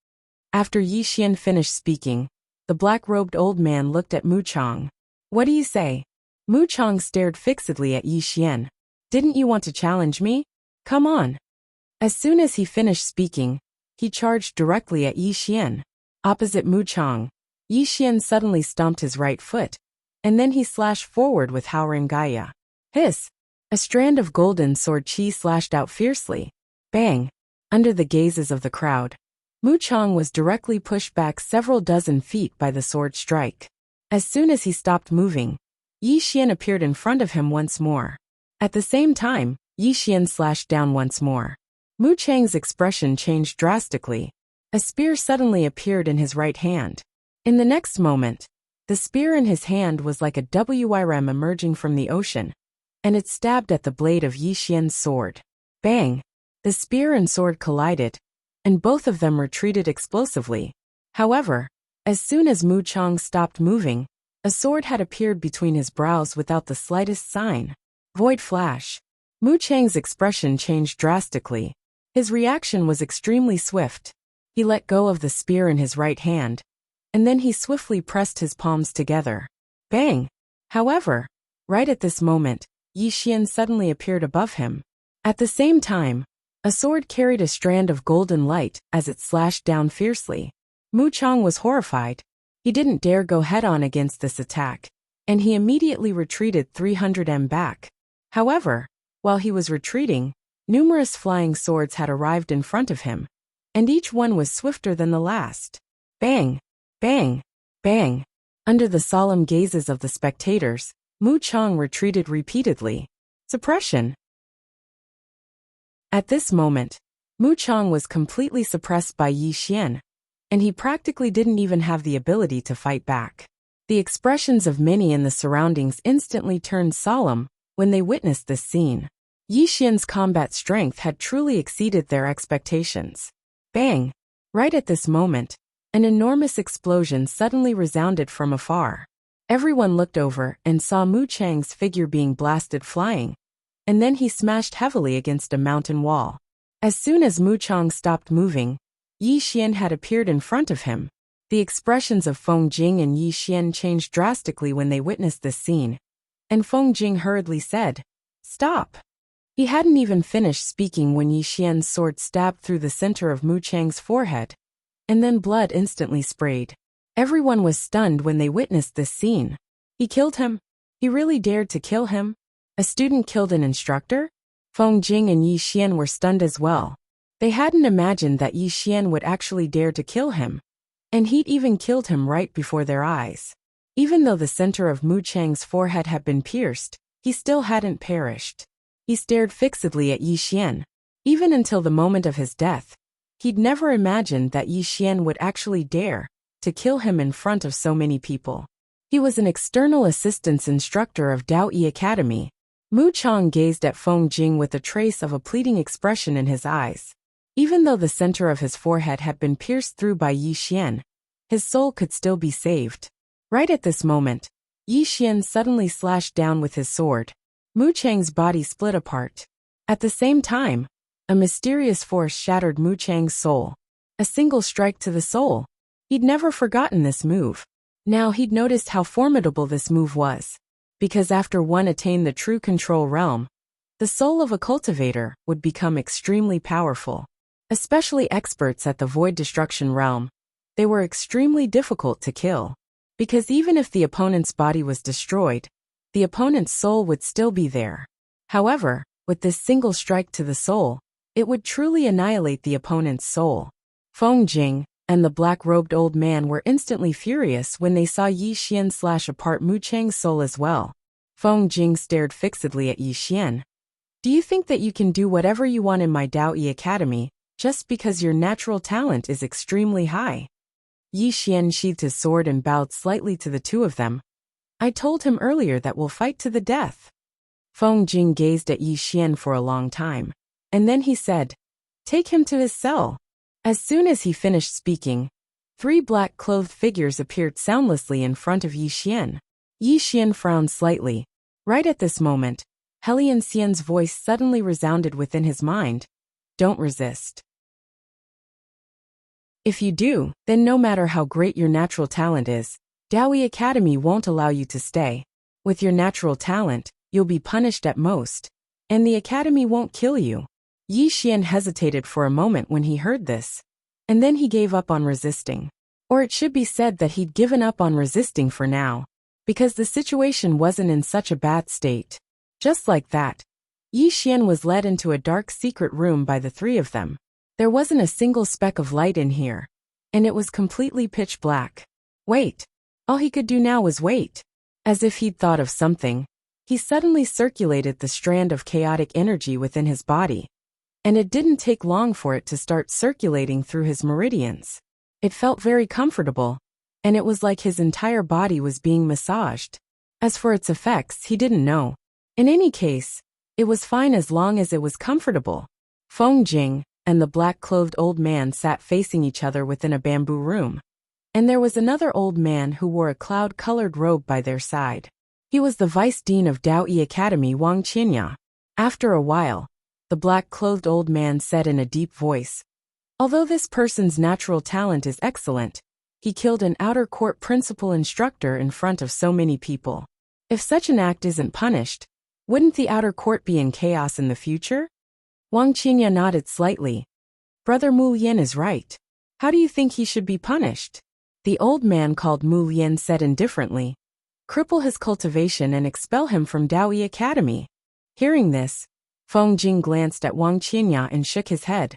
S1: After Yi Xian finished speaking, the black-robed old man looked at Mu Chang. "What do you say?" Mu Chang stared fixedly at Yi Xian. "Didn't you want to challenge me? Come on." As soon as he finished speaking, he charged directly at Yi Xian. Opposite Mu Chang, Yi Xian suddenly stomped his right foot, and then he slashed forward with Haoran Gaia. Hiss! A strand of golden sword chi slashed out fiercely. Bang! Under the gazes of the crowd, Mu Chang was directly pushed back several dozen feet by the sword strike. As soon as he stopped moving, Yi Xian appeared in front of him once more. At the same time, Yi Xian slashed down once more. Mu Chang's expression changed drastically. A spear suddenly appeared in his right hand. In the next moment, the spear in his hand was like a WRM emerging from the ocean, and it stabbed at the blade of Yi Xian's sword. Bang! The spear and sword collided, and both of them retreated explosively. However, as soon as Mu Chang stopped moving, a sword had appeared between his brows without the slightest sign. Void flash. Mu Chang's expression changed drastically. His reaction was extremely swift. He let go of the spear in his right hand, and then he swiftly pressed his palms together. Bang! However, right at this moment, Yi Xian suddenly appeared above him. At the same time, a sword carried a strand of golden light as it slashed down fiercely. Mu Chang was horrified. He didn't dare go head-on against this attack, and he immediately retreated 300 m back. However, while he was retreating, numerous flying swords had arrived in front of him, and each one was swifter than the last. Bang! Bang! Bang! Under the solemn gazes of the spectators, Mu Chang retreated repeatedly. Suppression. At this moment, Mu Chang was completely suppressed by Yi Xian, and he practically didn't even have the ability to fight back. The expressions of many in the surroundings instantly turned solemn when they witnessed this scene. Yi Xian's combat strength had truly exceeded their expectations. Bang! Right at this moment, an enormous explosion suddenly resounded from afar. Everyone looked over and saw Mu Chang's figure being blasted flying, and then he smashed heavily against a mountain wall. As soon as Mu Chang stopped moving, Yi Xian had appeared in front of him. The expressions of Feng Jing and Yi Xian changed drastically when they witnessed this scene, and Feng Jing hurriedly said, "Stop!" He hadn't even finished speaking when Yi Xian's sword stabbed through the center of Mu Chang's forehead, and then blood instantly sprayed. Everyone was stunned when they witnessed this scene. He killed him? He really dared to kill him? A student killed an instructor? Feng Jing and Yi Xian were stunned as well. They hadn't imagined that Yi Xian would actually dare to kill him, and he'd even killed him right before their eyes. Even though the center of Mu Chang's forehead had been pierced, he still hadn't perished. He stared fixedly at Yi Xian. Even until the moment of his death, he'd never imagined that Yi Xian would actually dare to kill him in front of so many people. He was an external assistance instructor of Dao Yi Academy. Mu Chang gazed at Feng Jing with a trace of a pleading expression in his eyes. Even though the center of his forehead had been pierced through by Yi Xian, his soul could still be saved. Right at this moment, Yi Xian suddenly slashed down with his sword. Mu Chang's body split apart. At the same time, a mysterious force shattered Mu Chang's soul. A single strike to the soul. He'd never forgotten this move. Now he'd noticed how formidable this move was. Because after one attained the true control realm, the soul of a cultivator would become extremely powerful. Especially experts at the void destruction realm, they were extremely difficult to kill. Because even if the opponent's body was destroyed, the opponent's soul would still be there. However, with this single strike to the soul, it would truly annihilate the opponent's soul. Feng Jing and the black-robed old man were instantly furious when they saw Yi Xian slash apart Mu Chang's soul as well. Feng Jing stared fixedly at Yi Xian. "Do you think that you can do whatever you want in my Dao Yi Academy, just because your natural talent is extremely high?" Yi Xian sheathed his sword and bowed slightly to the two of them. "I told him earlier that we'll fight to the death." Feng Jing gazed at Yi Xian for a long time, and then he said, "Take him to his cell." As soon as he finished speaking, 3 black-clothed figures appeared soundlessly in front of Yi Xian. Yi Xian frowned slightly. Right at this moment, Helian Xian's voice suddenly resounded within his mind. "Don't resist. If you do, then no matter how great your natural talent is, Dao Yi Academy won't allow you to stay. With your natural talent, you'll be punished at most, and the academy won't kill you." Yi Xian hesitated for a moment when he heard this, and then he gave up on resisting. Or it should be said that he'd given up on resisting for now, because the situation wasn't in such a bad state. Just like that, Yi Xian was led into a dark secret room by the 3 of them. There wasn't a single speck of light in here, and it was completely pitch black. Wait. All he could do now was wait. As if he'd thought of something, he suddenly circulated the strand of chaotic energy within his body, and it didn't take long for it to start circulating through his meridians. It felt very comfortable, and it was like his entire body was being massaged. As for its effects, he didn't know. In any case, it was fine as long as it was comfortable. Feng Jing and the black-clothed old man sat facing each other within a bamboo room, and there was another old man who wore a cloud-colored robe by their side. He was the vice dean of Daoyi Academy, Wang Qinya. After a while, the black-clothed old man said in a deep voice, "Although this person's natural talent is excellent, he killed an outer court principal instructor in front of so many people. If such an act isn't punished, wouldn't the outer court be in chaos in the future?" Wang Qinya nodded slightly. "Brother Mu Lian is right. How do you think he should be punished?" The old man called Mu Lian said indifferently, "Cripple his cultivation and expel him from Daoyi Academy." Hearing this, Feng Jing glanced at Wang Qinya and shook his head.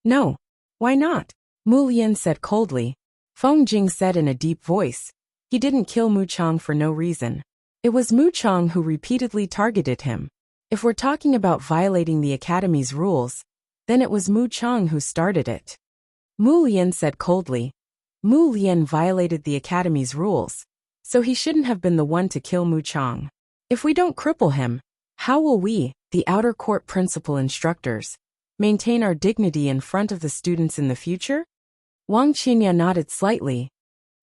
S1: "No. Why not?" Mu Lian said coldly. Feng Jing said in a deep voice, "He didn't kill Mu Chang for no reason. It was Mu Chang who repeatedly targeted him. If we're talking about violating the Academy's rules, then it was Mu Chang who started it." Mu Lian said coldly, "Mu Lian violated the Academy's rules, so he shouldn't have been the one to kill Mu Chang. If we don't cripple him, how will we, the outer court principal instructors, maintain our dignity in front of the students in the future?" Wang Qinya nodded slightly.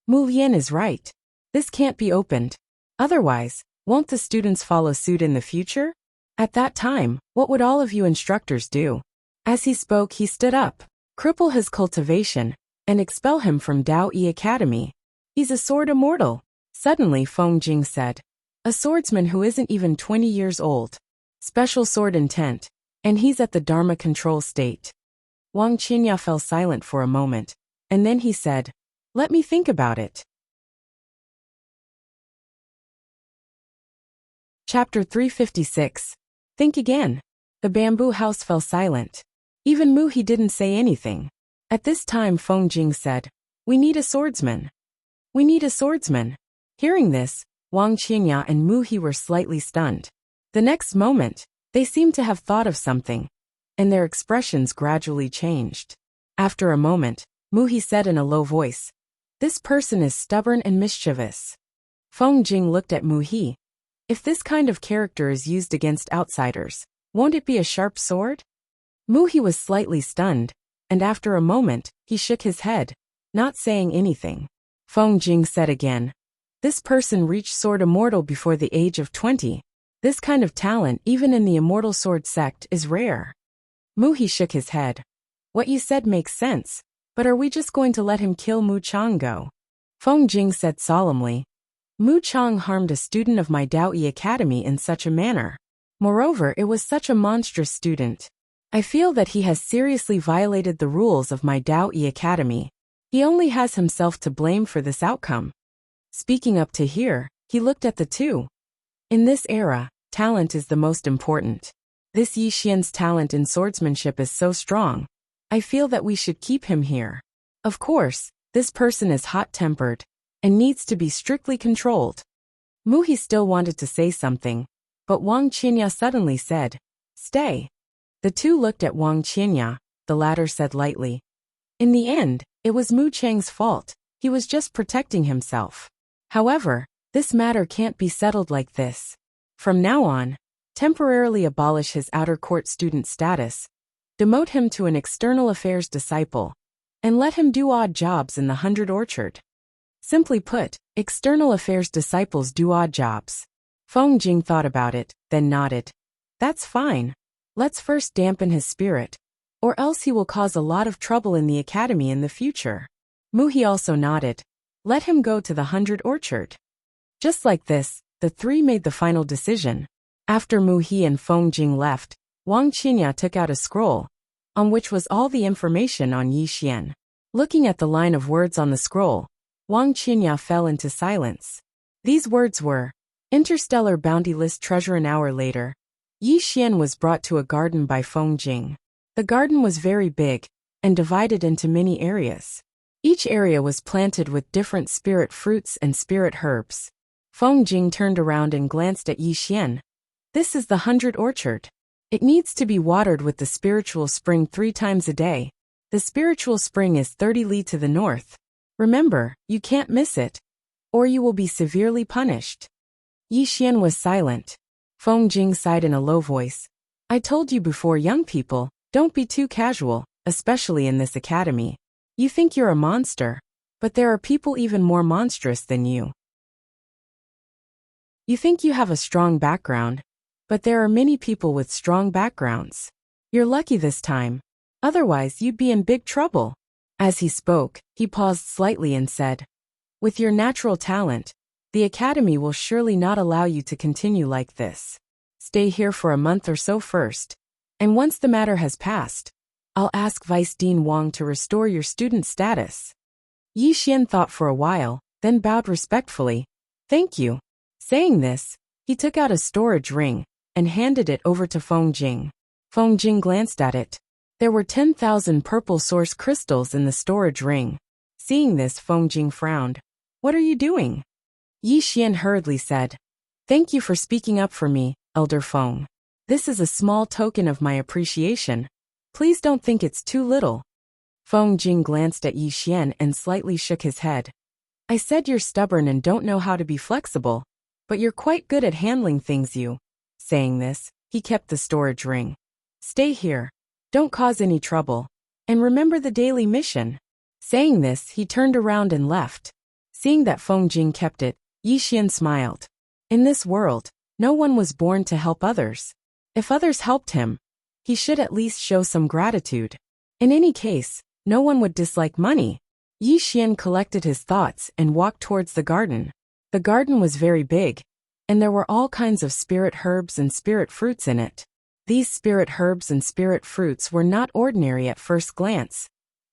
S1: "Mu Lian is right. This can't be opened. Otherwise, won't the students follow suit in the future? At that time, what would all of you instructors do?" As he spoke, he stood up. "Cripple his cultivation, and expel him from Daoyi Academy. He's a sword immortal." Suddenly Feng Jing said, "A swordsman who isn't even 20 years old. Special sword intent, and he's at the Dharma control state." Wang Qinya fell silent for a moment, and then he said, "Let me think about it." Chapter 356. Think again. The bamboo house fell silent. Even Mu He didn't say anything. At this time Feng Jing said, "We need a swordsman. We need a swordsman." Hearing this, Wang Qinya and Mu He were slightly stunned. The next moment, they seemed to have thought of something, and their expressions gradually changed. After a moment, Mu He said in a low voice, "This person is stubborn and mischievous." Feng Jing looked at Mu He. "If this kind of character is used against outsiders, won't it be a sharp sword?" Mu He was slightly stunned, and after a moment, he shook his head, not saying anything. Feng Jing said again, "This person reached sword immortal before the age of 20. This kind of talent, even in the immortal sword sect, is rare." Mu He shook his head. "What you said makes sense, but are we just going to let him kill Mu Chang go?" Feng Jing said solemnly, "Mu Chang harmed a student of my Daoyi Academy in such a manner. Moreover, it was such a monstrous student. I feel that he has seriously violated the rules of my Daoyi Academy. He only has himself to blame for this outcome." Speaking up to here, he looked at the two. "In this era, talent is the most important. This Yi Xian's talent in swordsmanship is so strong. I feel that we should keep him here. Of course, this person is hot-tempered and needs to be strictly controlled." Mu He still wanted to say something, but Wang Qinya suddenly said, "Stay." The two looked at Wang Qinya. The latter said lightly, "In the end, it was Mu Chang's fault. He was just protecting himself. However, this matter can't be settled like this. From now on, temporarily abolish his outer court student status, demote him to an external affairs disciple, and let him do odd jobs in the 100 Orchard. Simply put, external affairs disciples do odd jobs." Feng Jing thought about it, then nodded. "That's fine. Let's first dampen his spirit, or else he will cause a lot of trouble in the academy in the future." Mu He also nodded. "Let him go to the 100 Orchard." Just like this, the three made the final decision. After Mu He and Feng Jing left, Wang Qinya took out a scroll, on which was all the information on Yi Xian. Looking at the line of words on the scroll, Wang Qinya fell into silence. These words were, "Interstellar Bounty List Treasure." An hour later, Yi Xian was brought to a garden by Feng Jing. The garden was very big, and divided into many areas. Each area was planted with different spirit fruits and spirit herbs. Feng Jing turned around and glanced at Yi Xian. This is the 100 orchard. It needs to be watered with the spiritual spring 3 times a day. The spiritual spring is 30 li to the north. Remember, you can't miss it, or you will be severely punished. Yi Xian was silent. Feng Jing sighed in a low voice. I told you before, young people, don't be too casual, especially in this academy. You think you're a monster, but there are people even more monstrous than you. You think you have a strong background, but there are many people with strong backgrounds. You're lucky this time. Otherwise, you'd be in big trouble. As he spoke, he paused slightly and said, with your natural talent, the academy will surely not allow you to continue like this. Stay here for a month or so first, and once the matter has passed, I'll ask Vice Dean Wang to restore your student status. Yi Xian thought for a while, then bowed respectfully. Thank you. Saying this, he took out a storage ring and handed it over to Feng Jing. Feng Jing glanced at it. There were 10,000 purple source crystals in the storage ring. Seeing this, Feng Jing frowned. What are you doing? Yi Xian hurriedly said, thank you for speaking up for me, Elder Feng. This is a small token of my appreciation. Please don't think it's too little. Feng Jing glanced at Yi Xian and slightly shook his head. I said you're stubborn and don't know how to be flexible, but you're quite good at handling things. Saying this, he kept the storage ring. Stay here. Don't cause any trouble. And remember the daily mission. Saying this, he turned around and left. Seeing that Feng Jing kept it, Yi Xian smiled. In this world, no one was born to help others. If others helped him, he should at least show some gratitude. In any case, no one would dislike money. Yi Xian collected his thoughts and walked towards the garden. The garden was very big, and there were all kinds of spirit herbs and spirit fruits in it. These spirit herbs and spirit fruits were not ordinary at first glance,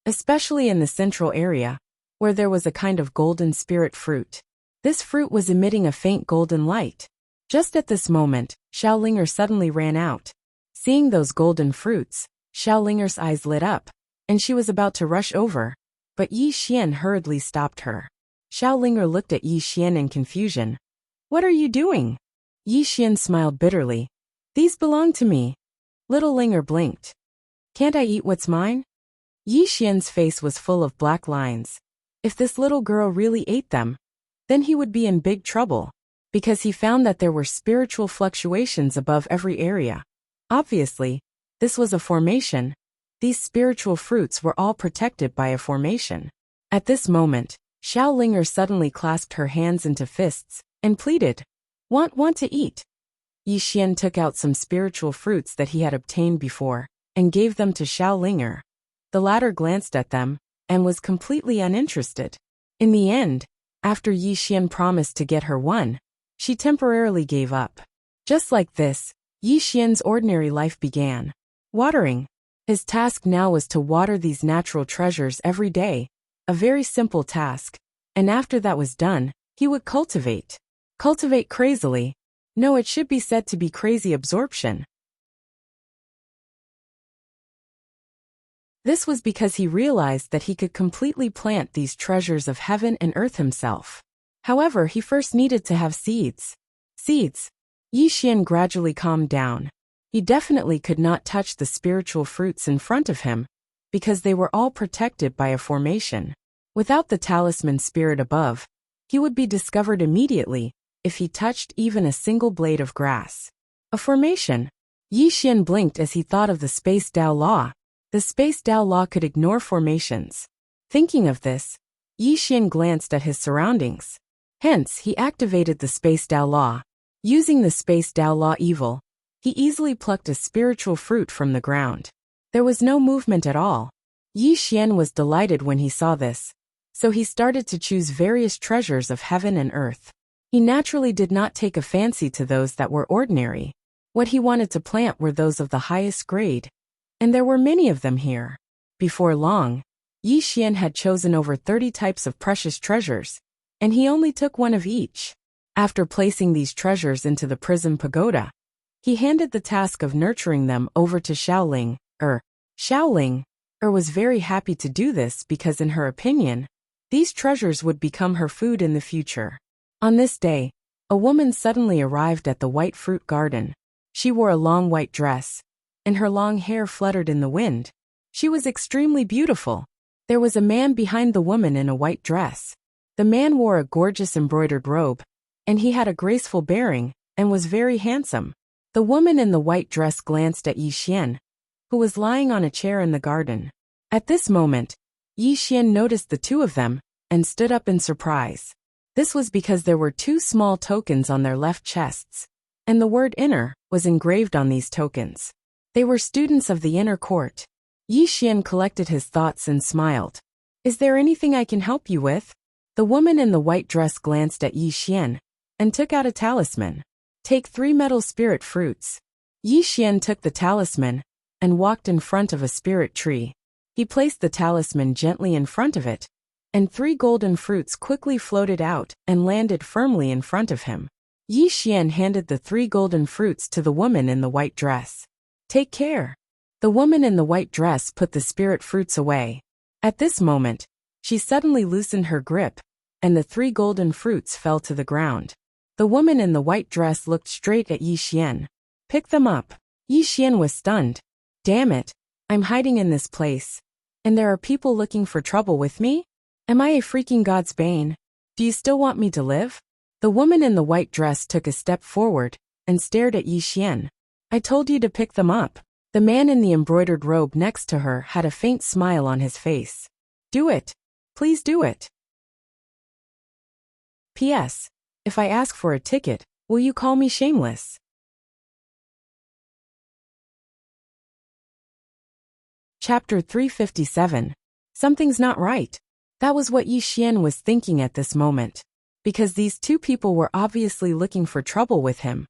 S1: especially in the central area, where there was a kind of golden spirit fruit. This fruit was emitting a faint golden light. Just at this moment, Xiaolinger suddenly ran out. Seeing those golden fruits, Xiaolinger's eyes lit up, and she was about to rush over, but Yi Xian hurriedly stopped her. Xiaolinger looked at Yi Xian in confusion. What are you doing? Yi Xian smiled bitterly. These belong to me. Little Linger blinked. Can't I eat what's mine? Yi Xian's face was full of black lines. If this little girl really ate them, then he would be in big trouble, because he found that there were spiritual fluctuations above every area. Obviously, this was a formation. These spiritual fruits were all protected by a formation. At this moment, Xiaolinger suddenly clasped her hands into fists and pleaded, Want to eat. Yi Xian took out some spiritual fruits that he had obtained before and gave them to Xiaolinger. The latter glanced at them and was completely uninterested. In the end, after Yi Xian promised to get her one, she temporarily gave up. Just like this, Yi Xian's ordinary life began. Watering. His task now was to water these natural treasures every day, a very simple task, and after that was done, he would cultivate. Cultivate crazily. No, it should be said to be crazy absorption. This was because he realized that he could completely plant these treasures of heaven and earth himself. However, he first needed to have seeds. Seeds. Yi Xian gradually calmed down. He definitely could not touch the spiritual fruits in front of him, because they were all protected by a formation. Without the talisman spirit above, he would be discovered immediately if he touched even a single blade of grass. A formation. Yi Xian blinked as he thought of the Space Tao Law. The Space Tao Law could ignore formations. Thinking of this, Yi Xian glanced at his surroundings. Hence, he activated the Space Tao Law. Using the Space Tao Law evil, he easily plucked a spiritual fruit from the ground. There was no movement at all. Yi Xian was delighted when he saw this, so he started to choose various treasures of heaven and earth. He naturally did not take a fancy to those that were ordinary. What he wanted to plant were those of the highest grade, and there were many of them here. Before long, Yi Xian had chosen over 30 types of precious treasures, and he only took one of each. After placing these treasures into the prism pagoda, he handed the task of nurturing them over to Xiaoling. was very happy to do this because in her opinion, these treasures would become her food in the future. On this day, a woman suddenly arrived at the white fruit garden. She wore a long white dress, and her long hair fluttered in the wind. She was extremely beautiful. There was a man behind the woman in a white dress. The man wore a gorgeous embroidered robe, and he had a graceful bearing, and was very handsome. The woman in the white dress glanced at Yi Xian, who was lying on a chair in the garden. At this moment, Yi Xian noticed the two of them, and stood up in surprise. This was because there were two small tokens on their left chests, and the word inner was engraved on these tokens. They were students of the inner court. Yi Xian collected his thoughts and smiled. Is there anything I can help you with? The woman in the white dress glanced at Yi Xian, and took out a talisman. Take 3 metal spirit fruits. Yi Xian took the talisman, and walked in front of a spirit tree. He placed the talisman gently in front of it, and 3 golden fruits quickly floated out and landed firmly in front of him. Yi Xian handed the 3 golden fruits to the woman in the white dress. Take care. The woman in the white dress put the spirit fruits away. At this moment, she suddenly loosened her grip, and the 3 golden fruits fell to the ground. The woman in the white dress looked straight at Yi Xian. Pick them up. Yi Xian was stunned. Damn it, I'm hiding in this place. And there are people looking for trouble with me? Am I a freaking god's bane? Do you still want me to live? The woman in the white dress took a step forward, and stared at Yi Xian. I told you to pick them up. The man in the embroidered robe next to her had a faint smile on his face. Do it. Please do it. P.S. If I ask for a ticket, will you call me shameless? Chapter 357. Something's not right. That was what Yi Xian was thinking at this moment. Because these two people were obviously looking for trouble with him.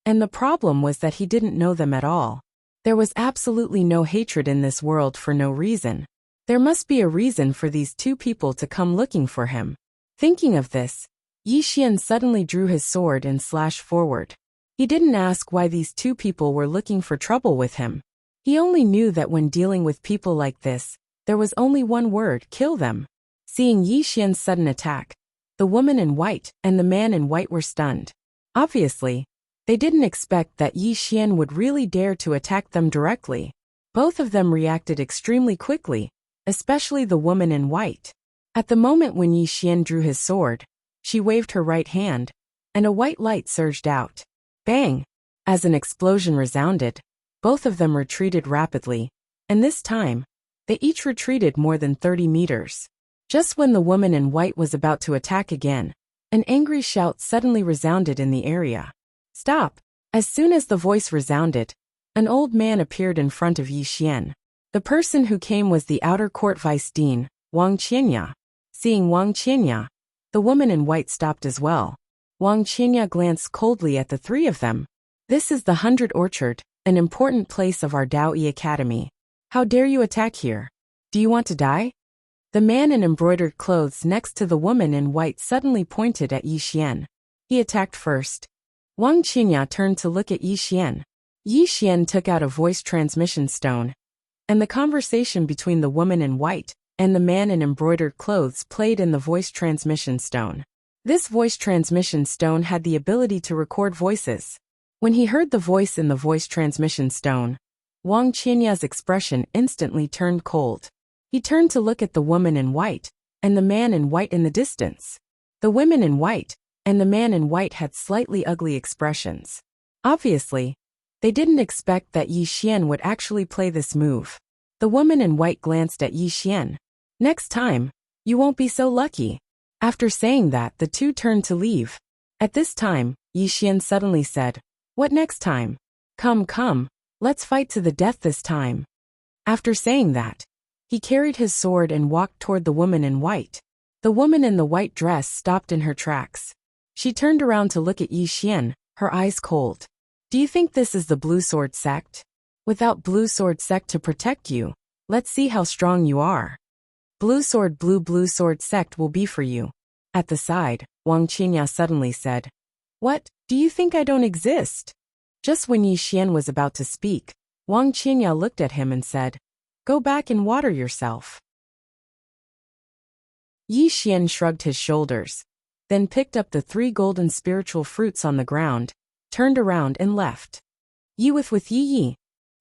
S1: And the problem was that he didn't know them at all. There was absolutely no hatred in this world for no reason. There must be a reason for these two people to come looking for him. Thinking of this, Yi Xian suddenly drew his sword and slashed forward. He didn't ask why these two people were looking for trouble with him. He only knew that when dealing with people like this, there was only one word: kill them. Seeing Yi Xian's sudden attack, the woman in white and the man in white were stunned. Obviously, they didn't expect that Yi Xian would really dare to attack them directly. Both of them reacted extremely quickly, especially the woman in white. At the moment when Yi Xian drew his sword, she waved her right hand, and a white light surged out. Bang! As an explosion resounded, both of them retreated rapidly, and this time, they each retreated more than 30 meters. Just when the woman in white was about to attack again, an angry shout suddenly resounded in the area. Stop! As soon as the voice resounded, an old man appeared in front of Yi Xian. The person who came was the outer court vice dean, Wang Qianya. Seeing Wang Qianya, the woman in white stopped as well. Wang Qianya glanced coldly at the three of them. This is the 100 Orchard, an important place of our Daoyi Academy. How dare you attack here? Do you want to die? The man in embroidered clothes next to the woman in white suddenly pointed at Yi Xian. He attacked first. Wang Qianya turned to look at Yi Xian. Yi Xian took out a voice transmission stone, and the conversation between the woman in white and the man in embroidered clothes played in the voice transmission stone. This voice transmission stone had the ability to record voices. When he heard the voice in the voice transmission stone, Wang Qianya's expression instantly turned cold. He turned to look at the woman in white and the man in white in the distance. The women in white and the man in white had slightly ugly expressions. Obviously, they didn't expect that Yi Xian would actually play this move. The woman in white glanced at Yi Xian. Next time, you won't be so lucky. After saying that, the two turned to leave. At this time, Yi Xian suddenly said, What next time? Come, let's fight to the death this time. After saying that, he carried his sword and walked toward the woman in white. The woman in the white dress stopped in her tracks. She turned around to look at Yi Xian, her eyes cold. Do you think this is the Blue Sword sect? Without Blue Sword sect to protect you, let's see how strong you are. Blue Sword sect will be for you. At the side, Wang Qianya suddenly said, What, do you think I don't exist? Just when Yi Xian was about to speak, Wang Qianya looked at him and said, Go back and water yourself. Yi Xian shrugged his shoulders, then picked up the 3 golden spiritual fruits on the ground, turned around and left. Yi with Yi Yi.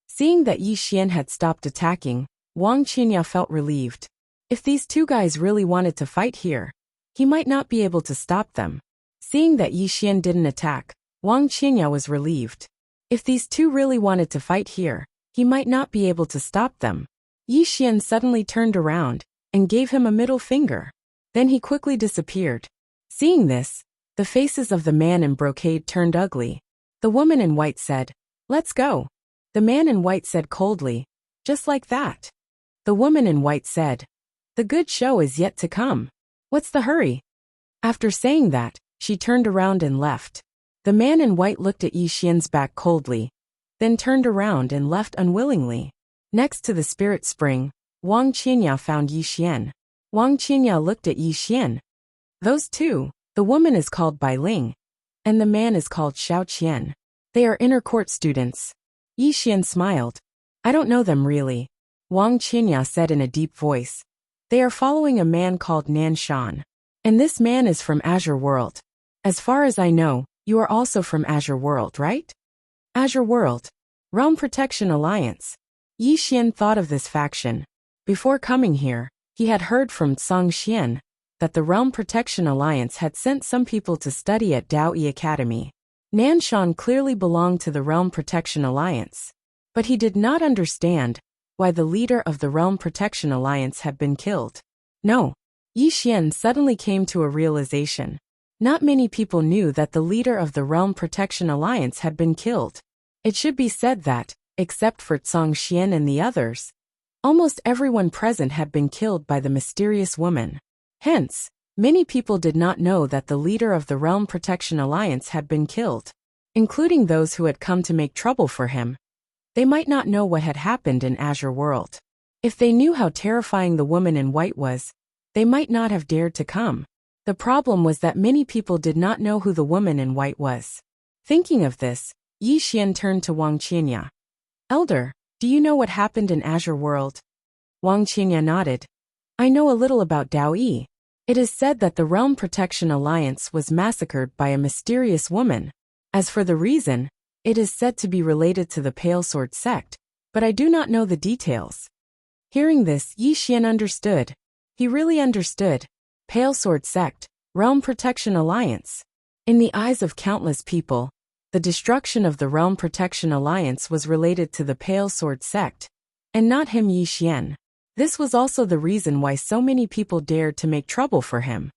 S1: Seeing that Yi Xian had stopped attacking, Wang Qinya felt relieved. If these 2 guys really wanted to fight here, he might not be able to stop them. Seeing that Yi Xian didn't attack, Wang Qinya was relieved. If these 2 really wanted to fight here, he might not be able to stop them. Yi Xian suddenly turned around and gave him a middle finger. Then he quickly disappeared. Seeing this, the faces of the man in brocade turned ugly. The woman in white said, "Let's go." The man in white said coldly, "Just like that." The woman in white said, "The good show is yet to come. What's the hurry?" After saying that, she turned around and left. The man in white looked at Yi Xian's back coldly, then turned around and left unwillingly. Next to the spirit spring, Wang Qinya found Yi Xian. Wang Qinya looked at Yi Xian. Those 2, the woman is called Bai Ling, and the man is called Xiao Qian. They are inner court students. Yi Xian smiled. "I don't know them really," Wang Qinya said in a deep voice. "They are following a man called Nan Shan. And this man is from Azure World. As far as I know, you are also from Azure World, right?" Azure World. Realm Protection Alliance. Yi Xian thought of this faction. Before coming here, he had heard from Tsang Xian that the Realm Protection Alliance had sent some people to study at Dao Yi Academy. Nan Shan clearly belonged to the Realm Protection Alliance. But he did not understand why the leader of the Realm Protection Alliance had been killed. No. Yi Xian suddenly came to a realization. Not many people knew that the leader of the Realm Protection Alliance had been killed. It should be said that, except for Tsang Xian and the others, almost everyone present had been killed by the mysterious woman. Hence, many people did not know that the leader of the Realm Protection Alliance had been killed, including those who had come to make trouble for him. They might not know what had happened in Azure World. If they knew how terrifying the woman in white was, they might not have dared to come. The problem was that many people did not know who the woman in white was. Thinking of this, Yi Xian turned to Wang Qinya. "Elder, do you know what happened in Azure World?" Wang Qinya nodded. "I know a little about Dao Yi. It is said that the Realm Protection Alliance was massacred by a mysterious woman. As for the reason, it is said to be related to the Pale Sword sect, but I do not know the details." Hearing this, Yi Xian understood. He really understood. Pale Sword sect, Realm Protection Alliance. In the eyes of countless people, the destruction of the Realm Protection Alliance was related to the Pale Sword sect, and not him, Yi Xian. This was also the reason why so many people dared to make trouble for him.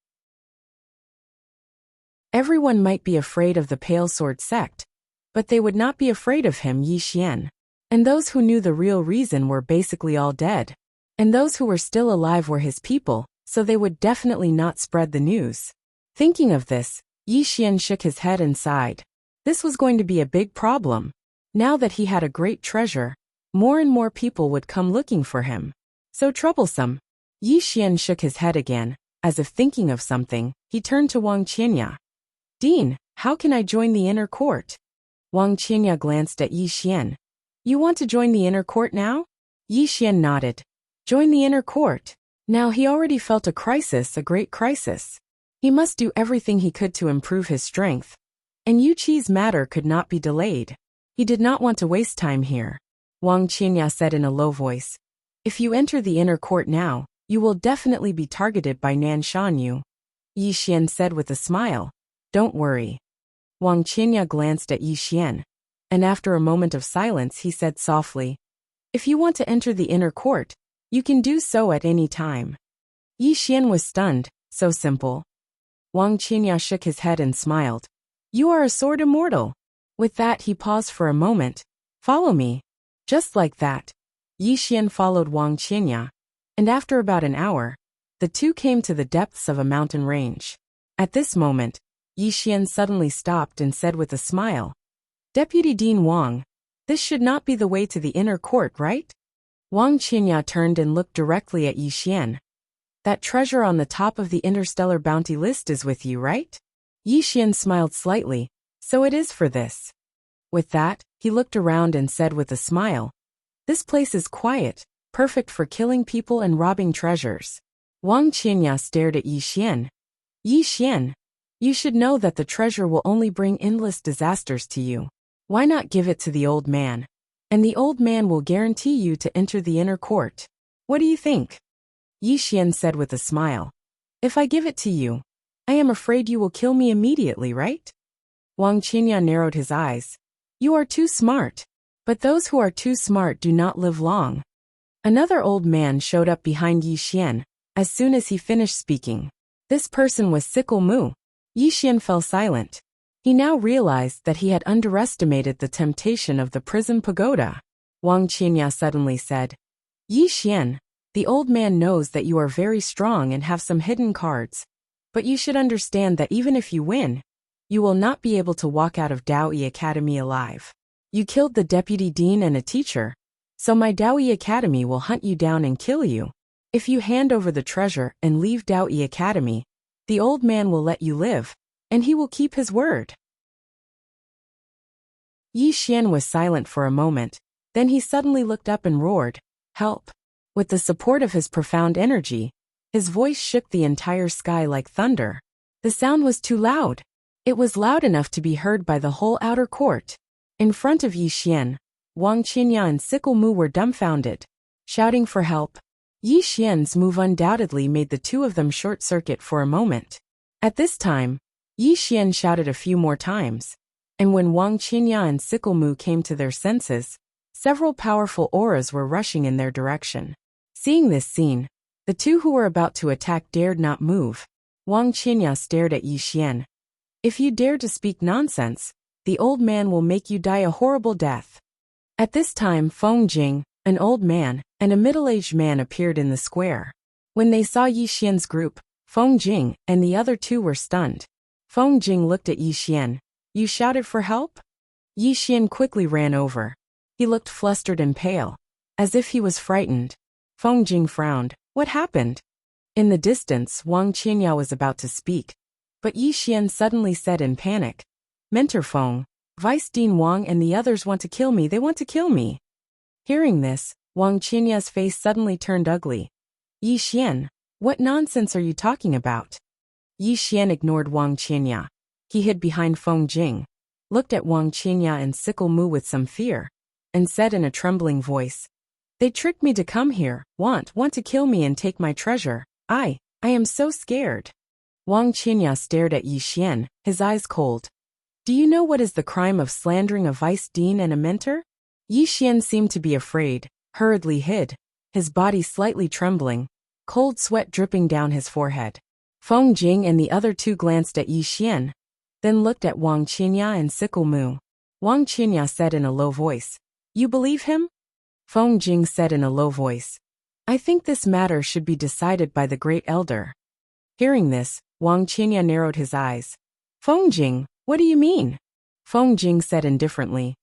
S1: Everyone might be afraid of the Pale Sword sect, but they would not be afraid of him, Yi Xian. And those who knew the real reason were basically all dead. And those who were still alive were his people, so they would definitely not spread the news. Thinking of this, Yi Xian shook his head and sighed. This was going to be a big problem. Now that he had a great treasure, more and more people would come looking for him. So troublesome. Yi Xian shook his head again, as if thinking of something. He turned to Wang Qinya. "Dean, how can I join the inner court?" Wang Qinya glanced at Yi Xian. "You want to join the inner court now?" Yi Xian nodded. Join the inner court. Now he already felt a crisis, a great crisis. He must do everything he could to improve his strength. And Yu Qi's matter could not be delayed. He did not want to waste time here. Wang Qinya said in a low voice. "If you enter the inner court now, you will definitely be targeted by Nan Shan Yu." Yi Xian said with a smile. "Don't worry." Wang Qinya glanced at Yi Xian, and after a moment of silence he said softly, "If you want to enter the inner court, you can do so at any time." Yi Xian was stunned. So simple. Wang Qinya shook his head and smiled. "You are a sword immortal." With that he paused for a moment. "Follow me." Just like that, Yi Xian followed Wang Qinya, and after about an hour, the two came to the depths of a mountain range. At this moment, Yi Xian suddenly stopped and said with a smile, "Deputy Dean Wang, this should not be the way to the inner court, right?" Wang Qinya turned and looked directly at Yi Xian. "That treasure on the top of the interstellar bounty list is with you, right?" Yi Xian smiled slightly. "So it is for this." With that, he looked around and said with a smile, "This place is quiet, perfect for killing people and robbing treasures. Wang Qinya stared at Yi Xian. Yi Xian, you should know that the treasure will only bring endless disasters to you. Why not give it to the old man? And the old man will guarantee you to enter the inner court. What do you think? Yi Xian said with a smile. If I give it to you, I am afraid you will kill me immediately, right? Wang Qinya narrowed his eyes. You are too smart. But those who are too smart do not live long. Another old man showed up behind Yi Xian as soon as he finished speaking. This person was Sickle Mu. Yi Xian fell silent. He now realized that he had underestimated the temptation of the prison pagoda. Wang Qinya suddenly said, Yi Xian, the old man knows that you are very strong and have some hidden cards. But you should understand that even if you win, you will not be able to walk out of Daoyi Academy alive. You killed the deputy dean and a teacher, so my Daoyi Academy will hunt you down and kill you. If you hand over the treasure and leave Daoyi Academy, the old man will let you live, and he will keep his word. Yi Xian was silent for a moment, then he suddenly looked up and roared, Help! With the support of his profound energy, his voice shook the entire sky like thunder. The sound was too loud. It was loud enough to be heard by the whole outer court. In front of Yi Xian, Wang Qinya and Sickle Mu were dumbfounded, shouting for help. Yi Xian's move undoubtedly made the two of them short-circuit for a moment. At this time, Yi Xian shouted a few more times, and when Wang Qinya and Sickle Mu came to their senses, several powerful auras were rushing in their direction. Seeing this scene, the two who were about to attack dared not move. Wang Qinya stared at Yi Xian. If you dare to speak nonsense, the old man will make you die a horrible death. At this time Feng Jing, an old man, and a middle-aged man appeared in the square. When they saw Yi Xian's group, Feng Jing and the other two were stunned. Feng Jing looked at Yi Xian. You shouted for help? Yi Xian quickly ran over. He looked flustered and pale, as if he was frightened. Feng Jing frowned. What happened? In the distance, Wang Qinya was about to speak, but Yi Xian suddenly said in panic, Mentor Feng, Vice Dean Wang and the others want to kill me, they want to kill me. Hearing this, Wang Qinya's face suddenly turned ugly. Yi Xian, what nonsense are you talking about? Yi Xian ignored Wang Qinya. He hid behind Feng Jing, looked at Wang Qinya and Sickle Mu with some fear, and said in a trembling voice, They tricked me to come here, want to kill me and take my treasure. I am so scared. Wang Qinya stared at Yi Xian, his eyes cold. Do you know what is the crime of slandering a vice dean and a mentor? Yi Xian seemed to be afraid, hurriedly hid, his body slightly trembling, cold sweat dripping down his forehead. Feng Jing and the other two glanced at Yi Xian, then looked at Wang Qinya and Sickle Mu. Wang Qinya said in a low voice, You believe him? Feng Jing said in a low voice, I think this matter should be decided by the great elder. Hearing this, Wang Qinya narrowed his eyes. Feng Jing, what do you mean? Feng Jing said indifferently,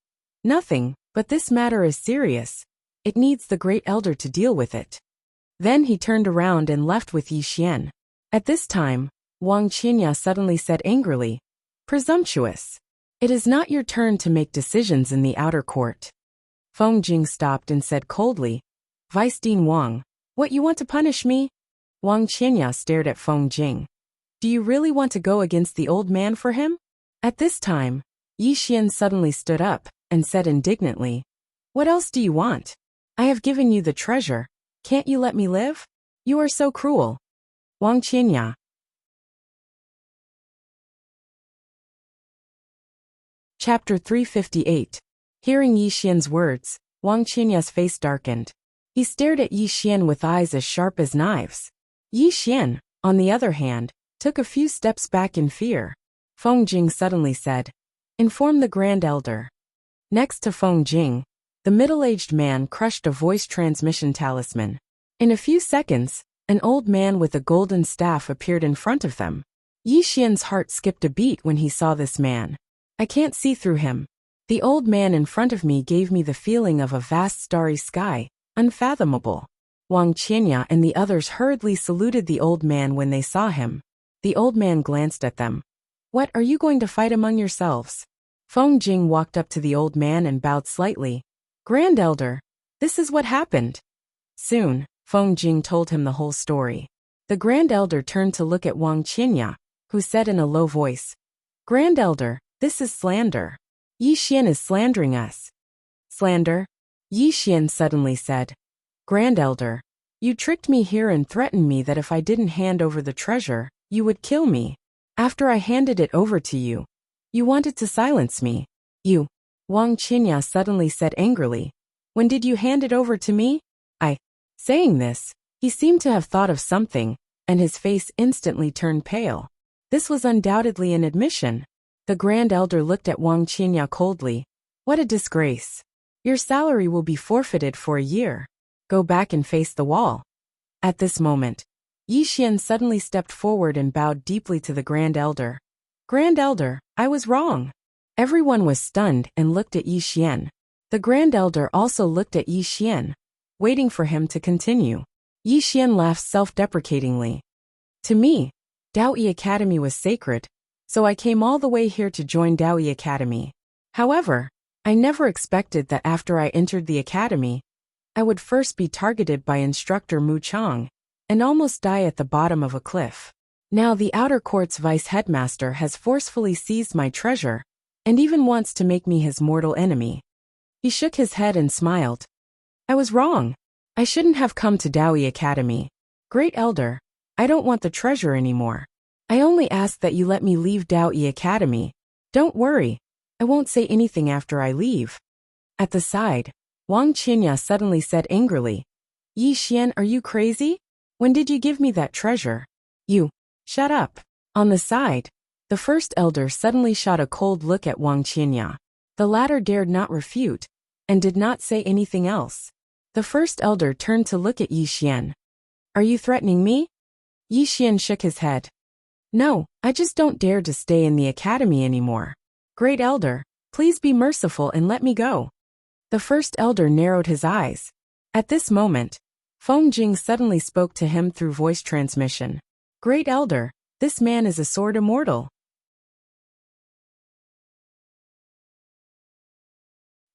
S1: Nothing, but this matter is serious. It needs the great elder to deal with it. Then he turned around and left with Yi Xian. At this time, Wang Qinya suddenly said angrily, Presumptuous. It is not your turn to make decisions in the outer court. Feng Jing stopped and said coldly, Vice Dean Wang, what you want to punish me? Wang Qinya stared at Feng Jing. Do you really want to go against the old man for him? At this time, Yi Xian suddenly stood up and said indignantly, What else do you want? I have given you the treasure. Can't you let me live? You are so cruel. Wang Qinya. Chapter 358. Hearing Yi Xian's words, Wang Qinya's face darkened. He stared at Yi Xian with eyes as sharp as knives. Yi Xian, on the other hand, took a few steps back in fear. Feng Jing suddenly said, Inform the Grand Elder. Next to Feng Jing, the middle-aged man crushed a voice transmission talisman. In a few seconds, an old man with a golden staff appeared in front of them. Yi Xian's heart skipped a beat when he saw this man. I can't see through him. The old man in front of me gave me the feeling of a vast starry sky, unfathomable. Wang Qinya and the others hurriedly saluted the old man when they saw him. The old man glanced at them. What, are you going to fight among yourselves? Feng Jing walked up to the old man and bowed slightly. Grand Elder, this is what happened. Soon, Feng Jing told him the whole story. The Grand Elder turned to look at Wang Qinya, who said in a low voice, "Grand Elder, this is slander. Yi Xian is slandering us." "Slander?" Yi Xian suddenly said. "Grand Elder, you tricked me here and threatened me that if I didn't hand over the treasure, you would kill me. After I handed it over to you, you wanted to silence me. You." Wang Qinya suddenly said angrily, "When did you hand it over to me?" Saying this, he seemed to have thought of something, and his face instantly turned pale. This was undoubtedly an admission. The Grand Elder looked at Wang Qinya coldly. "What a disgrace. Your salary will be forfeited for a year. Go back and face the wall." At this moment, Yi Xian suddenly stepped forward and bowed deeply to the Grand Elder. "Grand Elder, I was wrong." Everyone was stunned and looked at Yi Xian. The Grand Elder also looked at Yi Xian, waiting for him to continue. Yi Xian laughed self-deprecatingly. "To me, Daoyi Academy was sacred, so I came all the way here to join Daoyi Academy. However, I never expected that after I entered the academy, I would first be targeted by instructor Mu Chang and almost die at the bottom of a cliff. Now the Outer Court's vice-headmaster has forcefully seized my treasure and even wants to make me his mortal enemy." He shook his head and smiled. "I was wrong. I shouldn't have come to Daoyi Academy. Great Elder, I don't want the treasure anymore. I only ask that you let me leave Daoyi Academy. Don't worry, I won't say anything after I leave." At the side, Wang Qinya suddenly said angrily, "Yi Xian, are you crazy? When did you give me that treasure?" "You, shut up." On the side, the First Elder suddenly shot a cold look at Wang Qinya. The latter dared not refute, and did not say anything else. The First Elder turned to look at Yi Xian. "Are you threatening me?" Yi Xian shook his head. "No, I just don't dare to stay in the academy anymore. Great Elder, please be merciful and let me go." The First Elder narrowed his eyes. At this moment, Feng Jing suddenly spoke to him through voice transmission. "Great Elder, this man is a sword immortal."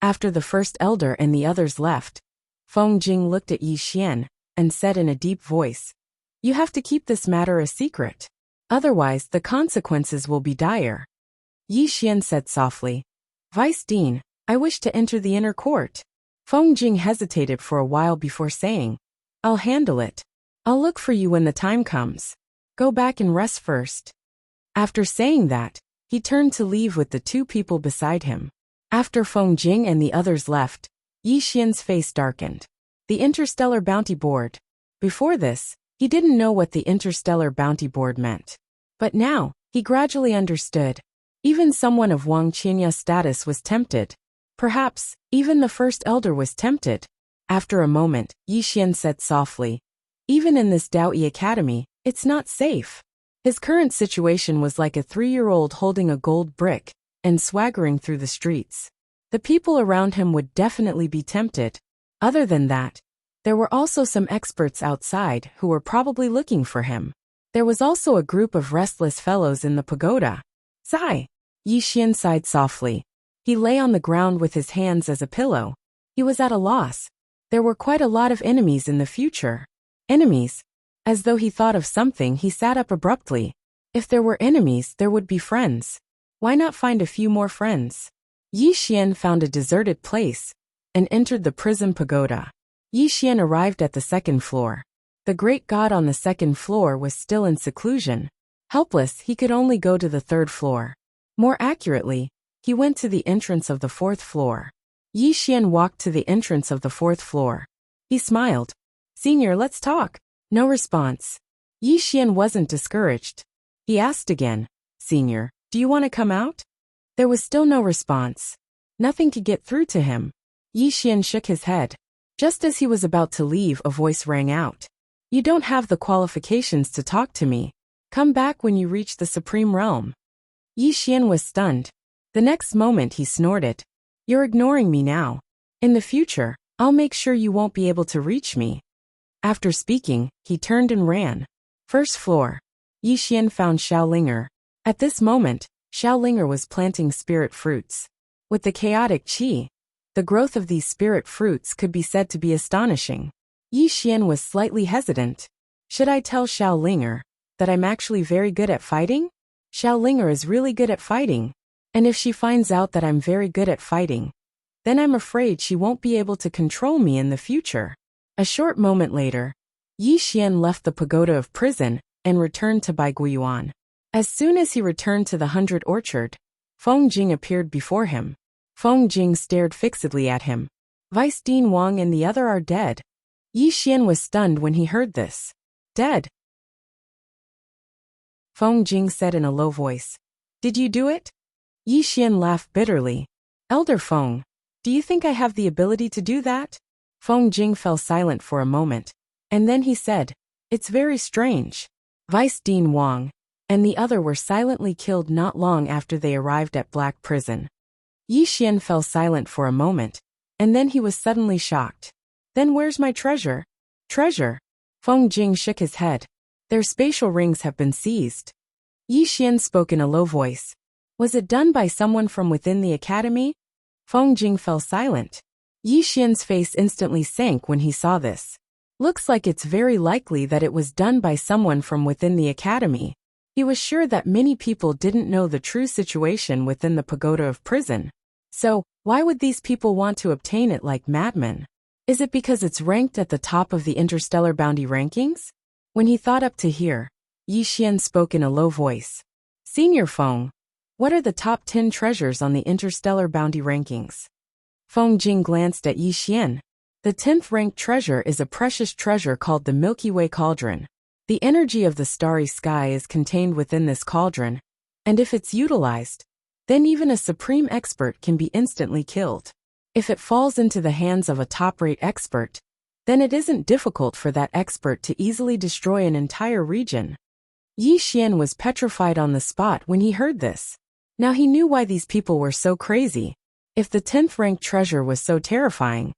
S1: After the First Elder and the others left, Feng Jing looked at Yi Xian and said in a deep voice, "You have to keep this matter a secret. Otherwise, the consequences will be dire." Yi Xian said softly, "Vice Dean, I wish to enter the inner court." Feng Jing hesitated for a while before saying, "I'll handle it. I'll look for you when the time comes. Go back and rest first." After saying that, he turned to leave with the two people beside him. After Feng Jing and the others left, Yi Xian's face darkened. The Interstellar Bounty Board. Before this, he didn't know what the Interstellar Bounty Board meant. But now, he gradually understood. Even someone of Wang Qianya's status was tempted. Perhaps, even the First Elder was tempted. After a moment, Yi Xian said softly, "Even in this Daoyi Academy, it's not safe." His current situation was like a 3-year-old holding a gold brick and swaggering through the streets. The people around him would definitely be tempted. Other than that, there were also some experts outside who were probably looking for him. There was also a group of restless fellows in the pagoda. "Sigh." Yi Xian sighed softly. He lay on the ground with his hands as a pillow. He was at a loss. There were quite a lot of enemies in the future. Enemies? As though he thought of something, he sat up abruptly. If there were enemies, there would be friends. Why not find a few more friends? Yi Xian found a deserted place and entered the prison pagoda. Yi Xian arrived at the second floor. The great god on the second floor was still in seclusion. Helpless, he could only go to the third floor. More accurately, he went to the entrance of the fourth floor. Yi Xian walked to the entrance of the fourth floor. He smiled. "Senior, let's talk." No response. Yi Xian wasn't discouraged. He asked again, "Senior, do you want to come out?" There was still no response. Nothing could get through to him. Yi Xian shook his head. Just as he was about to leave, a voice rang out. "You don't have the qualifications to talk to me. Come back when you reach the Supreme Realm." Yi Xian was stunned. The next moment he snorted. "You're ignoring me now. In the future, I'll make sure you won't be able to reach me." After speaking, he turned and ran. First floor. Yi Xian found Xiaolinger. At this moment, Xiaolinger was planting spirit fruits. With the chaotic qi, the growth of these spirit fruits could be said to be astonishing. Yi Xian was slightly hesitant. Should I tell Xiao Linger that I'm actually very good at fighting? Xiao Linger is really good at fighting. And if she finds out that I'm very good at fighting, then I'm afraid she won't be able to control me in the future. A short moment later, Yi Xian left the pagoda of prison and returned to Baiguiyuan. As soon as he returned to the 100 Orchard, Feng Jing appeared before him. Feng Jing stared fixedly at him. Vice Dean Wang and the other are dead. Yi Xian was stunned when he heard this. Dead? Feng Jing said in a low voice. Did you do it? Yi Xian laughed bitterly. Elder Feng, do you think I have the ability to do that? Feng Jing fell silent for a moment, and then he said, It's very strange. Vice Dean Wang and the other were silently killed not long after they arrived at Black Prison. Yi Xian fell silent for a moment, and then he was suddenly shocked. Then where's my treasure? Treasure? Feng Jing shook his head. Their spatial rings have been seized. Yi Xian spoke in a low voice. Was it done by someone from within the academy? Feng Jing fell silent. Yi Xian's face instantly sank when he saw this. Looks like it's very likely that it was done by someone from within the academy. He was sure that many people didn't know the true situation within the pagoda of prison. So, why would these people want to obtain it like madmen? Is it because it's ranked at the top of the interstellar bounty rankings? When he thought up to here, Yi Xian spoke in a low voice. Senior Feng, what are the top 10 treasures on the interstellar bounty rankings? Feng Jing glanced at Yi Xian. The 10th ranked treasure is a precious treasure called the Milky Way Cauldron. The energy of the starry sky is contained within this cauldron, and if it's utilized, then even a supreme expert can be instantly killed. If it falls into the hands of a top-rate expert, then it isn't difficult for that expert to easily destroy an entire region. Yi Xian was petrified on the spot when he heard this. Now he knew why these people were so crazy. If the 10th ranked treasure was so terrifying,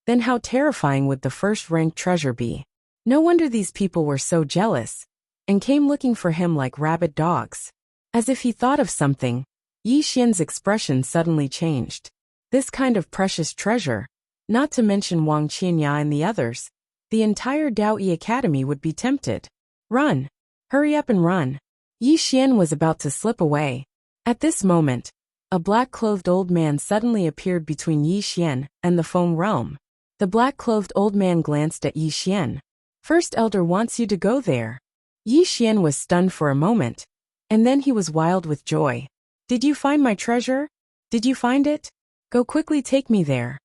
S1: then how terrifying would the first ranked treasure be? No wonder these people were so jealous, and came looking for him like rabid dogs. As if he thought of something, Yi Xian's expression suddenly changed. This kind of precious treasure, not to mention Wang Qianya and the others, the entire Dao Yi Academy would be tempted. Run! Hurry up and run! Yi Xian was about to slip away. At this moment, a black-clothed old man suddenly appeared between Yi Xian and the Feng realm. The black-clothed old man glanced at Yi Xian. First Elder wants you to go there. Yi Xian was stunned for a moment, and then he was wild with joy. Did you find my treasure? Did you find it? Go quickly take me there.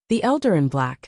S1: The Elder in Black.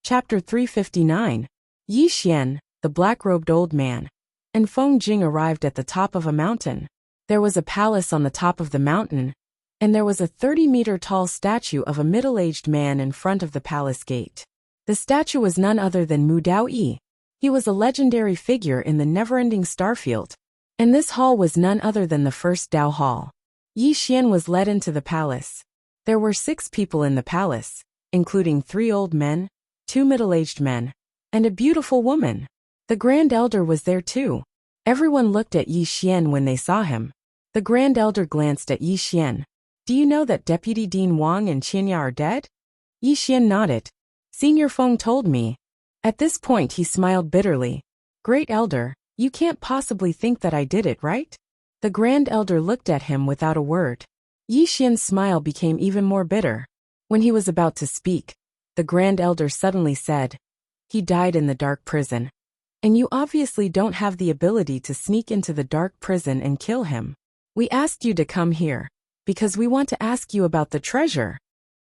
S1: Chapter 359. Yi Xian, the black-robed old man, and Feng Jing arrived at the top of a mountain. There was a palace on the top of the mountain, and there was a 30-meter-tall statue of a middle-aged man in front of the palace gate. The statue was none other than Mu Dao-yi. He was a legendary figure in the never-ending starfield, and this hall was none other than the first Dao Hall. Yi Xian was led into the palace. There were 6 people in the palace, including 3 old men, 2 middle-aged men, and a beautiful woman. The Grand Elder was there too. Everyone looked at Yi Xian when they saw him. The Grand Elder glanced at Yi Xian. Do you know that Deputy Dean Wang and Qianya are dead? Yi Xian nodded. Senior Feng told me. At this point he smiled bitterly. Great Elder, you can't possibly think that I did it, right? The Grand Elder looked at him without a word. Yi Xian's smile became even more bitter. When he was about to speak, the Grand Elder suddenly said, He died in the dark prison. And you obviously don't have the ability to sneak into the dark prison and kill him. We asked you to come here because we want to ask you about the treasure.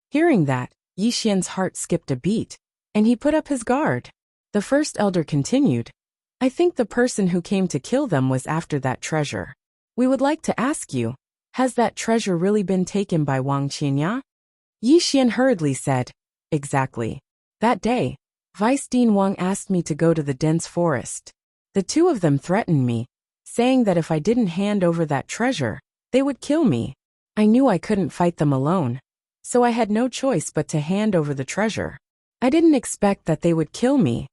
S1: Hearing that, Yi Xian's heart skipped a beat, and he put up his guard. The First Elder continued, I think the person who came to kill them was after that treasure. We would like to ask you, has that treasure really been taken by Wang Qianya? Yi Xian hurriedly said, Exactly. That day, Vice Dean Wang asked me to go to the dense forest. The 2 of them threatened me, saying that if I didn't hand over that treasure, they would kill me. I knew I couldn't fight them alone, so I had no choice but to hand over the treasure. I didn't expect that they would kill me.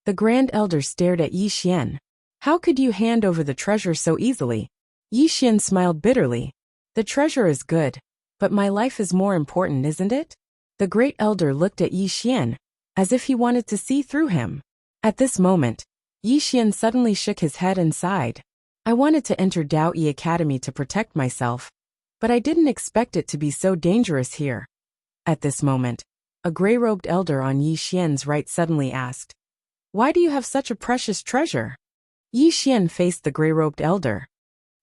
S1: The Grand Elder stared at Yi Xian. How could you hand over the treasure so easily? Yi Xian smiled bitterly. The treasure is good, But my life is more important, isn't it? The great elder looked at Yi Xian, as if he wanted to see through him. At this moment, Yi Xian suddenly shook his head and sighed. I wanted to enter Dao Yi Academy to protect myself, but I didn't expect it to be so dangerous here. At this moment, a gray-robed elder on Yi Xian's right suddenly asked, Why do you have such a precious treasure? Yi Xian faced the gray-robed elder.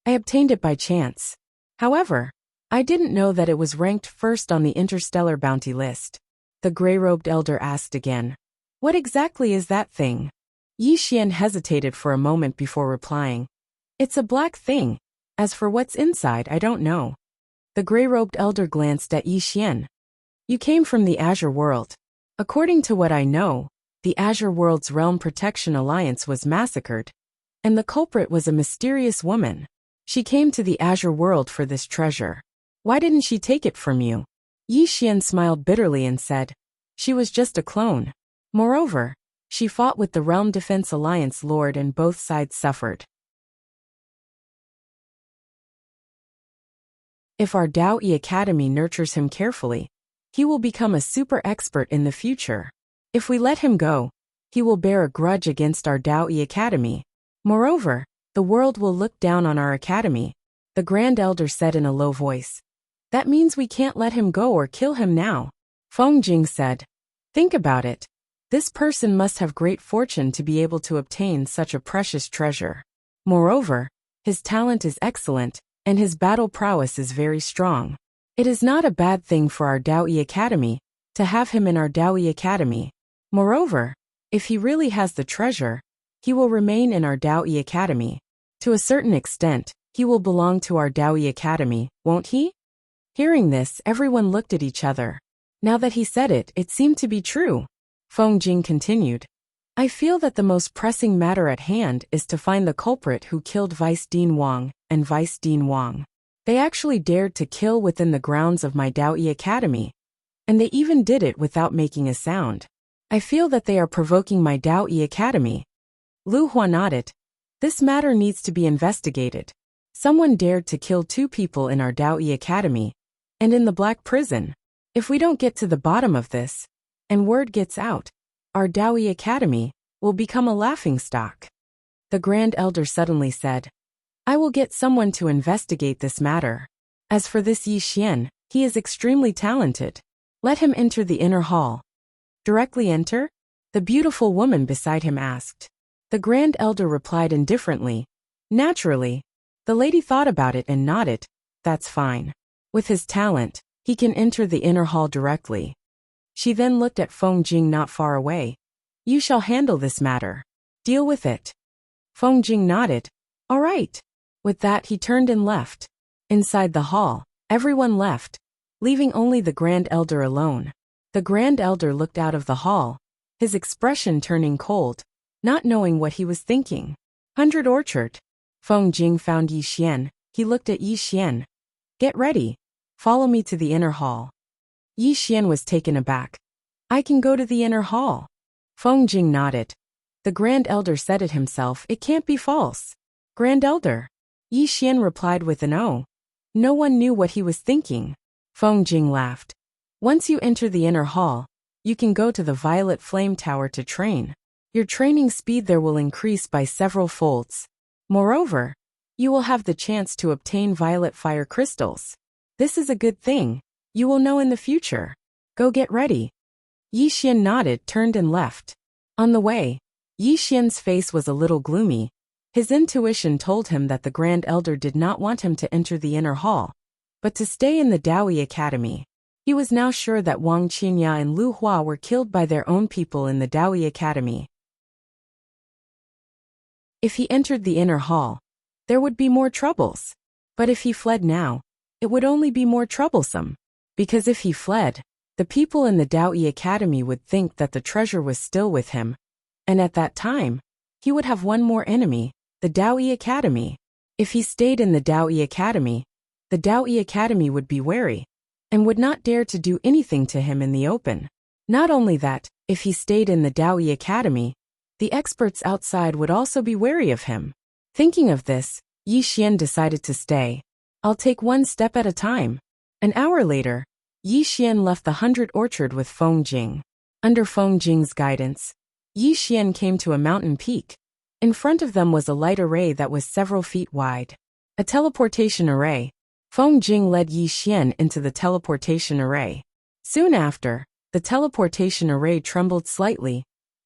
S1: I obtained it by chance. However, I didn't know that it was ranked first on the interstellar bounty list. The gray-robed elder asked again, What exactly is that thing? Yi Xian hesitated for a moment before replying, It's a black thing. As for what's inside, I don't know. The gray-robed elder glanced at Yi Xian. You came from the Azure World. According to what I know, the Azure World's Realm Protection Alliance was massacred, and the culprit was a mysterious woman. She came to the Azure World for this treasure. Why didn't she take it from you? Yi Xian smiled bitterly and said, She was just a clone. Moreover, she fought with the Realm Defense Alliance Lord and both sides suffered. If our Dao Yi Academy nurtures him carefully, he will become a super expert in the future. If we let him go, he will bear a grudge against our Dao Yi Academy. Moreover, the world will look down on our academy, the Grand Elder said in a low voice. That means we can't let him go or kill him now. Feng Jing said. Think about it. This person must have great fortune to be able to obtain such a precious treasure. Moreover, his talent is excellent, and his battle prowess is very strong. It is not a bad thing for our Dao Yi Academy to have him in our Dao Yi Academy. Moreover, if he really has the treasure, he will remain in our Dao Yi Academy. To a certain extent, he will belong to our Dao Yi Academy, won't he? Hearing this, everyone looked at each other. Now that he said it, it seemed to be true. Feng Jing continued. I feel that the most pressing matter at hand is to find the culprit who killed Vice Dean Wang and Vice Dean Wang. They actually dared to kill within the grounds of my Dao Yi Academy, and they even did it without making a sound. I feel that they are provoking my Dao Yi Academy. Lu Hua nodded. This matter needs to be investigated. Someone dared to kill 2 people in our Dao Yi Academy, and in the Black Prison. If we don't get to the bottom of this, and word gets out, our Dao Yi Academy will become a laughingstock. The Grand Elder suddenly said, I will get someone to investigate this matter. As for this Yi Xian, he is extremely talented. Let him enter the inner hall. Directly enter? The beautiful woman beside him asked. The Grand Elder replied indifferently. Naturally. The lady thought about it and nodded. That's fine. With his talent, he can enter the inner hall directly. She then looked at Feng Jing not far away. You shall handle this matter. Deal with it. Feng Jing nodded. All right. With that he turned and left. Inside the hall, everyone left, leaving only the Grand Elder alone. The Grand Elder looked out of the hall, his expression turning cold, not knowing what he was thinking. 100 Orchard. Feng Jing found Yi Xian. He looked at Yi Xian. Get ready. Follow me to the inner hall. Yi Xian was taken aback. I can go to the inner hall. Feng Jing nodded. The Grand Elder said it himself. It can't be false. Grand Elder. Yi Xian replied with an O. No one knew what he was thinking. Feng Jing laughed. Once you enter the inner hall, you can go to the Violet Flame Tower to train. Your training speed there will increase by several folds. Moreover, you will have the chance to obtain Violet Fire Crystals. This is a good thing. You will know in the future. Go get ready. Yi Xian nodded, turned and left. On the way, Yi Xian's face was a little gloomy. His intuition told him that the Grand Elder did not want him to enter the inner hall, but to stay in the Dao Yi Academy. He was now sure that Wang Qinya and Lu Hua were killed by their own people in the Dao Yi Academy. If he entered the inner hall, there would be more troubles. But if he fled now, it would only be more troublesome. Because if he fled, the people in the Dao Yi Academy would think that the treasure was still with him. And at that time, he would have one more enemy, the Dao Yi Academy. If he stayed in the Dao Yi Academy, the Dao Yi Academy would be wary, and would not dare to do anything to him in the open. Not only that, if he stayed in the Dao Yi Academy, the experts outside would also be wary of him. Thinking of this, Yi Xian decided to stay. I'll take one step at a time. An hour later, Yi Xian left the 100 Orchard with Feng Jing. Under Feng Jing's guidance, Yi Xian came to a mountain peak. In front of them was a light array that was several feet wide. A teleportation array. Feng Jing led Yi Xian into the teleportation array. Soon after, the teleportation array trembled slightly,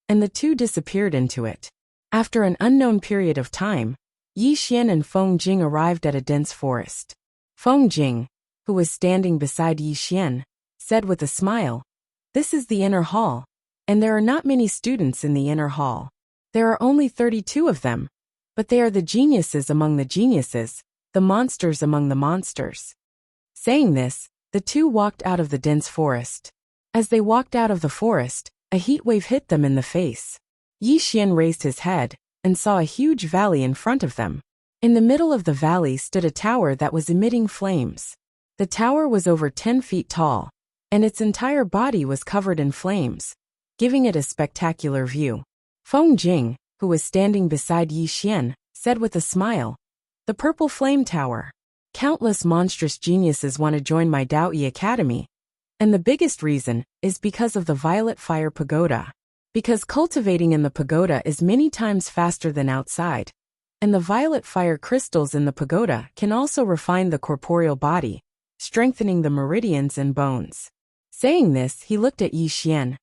S1: and the two disappeared into it. After an unknown period of time, Yi Xian and Feng Jing arrived at a dense forest. Feng Jing, who was standing beside Yi Xian, said with a smile, "This is the inner hall, and there are not many students in the inner hall. There are only 32 of them, but they are the geniuses among the geniuses, the monsters among the monsters." Saying this, the two walked out of the dense forest. As they walked out of the forest, a heat wave hit them in the face. Yi Xian raised his head and saw a huge valley in front of them. In the middle of the valley stood a tower that was emitting flames. The tower was over 10 feet tall, and its entire body was covered in flames, giving it a spectacular view. Feng Jing, who was standing beside Yi Xian, said with a smile, "The Purple Flame Tower. Countless monstrous geniuses want to join my Dao Yi Academy. And the biggest reason is because of the Violet Fire Pagoda. Because cultivating in the pagoda is many times faster than outside. And the violet fire crystals in the pagoda can also refine the corporeal body, strengthening the meridians and bones." Saying this, he looked at Yi Xian.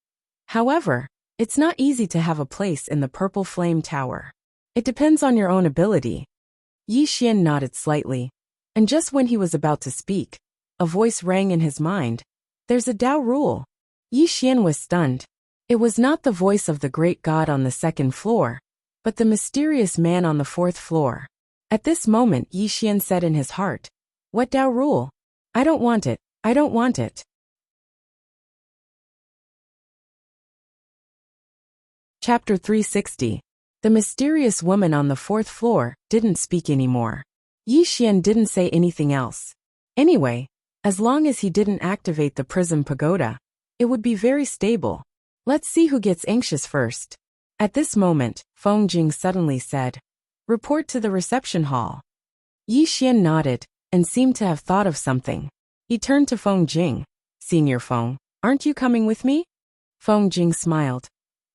S1: "However, it's not easy to have a place in the Purple Flame Tower. It depends on your own ability." Yi Xian nodded slightly, and just when he was about to speak, a voice rang in his mind. "There's a Dao rule." Yi Xian was stunned. It was not the voice of the great god on the second floor, but the mysterious man on the fourth floor. At this moment, Yi Xian said in his heart, "What Dao rule? I don't want it, I don't want it." Chapter 360. The mysterious woman on the fourth floor didn't speak anymore. Yi Xian didn't say anything else. Anyway, as long as he didn't activate the prism pagoda, it would be very stable. Let's see who gets anxious first. At this moment, Feng Jing suddenly said, "Report to the reception hall." Yi Xian nodded and seemed to have thought of something. He turned to Feng Jing. "Senior Feng, aren't you coming with me?" Feng Jing smiled.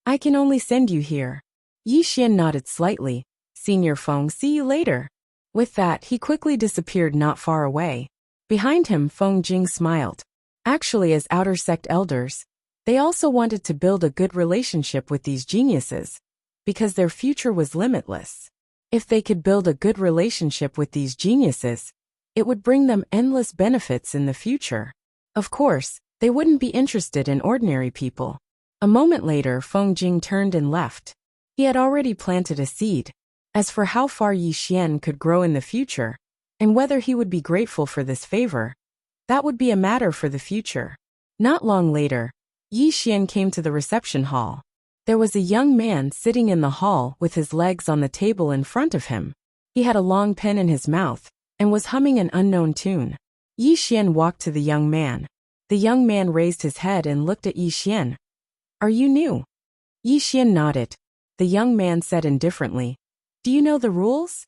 S1: "I can only send you here." Yi Xian nodded slightly. "Senior Feng, see you later." With that, he quickly disappeared not far away. Behind him, Feng Jing smiled. Actually, as outer sect elders, they also wanted to build a good relationship with these geniuses, because their future was limitless. If they could build a good relationship with these geniuses, it would bring them endless benefits in the future. Of course, they wouldn't be interested in ordinary people. A moment later, Feng Jing turned and left. He had already planted a seed. As for how far Yi Xian could grow in the future, and whether he would be grateful for this favor, that would be a matter for the future. Not long later, Yi Xian came to the reception hall. There was a young man sitting in the hall with his legs on the table in front of him. He had a long pen in his mouth and was humming an unknown tune. Yi Xian walked to the young man. The young man raised his head and looked at Yi Xian. "Are you new?" Yi Xian nodded. The young man said indifferently, "Do you know the rules?"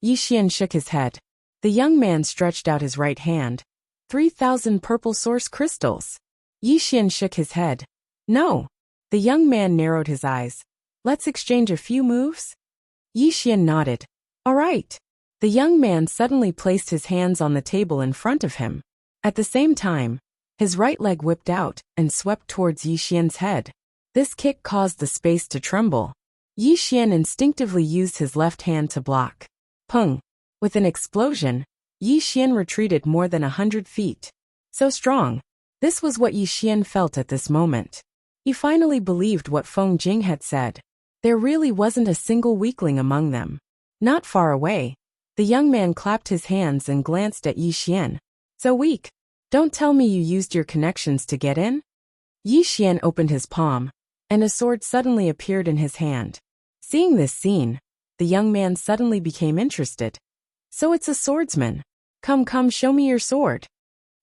S1: Yi Xian shook his head. The young man stretched out his right hand. 3,000 purple source crystals. Yi Xian shook his head. "No." The young man narrowed his eyes. "Let's exchange a few moves?" Yi Xian nodded. "All right." The young man suddenly placed his hands on the table in front of him. At the same time, his right leg whipped out and swept towards Yi Xian's head. This kick caused the space to tremble. Yi Xian instinctively used his left hand to block. Pung! With an explosion, Yi Xian retreated more than 100 feet. So strong. This was what Yi Xian felt at this moment. He finally believed what Feng Jing had said. There really wasn't a single weakling among them. Not far away, the young man clapped his hands and glanced at Yi Xian. "So weak. Don't tell me you used your connections to get in?" Yi Xian opened his palm, and a sword suddenly appeared in his hand. Seeing this scene, the young man suddenly became interested. "So it's a swordsman. Come, show me your sword."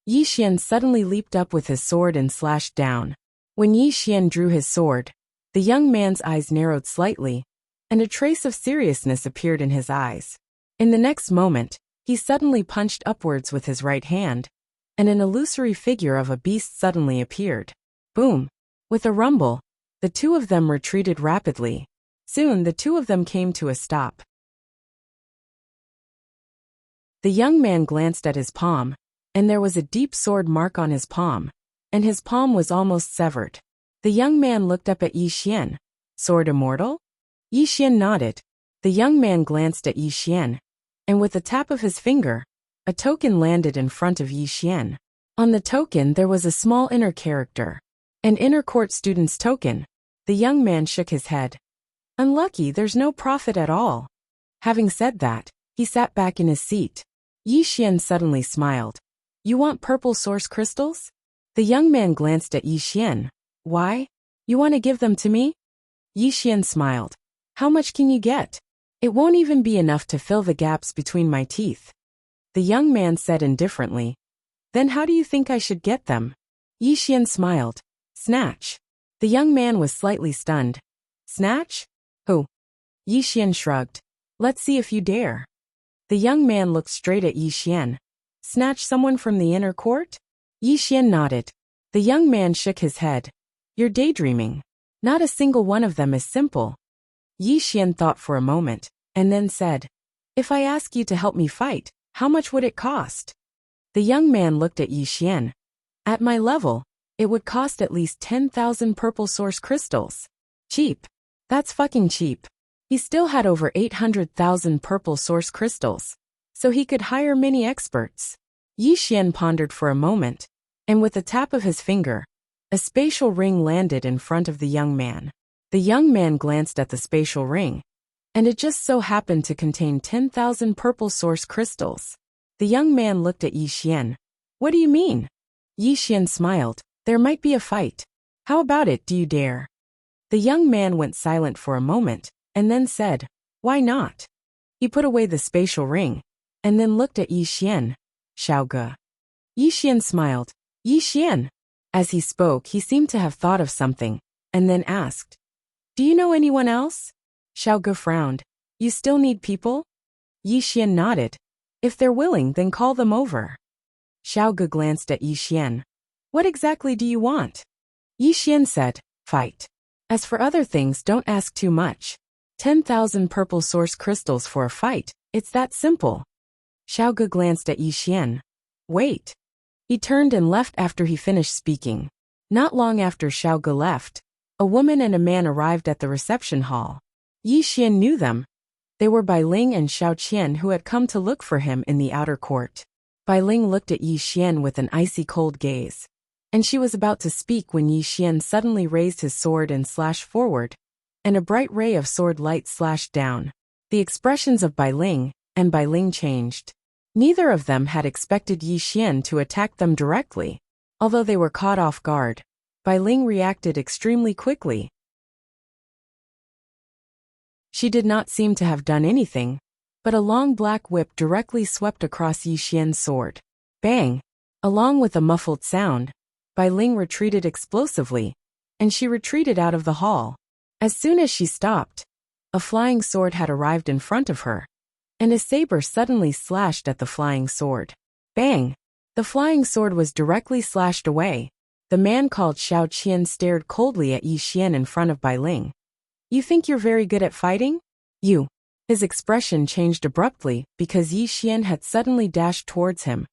S1: Yi Xian suddenly leaped up with his sword and slashed down. When Yi Xian drew his sword, the young man's eyes narrowed slightly, and a trace of seriousness appeared in his eyes. In the next moment, he suddenly punched upwards with his right hand. and an illusory figure of a beast suddenly appeared. Boom! With a rumble, the two of them retreated rapidly. Soon the two of them came to a stop. The young man glanced at his palm, and there was a deep sword mark on his palm, and his palm was almost severed. The young man looked up at Yi Xian. Sword immortal? Yi Xian nodded. The young man glanced at Yi Xian, and with a tap of his finger, a token landed in front of Yi Xian. On the token there was a small inner character. An inner court student's token. The young man shook his head. Unlucky, there's no profit at all. Having said that, he sat back in his seat. Yi Xian suddenly smiled. You want purple source crystals? The young man glanced at Yi Xian. Why? You want to give them to me? Yi Xian smiled. How much can you get? It won't even be enough to fill the gaps between my teeth. The young man said indifferently. Then how do you think I should get them? Yi Xian smiled. Snatch. The young man was slightly stunned. Snatch? Who? Yi Xian shrugged. Let's see if you dare. The young man looked straight at Yi Xian. Snatch someone from the inner court? Yi Xian nodded. The young man shook his head. You're daydreaming. Not a single one of them is simple. Yi Xian thought for a moment, and then said, If I ask you to help me fight, how much would it cost? The young man looked at Yi Xian. At my level, it would cost at least 10,000 purple source crystals. Cheap. That's fucking cheap. He still had over 800,000 purple source crystals, so he could hire many experts. Yi Xian pondered for a moment, and with a tap of his finger, a spatial ring landed in front of the young man. The young man glanced at the spatial ring, and it just so happened to contain 10,000 purple source crystals. The young man looked at Yi Xian. What do you mean? Yi Xian smiled. There might be a fight. How about it, do you dare? The young man went silent for a moment, and then said, Why not? He put away the spatial ring, and then looked at Yi Xian. Xiaoge. Yi Xian smiled. Yi Xian. As he spoke, he seemed to have thought of something, and then asked, Do you know anyone else? Xiaoge frowned. You still need people? Yi Xian nodded. If they're willing, then call them over. Xiaoge glanced at Yi Xian. What exactly do you want? Yi Xian said, Fight. As for other things, don't ask too much. 10,000 purple source crystals for a fight, it's that simple. Xiaoge glanced at Yi Xian. Wait. He turned and left after he finished speaking. Not long after Xiaoge left, a woman and a man arrived at the reception hall. Yi Xian knew them. They were Bai Ling and Xiao Qian, who had come to look for him in the outer court. Bai Ling looked at Yi Xian with an icy cold gaze, and she was about to speak when Yi Xian suddenly raised his sword and slashed forward, and a bright ray of sword light slashed down. The expressions of Bai Ling and Bai Ling changed. Neither of them had expected Yi Xian to attack them directly. Although they were caught off guard, Bai Ling reacted extremely quickly. She did not seem to have done anything, but a long black whip directly swept across Yi Xian's sword. Bang! Along with a muffled sound, Bai Ling retreated explosively, and she retreated out of the hall. As soon as she stopped, a flying sword had arrived in front of her, and a saber suddenly slashed at the flying sword. Bang! The flying sword was directly slashed away. The man called Xiao Qian stared coldly at Yi Xian in front of Bai Ling. You think you're very good at fighting? You. His expression changed abruptly because Yi Xian had suddenly dashed towards him,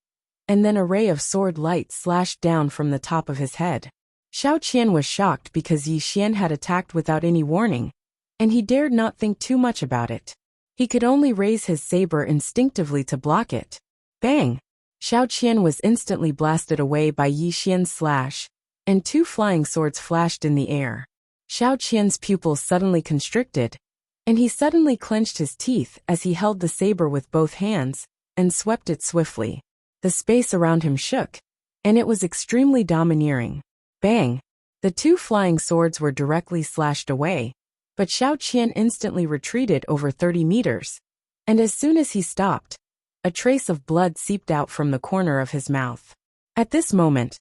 S1: and then a ray of sword light slashed down from the top of his head. Xiao Qian was shocked because Yi Xian had attacked without any warning, and he dared not think too much about it. He could only raise his saber instinctively to block it. Bang! Xiao Qian was instantly blasted away by Yi Xian's slash, and two flying swords flashed in the air. Xiao Qian's pupils suddenly constricted, and he suddenly clenched his teeth as he held the saber with both hands and swept it swiftly. The space around him shook, and it was extremely domineering. Bang! The two flying swords were directly slashed away, but Xiao Qian instantly retreated over 30 meters, and as soon as he stopped, a trace of blood seeped out from the corner of his mouth. At this moment,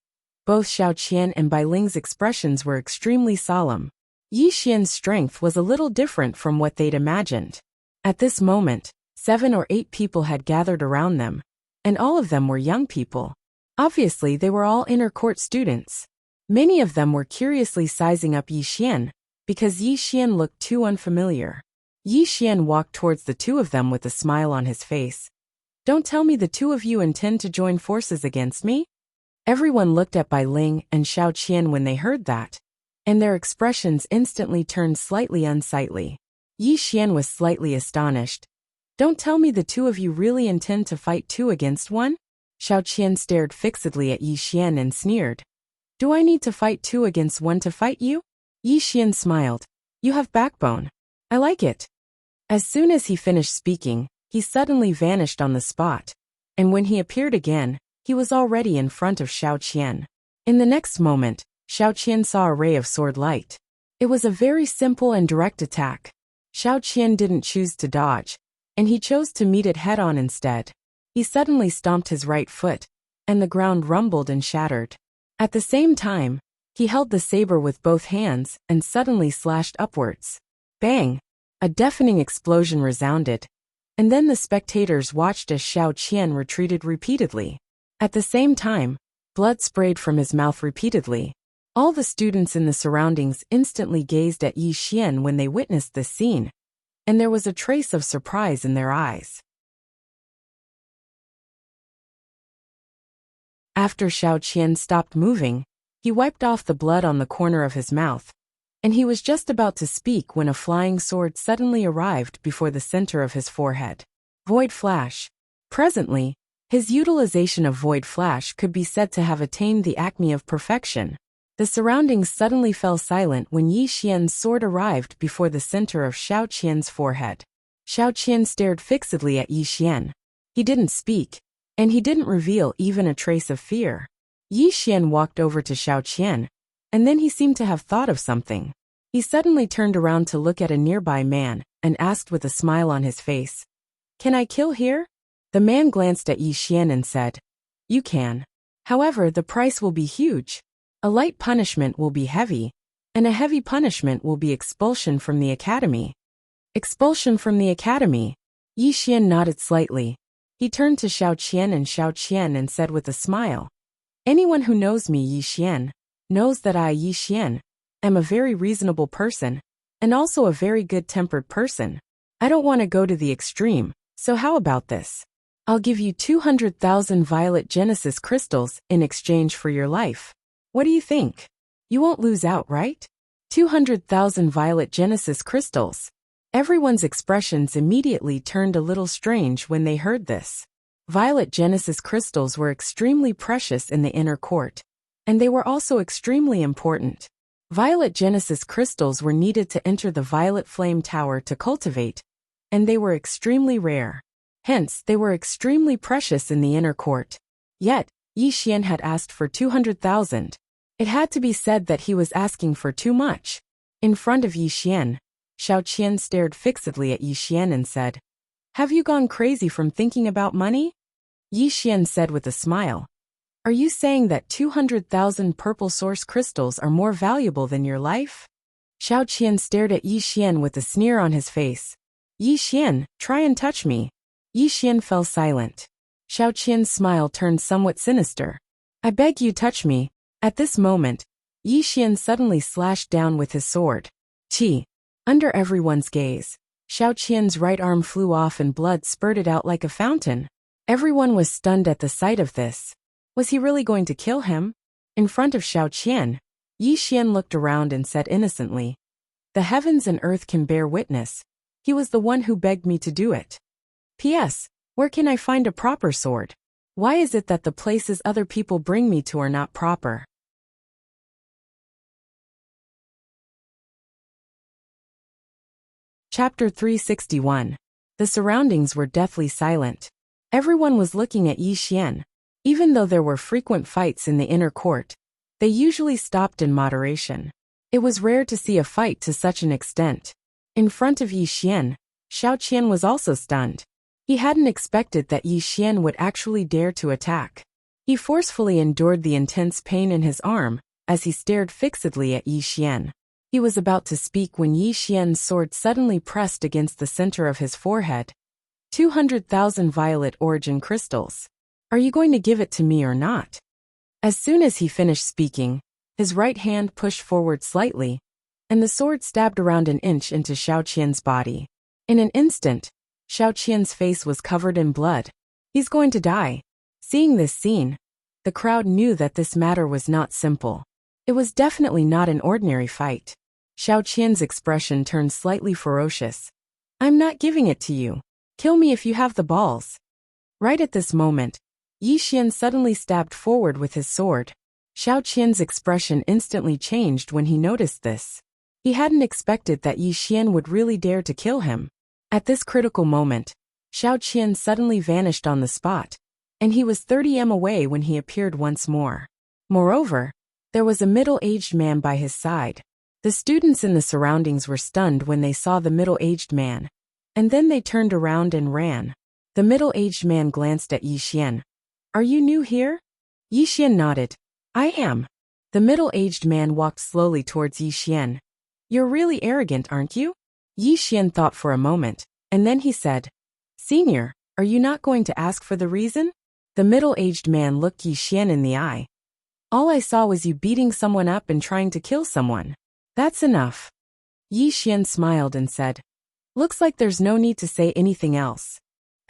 S1: both Xiao Qian and Bai Ling's expressions were extremely solemn. Yi Xian's strength was a little different from what they'd imagined. At this moment, 7 or 8 people had gathered around them, and all of them were young people. Obviously, they were all inner court students. Many of them were curiously sizing up Yi Xian, because Yi Xian looked too unfamiliar. Yi Xian walked towards the two of them with a smile on his face. Don't tell me the two of you intend to join forces against me? Everyone looked at Bai Ling and Xiao Qian when they heard that, and their expressions instantly turned slightly unsightly. Yi Xian was slightly astonished. Don't tell me the two of you really intend to fight two against one? Xiao Qian stared fixedly at Yi Xian and sneered. Do I need to fight two against one to fight you? Yi Xian smiled. You have backbone. I like it. As soon as he finished speaking, he suddenly vanished on the spot, and when he appeared again, he was already in front of Xiao Qian. In the next moment, Xiao Qian saw a ray of sword light. It was a very simple and direct attack. Xiao Qian didn't choose to dodge, and he chose to meet it head-on instead. He suddenly stomped his right foot, and the ground rumbled and shattered. At the same time, he held the saber with both hands and suddenly slashed upwards. Bang! A deafening explosion resounded, and then the spectators watched as Xiao Qian retreated repeatedly. At the same time, blood sprayed from his mouth repeatedly. All the students in the surroundings instantly gazed at Yi Xian when they witnessed this scene, and there was a trace of surprise in their eyes. After Xiao Qian stopped moving, he wiped off the blood on the corner of his mouth, and he was just about to speak when a flying sword suddenly arrived before the center of his forehead. Void Flash. Presently, his utilization of Void Flash could be said to have attained the acme of perfection. The surroundings suddenly fell silent when Yi Xian's sword arrived before the center of Xiao Qian's forehead. Xiao Qian stared fixedly at Yi Xian. He didn't speak, and he didn't reveal even a trace of fear. Yi Xian walked over to Xiao Qian, and then he seemed to have thought of something. He suddenly turned around to look at a nearby man and asked with a smile on his face, "Can I kill here?" The man glanced at Yi Xian and said, "You can. However, the price will be huge. A light punishment will be heavy, and a heavy punishment will be expulsion from the academy." Expulsion from the academy? Yi Xian nodded slightly. He turned to Xiao Qian and said with a smile, "Anyone who knows me, Yi Xian, knows that I, Yi Xian, am a very reasonable person, and also a very good-tempered person. I don't want to go to the extreme, so how about this? I'll give you 200,000 violet Genesis crystals in exchange for your life. What do you think? You won't lose out, right? 200,000 violet Genesis crystals." Everyone's expressions immediately turned a little strange when they heard this. Violet Genesis crystals were extremely precious in the inner court, and they were also extremely important. Violet Genesis crystals were needed to enter the Violet Flame Tower to cultivate, and they were extremely rare. Hence, they were extremely precious in the inner court. Yet, Yi Xian had asked for 200,000. It had to be said that he was asking for too much. In front of Yi Xian, Xiao Qian stared fixedly at Yi Xian and said, "Have you gone crazy from thinking about money?" Yi Xian said with a smile, "Are you saying that 200,000 purple source crystals are more valuable than your life?" Xiao Qian stared at Yi Xian with a sneer on his face. "Yi Xian, try and touch me." Yi Xian fell silent. Xiao Qian's smile turned somewhat sinister. "I beg you touch me." At this moment, Yi Xian suddenly slashed down with his sword. Chi. Under everyone's gaze, Xiao Qian's right arm flew off and blood spurted out like a fountain. Everyone was stunned at the sight of this. Was he really going to kill him? In front of Xiao Qian, Yi Xian looked around and said innocently, "The heavens and earth can bear witness. He was the one who begged me to do it. P.S. Where can I find a proper sword? Why is it that the places other people bring me to are not proper?" Chapter 361. The surroundings were deathly silent. Everyone was looking at Yi Xian. Even though there were frequent fights in the inner court, they usually stopped in moderation. It was rare to see a fight to such an extent. In front of Yi Xian, Xiao Qian was also stunned. He hadn't expected that Yi Xian would actually dare to attack. He forcefully endured the intense pain in his arm as he stared fixedly at Yi Xian. He was about to speak when Yi Xian's sword suddenly pressed against the center of his forehead. 200,000 violet origin crystals. Are you going to give it to me or not? As soon as he finished speaking, his right hand pushed forward slightly, and the sword stabbed around an inch into Xiao Qian's body. In an instant, Xiao Qian's face was covered in blood. He's going to die. Seeing this scene, the crowd knew that this matter was not simple. It was definitely not an ordinary fight. Xiao Qian's expression turned slightly ferocious. I'm not giving it to you. Kill me if you have the balls. Right at this moment, Yi Xian suddenly stabbed forward with his sword. Xiao Qian's expression instantly changed when he noticed this. He hadn't expected that Yi Xian would really dare to kill him. At this critical moment, Xiao Qian suddenly vanished on the spot, and he was 30 m away when he appeared once more. Moreover, there was a middle-aged man by his side. The students in the surroundings were stunned when they saw the middle-aged man, and then they turned around and ran. The middle-aged man glanced at Yi Xian. Are you new here? Yi Xian nodded. I am. The middle-aged man walked slowly towards Yi Xian. You're really arrogant, aren't you? Yi Xian thought for a moment, and then he said, Senior, are you not going to ask for the reason? The middle-aged man looked Yi Xian in the eye. All I saw was you beating someone up and trying to kill someone. That's enough. Yi Xian smiled and said, Looks like there's no need to say anything else.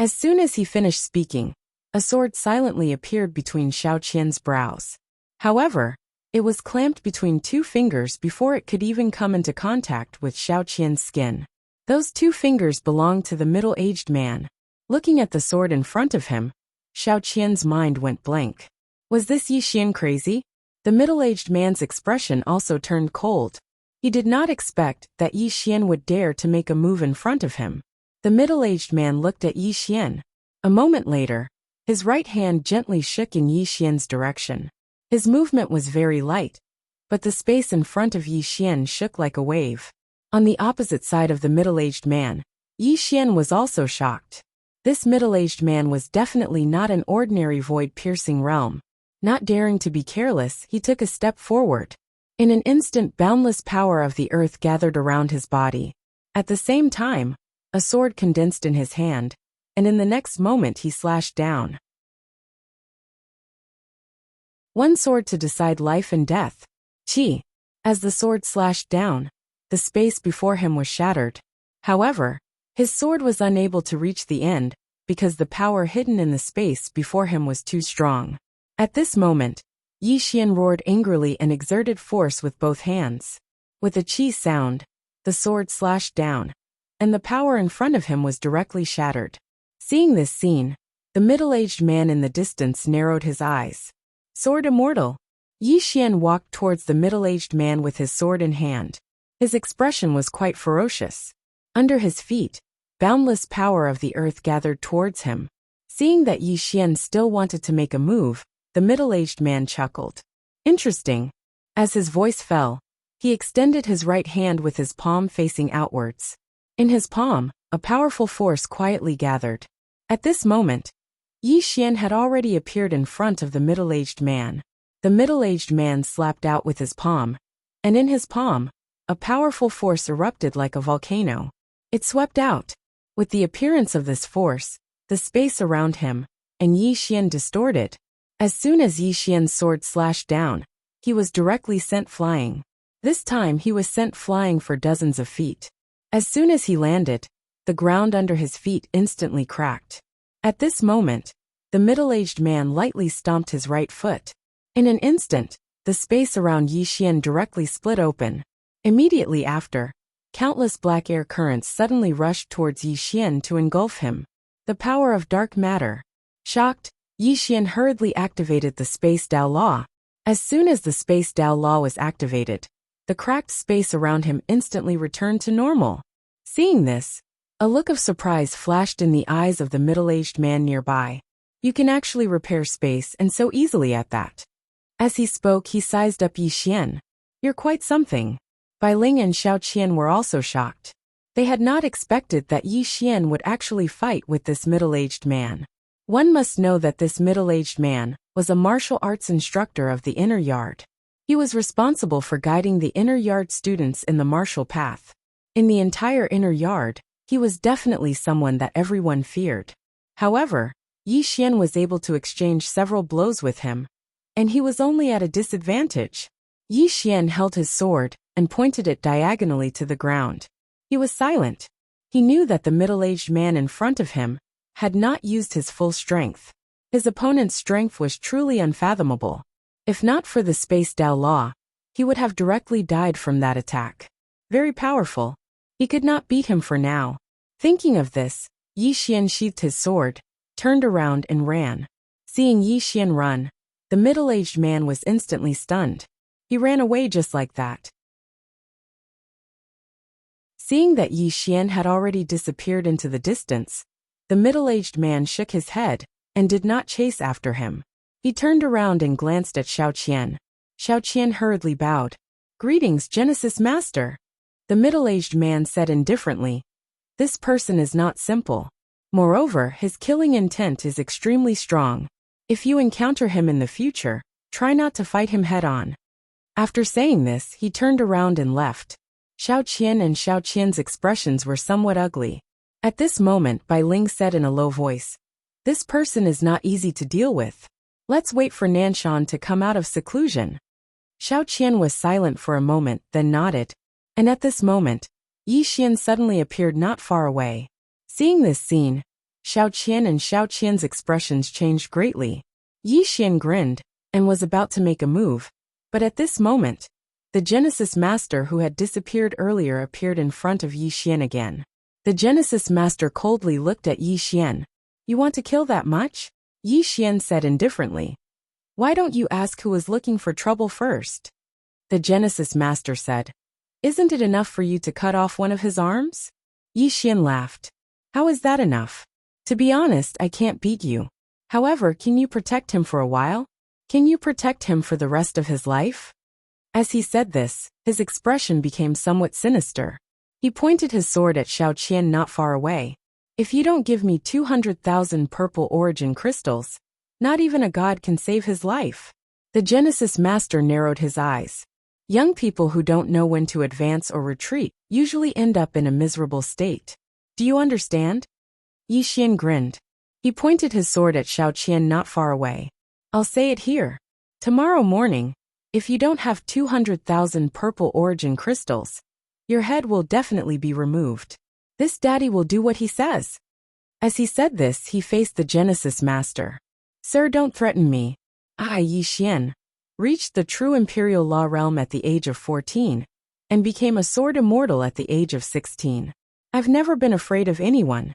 S1: As soon as he finished speaking, a sword silently appeared between Xiao Qian's brows. However, it was clamped between 2 fingers before it could even come into contact with Xiao Qian's skin. Those 2 fingers belonged to the middle-aged man. Looking at the sword in front of him, Xiao Qian's mind went blank. Was this Yi Xian crazy? The middle-aged man's expression also turned cold. He did not expect that Yi Xian would dare to make a move in front of him. The middle-aged man looked at Yi Xian. A moment later, his right hand gently shook in Yi Xian's direction. His movement was very light, but the space in front of Yi Xian shook like a wave. On the opposite side of the middle-aged man, Yi Xian was also shocked. This middle-aged man was definitely not an ordinary void-piercing realm. Not daring to be careless, he took a step forward. In an instant, boundless power of the earth gathered around his body. At the same time, a sword condensed in his hand, and in the next moment he slashed down. One sword to decide life and death. Chi. As the sword slashed down, the space before him was shattered. However, his sword was unable to reach the end, because the power hidden in the space before him was too strong. At this moment, Yi Xian roared angrily and exerted force with both hands. With a chi sound, the sword slashed down, and the power in front of him was directly shattered. Seeing this scene, the middle-aged man in the distance narrowed his eyes. Sword immortal. Yi Xian walked towards the middle-aged man with his sword in hand. His expression was quite ferocious. Under his feet, boundless power of the earth gathered towards him. Seeing that Yi Xian still wanted to make a move, the middle-aged man chuckled. Interesting. As his voice fell, he extended his right hand with his palm facing outwards. In his palm, a powerful force quietly gathered. At this moment, Yi Xian had already appeared in front of the middle-aged man. The middle-aged man slapped out with his palm, and in his palm, a powerful force erupted like a volcano. It swept out. With the appearance of this force, the space around him, and Yi Xian distorted. As soon as Yi Xian's sword slashed down, he was directly sent flying. This time he was sent flying for dozens of feet. As soon as he landed, the ground under his feet instantly cracked. At this moment, the middle-aged man lightly stomped his right foot. In an instant, the space around Yi Xian directly split open. Immediately after, countless black air currents suddenly rushed towards Yi Xian to engulf him. The power of dark matter. Shocked, Yi Xian hurriedly activated the Space Dao Law. As soon as the Space Dao Law was activated, the cracked space around him instantly returned to normal. Seeing this, a look of surprise flashed in the eyes of the middle-aged man nearby. You can actually repair space, and so easily at that. As he spoke, he sized up Yi Xian. You're quite something. Bai Ling and Xiao Qian were also shocked. They had not expected that Yi Xian would actually fight with this middle-aged man. One must know that this middle-aged man was a martial arts instructor of the inner yard. He was responsible for guiding the inner yard students in the martial path. In the entire inner yard, he was definitely someone that everyone feared. However, Yi Xian was able to exchange several blows with him, and he was only at a disadvantage. Yi Xian held his sword and pointed it diagonally to the ground. He was silent. He knew that the middle-aged man in front of him had not used his full strength. His opponent's strength was truly unfathomable. If not for the Space Dao Law, he would have directly died from that attack. Very powerful. He could not beat him for now. Thinking of this, Yi Xian sheathed his sword, turned around and ran. Seeing Yi Xian run, the middle-aged man was instantly stunned. He ran away just like that. Seeing that Yi Xian had already disappeared into the distance, the middle-aged man shook his head and did not chase after him. He turned around and glanced at Xiao Qian. Xiao Qian hurriedly bowed. "Greetings, Genesis Master." The middle-aged man said indifferently, "This person is not simple. Moreover, his killing intent is extremely strong. If you encounter him in the future, try not to fight him head-on." After saying this, he turned around and left. Xiao Qian and Xiao Qian's expressions were somewhat ugly. At this moment, Bai Ling said in a low voice, "This person is not easy to deal with. Let's wait for Nanshan to come out of seclusion." Xiao Qian was silent for a moment, then nodded. And at this moment, Yi Xian suddenly appeared not far away. Seeing this scene, Xiao Qian and Xiao Qian's expressions changed greatly. Yi Xian grinned and was about to make a move, but at this moment, the Genesis Master who had disappeared earlier appeared in front of Yi Xian again. The Genesis Master coldly looked at Yi Xian. "You want to kill that much?" Yi Xian said indifferently. "Why don't you ask who was looking for trouble first?" The Genesis Master said, "Isn't it enough for you to cut off one of his arms?" Yi Xian laughed. "How is that enough? To be honest, I can't beat you. However, can you protect him for a while? Can you protect him for the rest of his life?" As he said this, his expression became somewhat sinister. He pointed his sword at Xiao Qian not far away. "If you don't give me 200,000 purple origin crystals, not even a god can save his life." The Genesis Master narrowed his eyes. Young people who don't know when to advance or retreat usually end up in a miserable state. "Do you understand?" Yi Xian grinned. He pointed his sword at Xiao Qian not far away. "I'll say it here. Tomorrow morning, if you don't have 200,000 purple origin crystals, your head will definitely be removed. This daddy will do what he says." As he said this, he faced the Genesis Master. "Sir, don't threaten me. I, Yi Xian, reached the true Imperial Law realm at the age of 14, and became a sword immortal at the age of 16. I've never been afraid of anyone."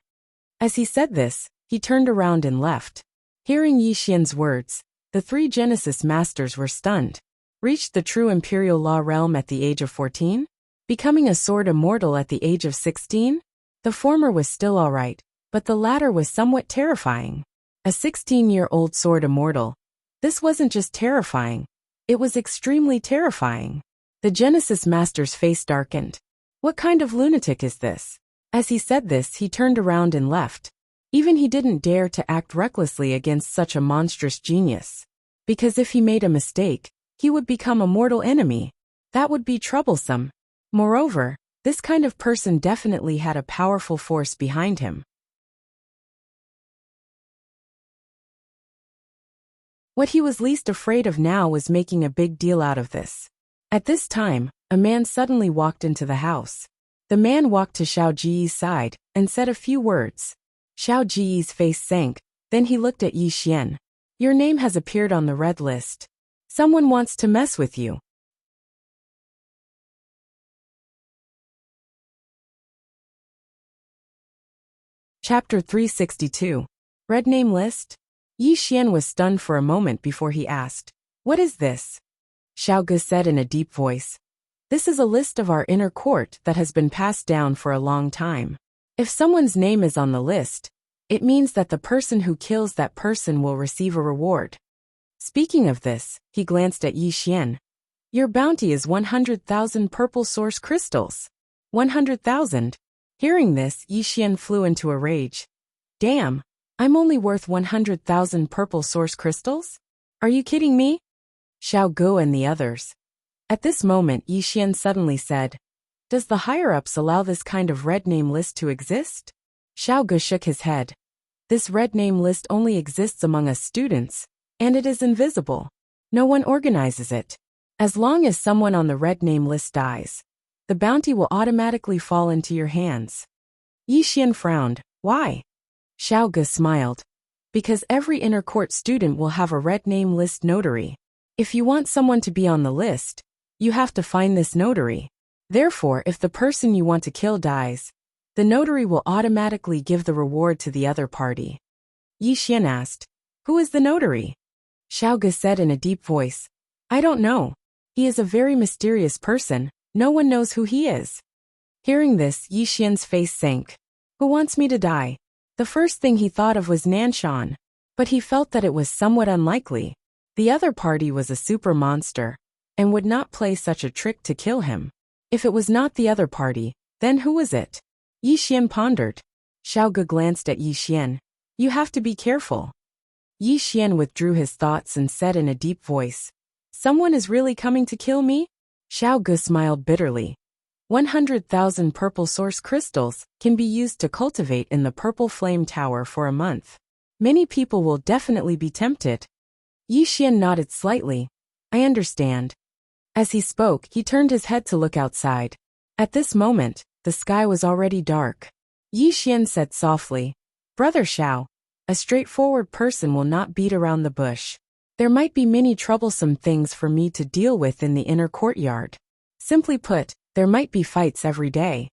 S1: As he said this, he turned around and left. Hearing Yi Xian's words, the three Genesis Masters were stunned. Reached the true Imperial Law realm at the age of 14? Becoming a sword immortal at the age of 16? The former was still alright, but the latter was somewhat terrifying. A 16-year-old sword immortal. This wasn't just terrifying, it was extremely terrifying. The Genesis Master's face darkened. What kind of lunatic is this? As he said this, he turned around and left. Even he didn't dare to act recklessly against such a monstrous genius. Because if he made a mistake, he would become a mortal enemy. That would be troublesome. Moreover, this kind of person definitely had a powerful force behind him. What he was least afraid of now was making a big deal out of this. At this time, a man suddenly walked into the house. The man walked to Xiao Ji's side and said a few words. Xiao Ji's face sank, then he looked at Yi Xian. "Your name has appeared on the red list. Someone wants to mess with you." Chapter 362. Red Name List? Yi Xian was stunned for a moment before he asked, "What is this?" Xiao Ge said in a deep voice, "This is a list of our inner court that has been passed down for a long time. If someone's name is on the list, it means that the person who kills that person will receive a reward." Speaking of this, he glanced at Yi Xian. "Your bounty is 100,000 purple source crystals." 100,000? Hearing this, Yi Xian flew into a rage. "Damn, I'm only worth 100,000 purple source crystals? Are you kidding me?" Xiao Ge and the others. At this moment, Yi Xian suddenly said, "Does the higher-ups allow this kind of red name list to exist?" Xiao Ge shook his head. This red name list only exists among us students, and it is invisible. No one organizes it. As long as someone on the red name list dies, the bounty will automatically fall into your hands. Yi Xian frowned. Why? Xiao Ge smiled. Because every inner court student will have a red name list notary. If you want someone to be on the list, you have to find this notary. Therefore, if the person you want to kill dies, the notary will automatically give the reward to the other party. Yi Xian asked, "Who is the notary?" Xiao Ge said in a deep voice, "I don't know. He is a very mysterious person. No one knows who he is." Hearing this, Yi Xian's face sank. Who wants me to die? The first thing he thought of was Nanshan, but he felt that it was somewhat unlikely. The other party was a super monster, and would not play such a trick to kill him. If it was not the other party, then who was it? Yi Xian pondered. Xiao Ge glanced at Yi Xian. You have to be careful. Yi Xian withdrew his thoughts and said in a deep voice, Someone is really coming to kill me? Xiao Ge smiled bitterly. 100,000 purple source crystals can be used to cultivate in the purple flame tower for a month. Many people will definitely be tempted. Yi Xian nodded slightly. I understand. As he spoke, he turned his head to look outside. At this moment, the sky was already dark. Yi Xian said softly, Brother Xiao, a straightforward person will not beat around the bush. There might be many troublesome things for me to deal with in the inner courtyard. Simply put, there might be fights every day.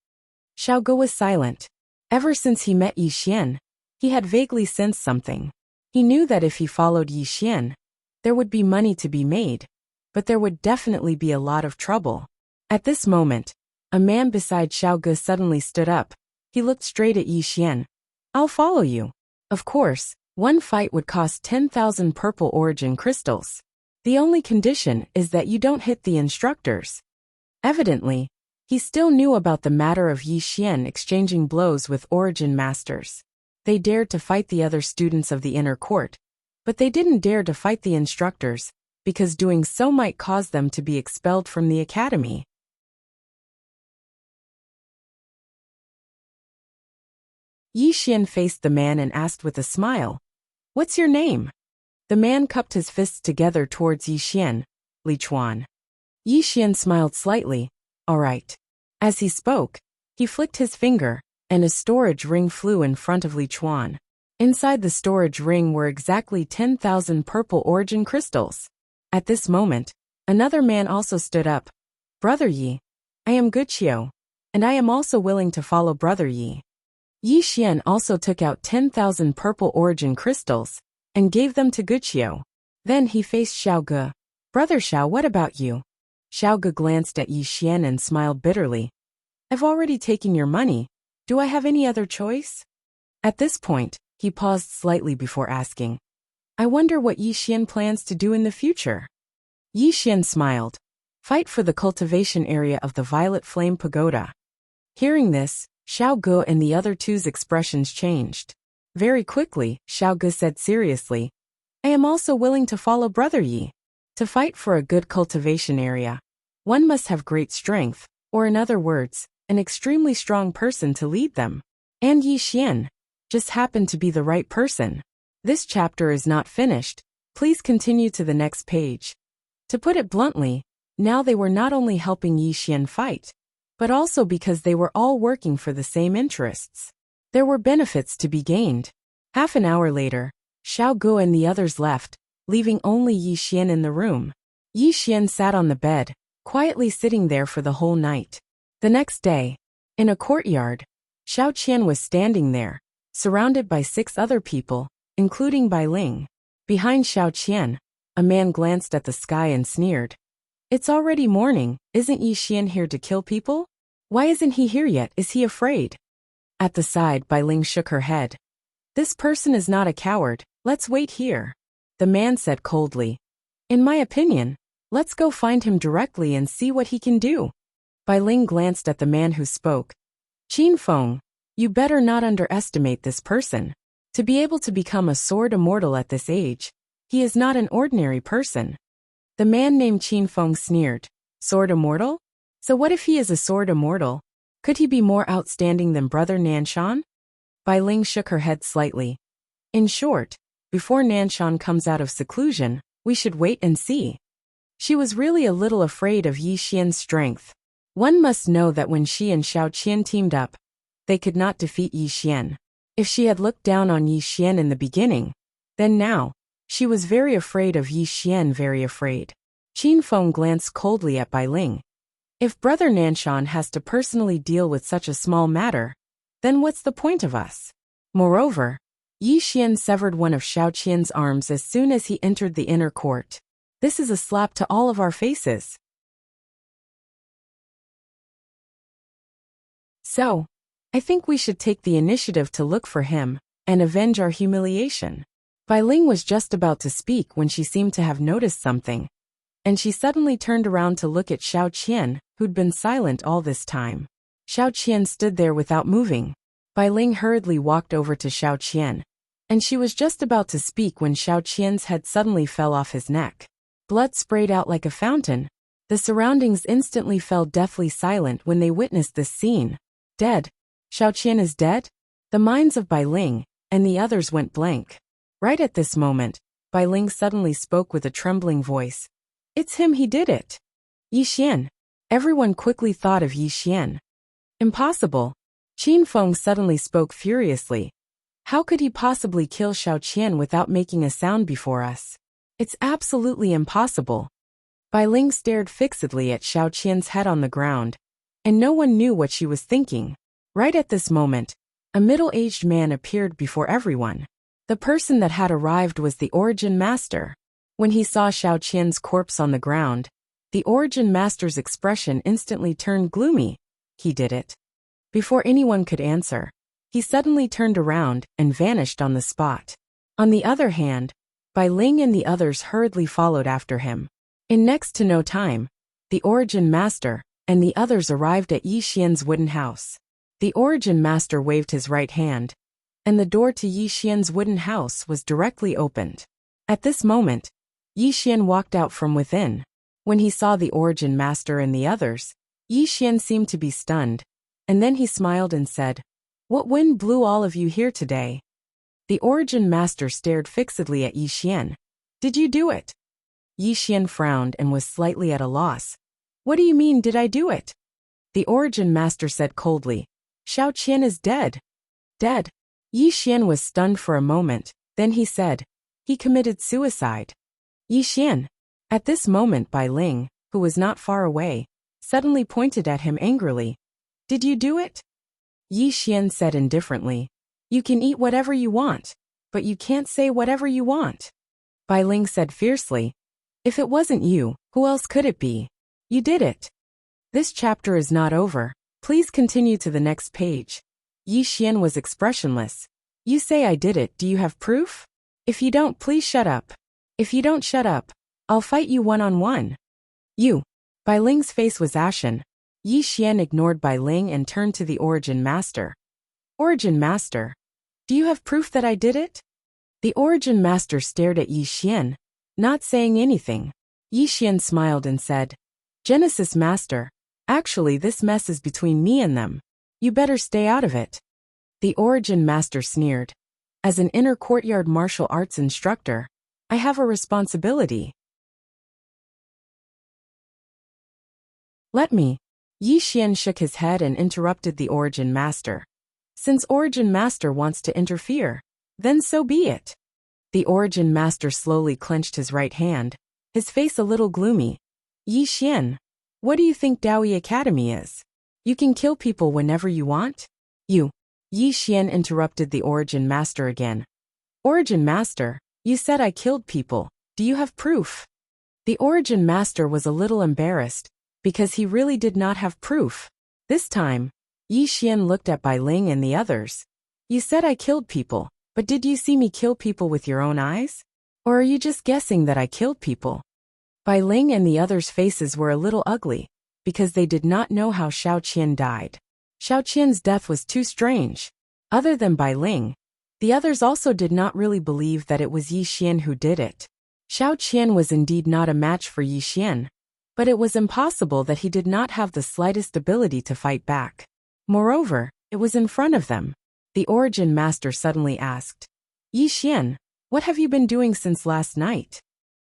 S1: Xiao Ge was silent. Ever since he met Yi Xian, he had vaguely sensed something. He knew that if he followed Yi Xian, there would be money to be made, but there would definitely be a lot of trouble. At this moment, a man beside Xiao Ge suddenly stood up. He looked straight at Yi Xian. I'll follow you. Of course, one fight would cost 10,000 purple origin crystals. The only condition is that you don't hit the instructors. Evidently, he still knew about the matter of Yi Xian exchanging blows with origin masters. They dared to fight the other students of the inner court, but they didn't dare to fight the instructors, because doing so might cause them to be expelled from the academy. Yi Xian faced the man and asked with a smile, What's your name? The man cupped his fists together towards Yi Xian. Li Chuan. Yi Xian smiled slightly. All right. As he spoke, he flicked his finger, and a storage ring flew in front of Li Chuan. Inside the storage ring were exactly 10,000 purple origin crystals. At this moment, another man also stood up. Brother Yi, I am Guqiu, and I am also willing to follow Brother Yi. Yi Xian also took out 10,000 purple origin crystals, and gave them to Guqiu. Then he faced Xiao Ge. Brother Xiao, what about you? Xiao Ge glanced at Yi Xian and smiled bitterly. I've already taken your money. Do I have any other choice? At this point, he paused slightly before asking. I wonder what Yi Xian plans to do in the future. Yi Xian smiled. Fight for the cultivation area of the Violet Flame Pagoda. Hearing this, Xiao Ge and the other two's expressions changed. Very quickly, Xiao Ge said seriously, I am also willing to follow Brother Yi. To fight for a good cultivation area, one must have great strength, or in other words, an extremely strong person to lead them. And Yi Xian just happened to be the right person. This chapter is not finished. Please continue to the next page. To put it bluntly, now they were not only helping Yi Xian fight, but also because they were all working for the same interests. There were benefits to be gained. Half an hour later, Xiao Ge and the others left, leaving only Yi Xian in the room. Yi Xian sat on the bed, quietly sitting there for the whole night. The next day, in a courtyard, Xiao Qian was standing there, surrounded by 6 other people, including Bai Ling. Behind Xiao Qian, a man glanced at the sky and sneered. It's already morning, isn't Yi Xian here to kill people? Why isn't he here yet? Is he afraid? At the side, Bai Ling shook her head. This person is not a coward, let's wait here. The man said coldly. In my opinion, let's go find him directly and see what he can do. Bai Ling glanced at the man who spoke. Qin Feng, you better not underestimate this person. To be able to become a sword immortal at this age, he is not an ordinary person. The man named Qin Feng sneered. Sword immortal? So what if he is a sword immortal? Could he be more outstanding than Brother Nanshan? Bai Ling shook her head slightly. In short, before Nanshan comes out of seclusion, we should wait and see. She was really a little afraid of Yi Xian's strength. One must know that when she and Xiao Qian teamed up, they could not defeat Yi Xian. If she had looked down on Yi Xian in the beginning, then now, she was very afraid of Yi Xian, very afraid. Qin Feng glanced coldly at Bai Ling. If Brother Nanshan has to personally deal with such a small matter, then what's the point of us? Moreover, Yi Xian severed one of Xiao Qian's arms as soon as he entered the inner court. This is a slap to all of our faces. So, I think we should take the initiative to look for him and avenge our humiliation. Bai Ling was just about to speak when she seemed to have noticed something, and she suddenly turned around to look at Xiao Qian, who'd been silent all this time. Xiao Qian stood there without moving. Bai Ling hurriedly walked over to Xiao Qian, and she was just about to speak when Xiao Qian's head suddenly fell off his neck. Blood sprayed out like a fountain. The surroundings instantly fell deathly silent when they witnessed this scene. Dead. Xiao Qian is dead? The minds of Bai Ling and the others went blank. Right at this moment, Bai Ling suddenly spoke with a trembling voice. It's him, he did it. Yi Xian. Everyone quickly thought of Yi Xian. Impossible. Qin Feng suddenly spoke furiously. How could he possibly kill Xiao Qian without making a sound before us? It's absolutely impossible. Bai Ling stared fixedly at Xiao Qian's head on the ground, and no one knew what she was thinking. Right at this moment, a middle-aged man appeared before everyone. The person that had arrived was the Origin Master. When he saw Xiao Qian's corpse on the ground, the Origin Master's expression instantly turned gloomy. He did it. Before anyone could answer, he suddenly turned around and vanished on the spot. On the other hand, Bai Ling and the others hurriedly followed after him. In next to no time, the Origin Master and the others arrived at Yi Xian's wooden house. The Origin Master waved his right hand, and the door to Yi Xian's wooden house was directly opened. At this moment, Yi Xian walked out from within. When he saw the Origin Master and the others, Yi Xian seemed to be stunned, and then he smiled and said, "What wind blew all of you here today?" The Origin Master stared fixedly at Yi Xian. "Did you do it?" Yi Xian frowned and was slightly at a loss. "What do you mean, did I do it?" The Origin Master said coldly, "Xiao Qian is dead." Dead? Yi Xian was stunned for a moment, then he said, "He committed suicide." Yi Xian. At this moment Bai Ling, who was not far away, suddenly pointed at him angrily. "Did you do it?" Yi Xian said indifferently, "You can eat whatever you want, but you can't say whatever you want." Bai Ling said fiercely, "If it wasn't you, who else could it be? You did it." This chapter is not over. Please continue to the next page. Yi Xian was expressionless. "You say I did it, do you have proof? If you don't, please shut up. If you don't shut up, I'll fight you one-on-one." "You." Bai Ling's face was ashen. Yi Xian ignored Bai Ling and turned to the Origin Master. "Origin Master, do you have proof that I did it?" The Origin Master stared at Yi Xian, not saying anything. Yi Xian smiled and said, "Genesis Master, actually this mess is between me and them. You better stay out of it." The Origin Master sneered. "As an inner courtyard martial arts instructor, I have a responsibility." "Let me." Yi Xian shook his head and interrupted the Origin Master. "Since Origin Master wants to interfere, then so be it." The Origin Master slowly clenched his right hand, his face a little gloomy. "Yi Xian, what do you think Daoi Academy is? You can kill people whenever you want?" "You." Yi Xian interrupted the Origin Master again. "Origin Master, you said I killed people. Do you have proof?" The Origin Master was a little embarrassed, because he really did not have proof. This time, Yi Xian looked at Bai Ling and the others. "You said I killed people, but did you see me kill people with your own eyes? Or are you just guessing that I killed people?" Bai Ling and the others' faces were a little ugly, because they did not know how Xiao Qian died. Xiao Qian's death was too strange. Other than Bai Ling, the others also did not really believe that it was Yi Xian who did it. Xiao Qian was indeed not a match for Yi Xian, but it was impossible that he did not have the slightest ability to fight back. Moreover, it was in front of them. The Origin Master suddenly asked, Yi Xian, what have you been doing since last night?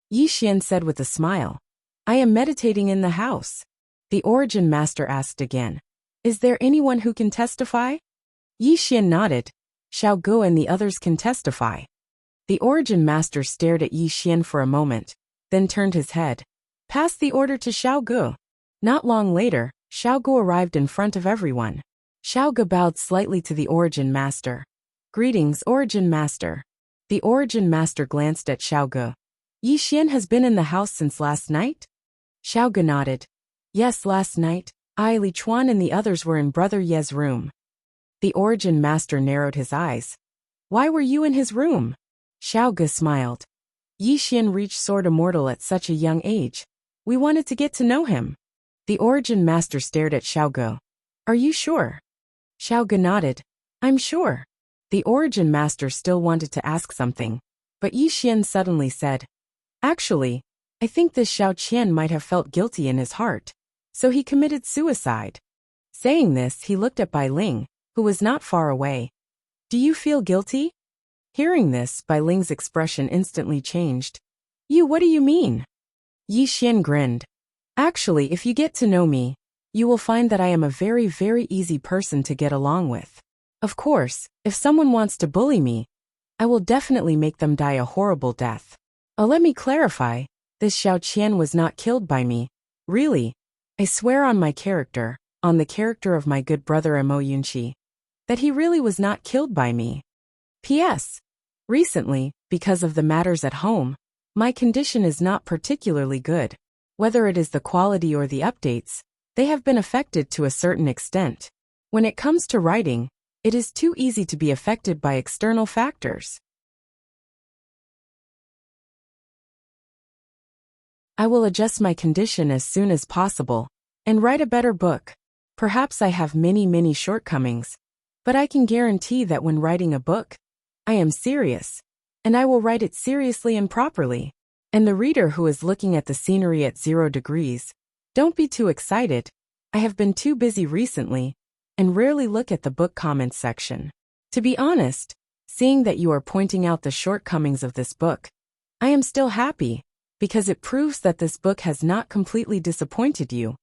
S1: Yi Xian said with a smile. I am meditating in the house. The Origin Master asked again. Is there anyone who can testify? Yi Xian nodded. Xiao Gu and the others can testify. The Origin Master stared at Yi Xian for a moment, then turned his head. Pass the order to Xiao Gu. Not long later, Xiao Gu arrived in front of everyone. Xiao Gu bowed slightly to the Origin Master. Greetings, Origin Master. The Origin Master glanced at Xiao Gu. Yi Xian has been in the house since last night? Xiao Gu nodded. Yes, last night, I, Li Chuan and the others were in Brother Ye's room. The Origin Master narrowed his eyes. Why were you in his room? Xiao Gu smiled. Yi Xian reached Sword Immortal at such a young age. We wanted to get to know him. The Origin Master stared at Xiao Gu. Are you sure? Xiao Gu nodded. I'm sure. The Origin Master still wanted to ask something, but Yi Xian suddenly said, Actually, I think this Xiao Qian might have felt guilty in his heart, so he committed suicide. Saying this, he looked at Bai Ling, who was not far away. Do you feel guilty? Hearing this, Bai Ling's expression instantly changed. What do you mean? Yi Xian grinned. Actually, if you get to know me, you will find that I am a very, very easy person to get along with. Of course, if someone wants to bully me, I will definitely make them die a horrible death. Let me clarify, this Xiao Qian was not killed by me. Really, I swear on my character, on the character of my good brother Mo Yunqi, that he really was not killed by me. P.S. Recently, because of the matters at home, my condition is not particularly good. Whether it is the quality or the updates, they have been affected to a certain extent. When it comes to writing, it is too easy to be affected by external factors. I will adjust my condition as soon as possible and write a better book. Perhaps I have many shortcomings, but I can guarantee that when writing a book, I am serious, and I will write it seriously and properly. And the reader who is looking at the scenery at 0 degrees, don't be too excited. I have been too busy recently and rarely look at the book comments section. To be honest, seeing that you are pointing out the shortcomings of this book, I am still happy, because it proves that this book has not completely disappointed you.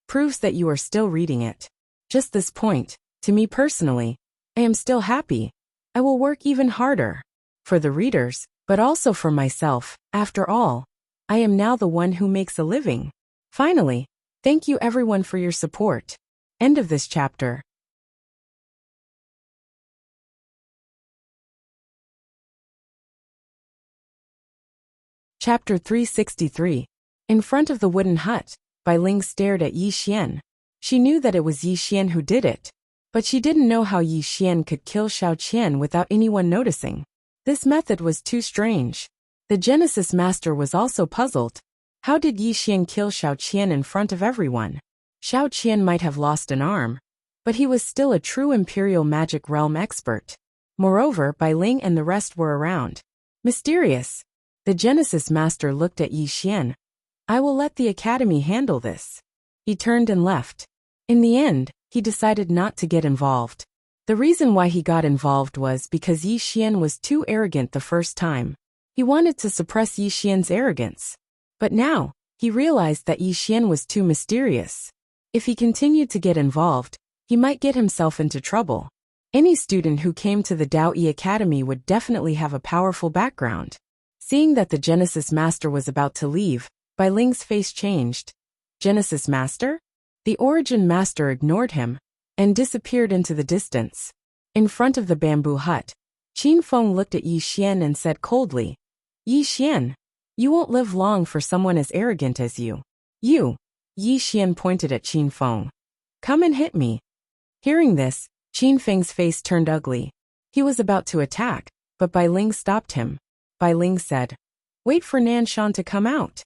S1: Proves that you are still reading it. Just this point, to me personally, I am still happy. I will work even harder. For the readers, but also for myself. After all, I am now the one who makes a living. Finally, thank you everyone for your support. End of this chapter. Chapter 363. In front of the wooden hut, Bai Ling stared at Yi Xian. She knew that it was Yi Xian who did it, but she didn't know how Yi Xian could kill Xiao Qian without anyone noticing. This method was too strange. The Genesis Master was also puzzled. How did Yi Xian kill Xiao Qian in front of everyone? Xiao Qian might have lost an arm, but he was still a true Imperial Magic Realm expert. Moreover, Bai Ling and the rest were around. Mysterious. The Genesis Master looked at Yi Xian. I will let the Academy handle this. He turned and left. In the end, he decided not to get involved. The reason why he got involved was because Yi Xian was too arrogant the first time. He wanted to suppress Yi Xian's arrogance. But now, he realized that Yi Xian was too mysterious. If he continued to get involved, he might get himself into trouble. Any student who came to the Dao Yi Academy would definitely have a powerful background. Seeing that the Genesis Master was about to leave, Bai Ling's face changed. Genesis Master? The Origin Master ignored him and disappeared into the distance. In front of the bamboo hut, Qin Feng looked at Yi Xian and said coldly, Yi Xian, you won't live long for someone as arrogant as you. You. Yi Xian pointed at Qin Feng. Come and hit me. Hearing this, Qin Feng's face turned ugly. He was about to attack, but Bai Ling stopped him. Bai Ling said, Wait for Nan Shan to come out.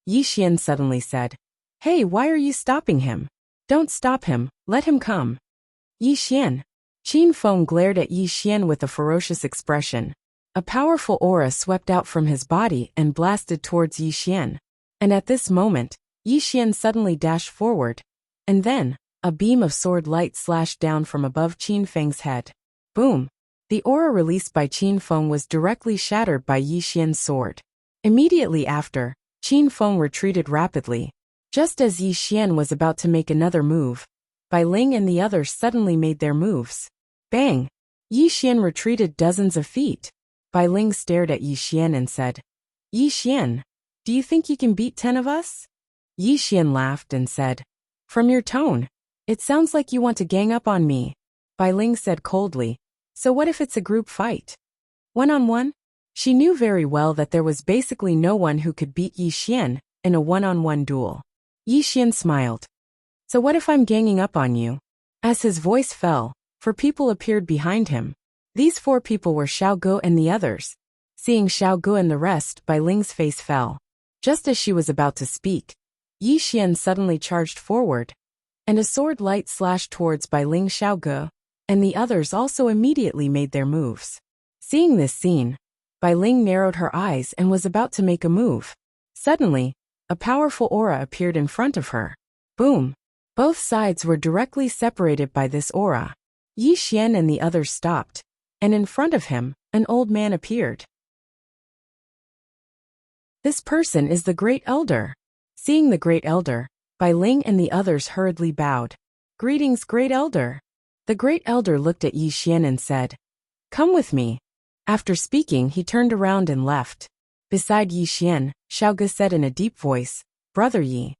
S1: Yi Xian suddenly said, Hey, why are you stopping him? Don't stop him, let him come. Yi Xian. Qin Feng glared at Yi Xian with a ferocious expression. A powerful aura swept out from his body and blasted towards Yi Xian. And at this moment, Yi Xian suddenly dashed forward. And then, a beam of sword light slashed down from above Qin Feng's head. Boom! The aura released by Qin Feng was directly shattered by Yi Xian's sword. Immediately after, Qin Feng retreated rapidly. Just as Yi Xian was about to make another move, Bai Ling and the others suddenly made their moves. Bang! Yi Xian retreated dozens of feet. Bai Ling stared at Yi Xian and said, Yi Xian, do you think you can beat 10 of us? Yi Xian laughed and said, from your tone, it sounds like you want to gang up on me. Bai Ling said coldly, so what if it's a group fight? One-on-one? She knew very well that there was basically no one who could beat Yi Xian in a one-on-one duel. Yi Xian smiled. So what if I'm ganging up on you? As his voice fell, 4 people appeared behind him. These 4 people were Xiao Guo and the others. Seeing Xiao Guo and the rest, Bai Ling's face fell. Just as she was about to speak, Yi Xian suddenly charged forward, and a sword light slashed towards Bai Ling. Xiao Guo and the others also immediately made their moves. Seeing this scene, Bai Ling narrowed her eyes and was about to make a move. Suddenly, a powerful aura appeared in front of her. Boom! Both sides were directly separated by this aura. Yi Xian and the others stopped, and in front of him, an old man appeared. This person is the Great Elder. Seeing the Great Elder, Bai Ling and the others hurriedly bowed. Greetings, Great Elder. The Great Elder looked at Yi Xian and said, come with me. After speaking, he turned around and left. Beside Yi Xian, Xiao Ge said in a deep voice, Brother Yi.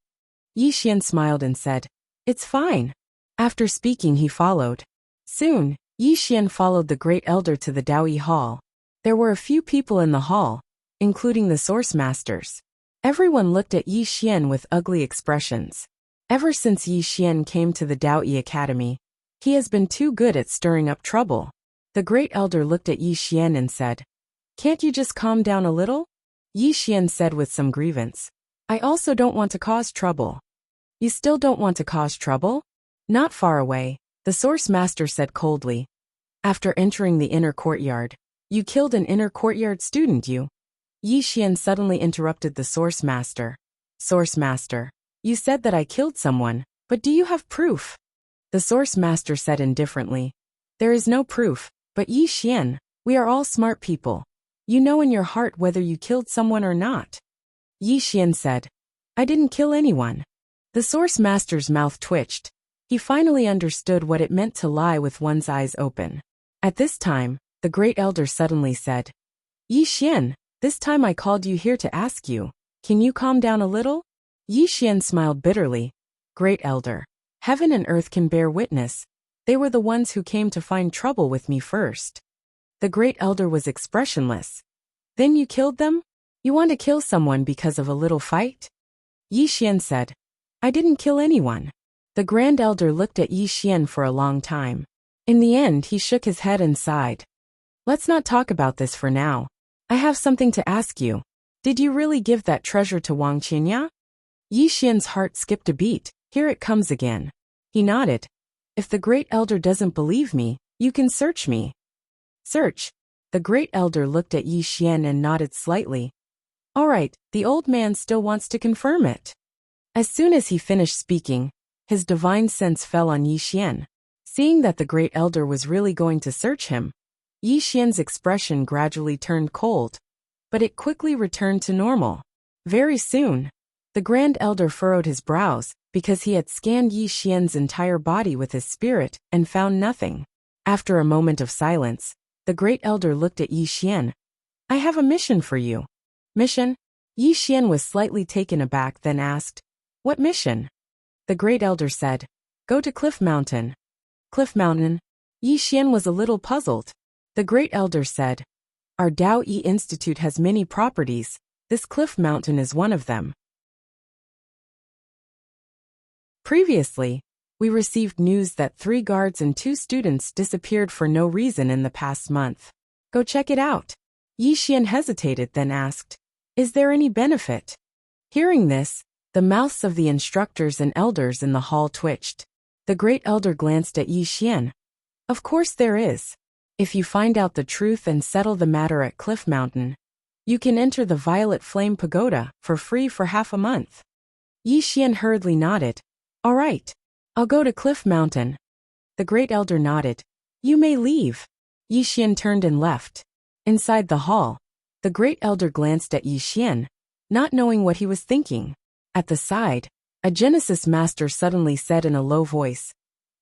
S1: Yi Xian smiled and said, it's fine. After speaking, he followed. Soon, Yi Xian followed the Great Elder to the Daoyi Hall. There were a few people in the hall, including the Source Masters. Everyone looked at Yi Xian with ugly expressions. Ever since Yi Xian came to the Daoyi Academy, he has been too good at stirring up trouble. The Great Elder looked at Yi Xian and said, can't you just calm down a little? Yi Xian said with some grievance, I also don't want to cause trouble. You still don't want to cause trouble? Not far away, the Source Master said coldly. After entering the inner courtyard, you killed an inner courtyard student, you. Yi Xian suddenly interrupted the Source Master. Source Master, you said that I killed someone, but do you have proof? The Source Master said indifferently. There is no proof, but Yi Xian, we are all smart people. You know in your heart whether you killed someone or not. Yi Xian said, I didn't kill anyone. The Source Master's mouth twitched. He finally understood what it meant to lie with one's eyes open. At this time, the Great Elder suddenly said, Yi Xian, this time I called you here to ask you, can you calm down a little? Yi Xian smiled bitterly. Great Elder, heaven and earth can bear witness. They were the ones who came to find trouble with me first. The Great Elder was expressionless. Then you killed them? You want to kill someone because of a little fight? Yi Xian said, I didn't kill anyone. The Grand Elder looked at Yi Xian for a long time. In the end, he shook his head and sighed. Let's not talk about this for now. I have something to ask you. Did you really give that treasure to Wang Qinya? Yi Xian's heart skipped a beat. Here it comes again. He nodded. If the Great Elder doesn't believe me, you can search me. Search. The Great Elder looked at Yi Xian and nodded slightly. All right, the old man still wants to confirm it. As soon as he finished speaking, his divine sense fell on Yi Xian. Seeing that the Great Elder was really going to search him, Yi Xian's expression gradually turned cold, but it quickly returned to normal. Very soon, the Grand Elder furrowed his brows because he had scanned Yi Xian's entire body with his spirit and found nothing. After a moment of silence, the Great Elder looked at Yi Xian. I have a mission for you. Mission? Yi Xian was slightly taken aback, then asked, what mission? The Great Elder said, go to Cliff Mountain. Cliff Mountain? Yi Xian was a little puzzled. The Great Elder said, our Dao Yi Institute has many properties. This Cliff Mountain is one of them. Previously, we received news that 3 guards and 2 students disappeared for no reason in the past month. Go check it out. Yi Xian hesitated, then asked, is there any benefit? Hearing this, the mouths of the instructors and elders in the hall twitched. The Great Elder glanced at Yi Xian. Of course there is. If you find out the truth and settle the matter at Cliff Mountain, you can enter the Violet Flame Pagoda for free for half a month. Yi Xian hurriedly nodded. All right. I'll go to Cliff Mountain. The Great Elder nodded. You may leave. Yi Xian turned and left. Inside the hall, the great elder glanced at Yi Xian, not knowing what he was thinking. At the side, a Genesis master suddenly said in a low voice,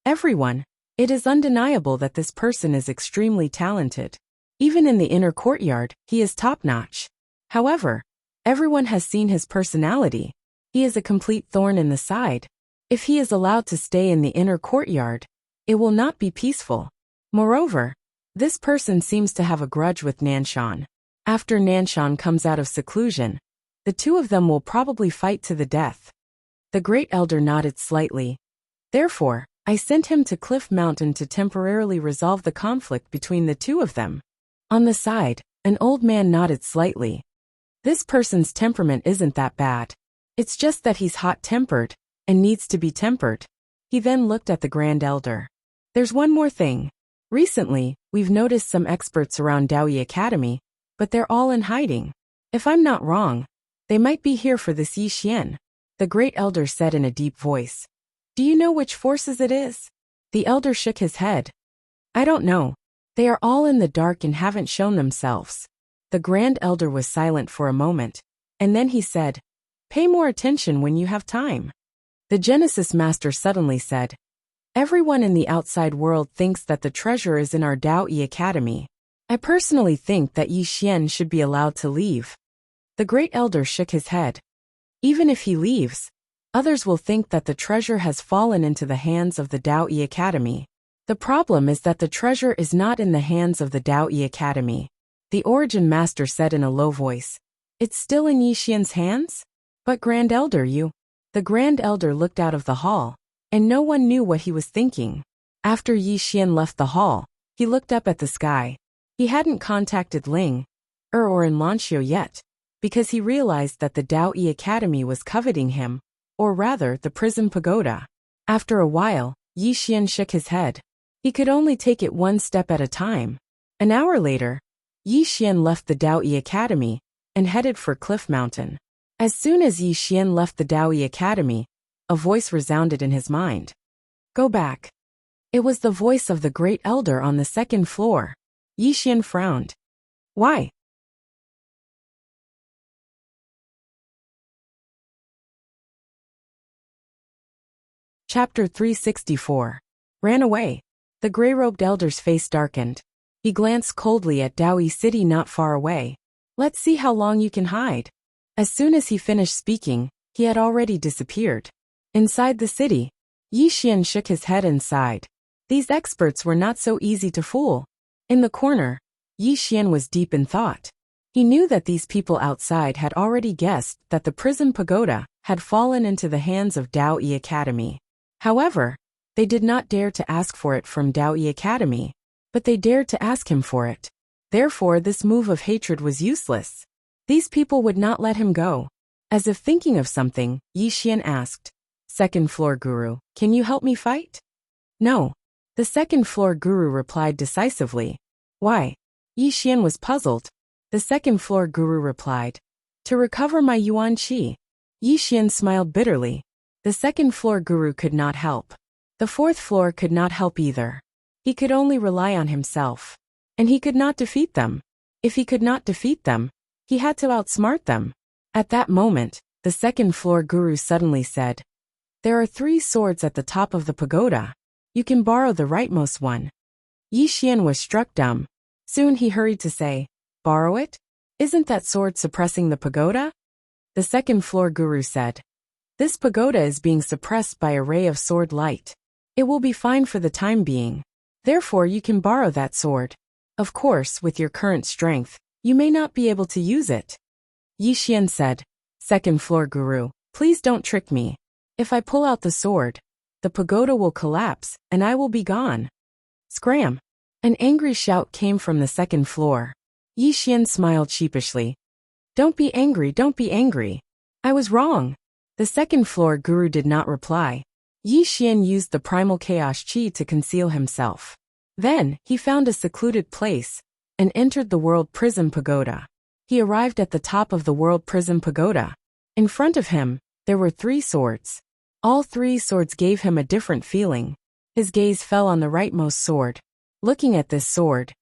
S1: "Everyone, it is undeniable that this person is extremely talented. Even in the inner courtyard, he is top-notch. However, everyone has seen his personality. He is a complete thorn in the side. If he is allowed to stay in the inner courtyard, it will not be peaceful. Moreover, this person seems to have a grudge with Nanshan. After Nanshan comes out of seclusion, the two of them will probably fight to the death." The great elder nodded slightly. "Therefore, I sent him to Cliff Mountain to temporarily resolve the conflict between the two of them." On the side, an old man nodded slightly. "This person's temperament isn't that bad. It's just that he's hot-tempered and needs to be tempered." He then looked at the grand elder. "There's one more thing. Recently, we've noticed some experts around Daoyi Academy, but they're all in hiding. If I'm not wrong, they might be here for this Yi Xian." The great elder said in a deep voice. "Do you know which forces it is?" The elder shook his head. "I don't know. They are all in the dark and haven't shown themselves." The grand elder was silent for a moment, and then he said, "Pay more attention when you have time." The Genesis master suddenly said, "Everyone in the outside world thinks that the treasure is in our Daoyi Academy. I personally think that Yi Xian should be allowed to leave." The great elder shook his head. "Even if he leaves, others will think that the treasure has fallen into the hands of the Daoyi Academy. The problem is that the treasure is not in the hands of the Daoyi Academy." The Origin Master said in a low voice, "It's still in Yi Xian's hands? But Grand Elder, you..." The Grand Elder looked out of the hall, and no one knew what he was thinking. After Yi Xian left the hall, he looked up at the sky. He hadn't contacted Ling, or Lanxiu yet, because he realized that the Daoyi Academy was coveting him, or rather the Prism Pagoda. After a while, Yi Xian shook his head. He could only take it one step at a time. An hour later, Yi Xian left the Daoyi Academy and headed for Cliff Mountain. As soon as Yi Xian left the Daoyi Academy, a voice resounded in his mind. "Go back." It was the voice of the great elder on the second floor. Yi Xian frowned. "Why?" Chapter 364. Ran away. The gray-robed elder's face darkened. He glanced coldly at Daoyi City not far away. "Let's see how long you can hide." As soon as he finished speaking, he had already disappeared. Inside the city, Yi Xian shook his head and sighed. These experts were not so easy to fool. In the corner, Yi Xian was deep in thought. He knew that these people outside had already guessed that the Prism Pagoda had fallen into the hands of Daoyi Academy. However, they did not dare to ask for it from Daoyi Academy, but they dared to ask him for it. Therefore, this move of hatred was useless. These people would not let him go. As if thinking of something, Yi Xian asked, "Second floor guru, can you help me fight?" "No." The second floor guru replied decisively. "Why?" Yi Xian was puzzled. The second floor guru replied, "To recover my yuan qi." Yi Xian smiled bitterly. The second floor guru could not help. The fourth floor could not help either. He could only rely on himself. And he could not defeat them. If he could not defeat them, he had to outsmart them. At that moment, the second floor guru suddenly said, "There are 3 swords at the top of the pagoda. You can borrow the rightmost one." Yi Xian was struck dumb. Soon he hurried to say, "Borrow it? Isn't that sword suppressing the pagoda?" The second floor guru said, "This pagoda is being suppressed by a ray of sword light. It will be fine for the time being. Therefore you can borrow that sword. Of course, with your current strength, you may not be able to use it." Yi Xian said, "Second floor guru, please don't trick me. If I pull out the sword, the pagoda will collapse, and I will be gone." Scram! An angry shout came from the second floor. Yi Xian smiled sheepishly. Don't be angry, don't be angry. I was wrong." The second floor guru did not reply. Yi Xian used the primal chaos chi to conceal himself. Then, he found a secluded place and entered the World Prism Pagoda. He arrived at the top of the World Prism Pagoda. In front of him, there were 3 swords. All 3 swords gave him a different feeling. His gaze fell on the rightmost sword. Looking at this sword,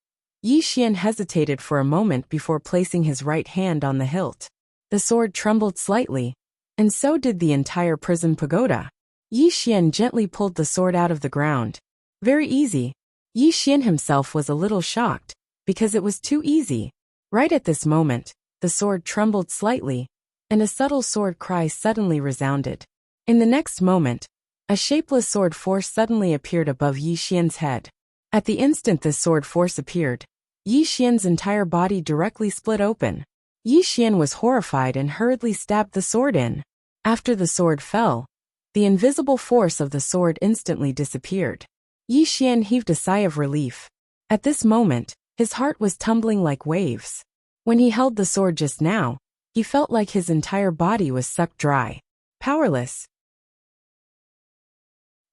S1: Yi Xian hesitated for a moment before placing his right hand on the hilt. The sword trembled slightly, and so did the entire prison pagoda. Yi Xian gently pulled the sword out of the ground. Very easy. Yi Xian himself was a little shocked, because it was too easy. Right at this moment, the sword trembled slightly, and a subtle sword cry suddenly resounded. In the next moment, a shapeless sword force suddenly appeared above Yi Xian's head. At the instant this sword force appeared, Yi Xian's entire body directly split open. Yi Xian was horrified and hurriedly stabbed the sword in. After the sword fell, the invisible force of the sword instantly disappeared. Yi Xian heaved a sigh of relief. At this moment, his heart was tumbling like waves. When he held the sword just now, he felt like his entire body was sucked dry. Powerless.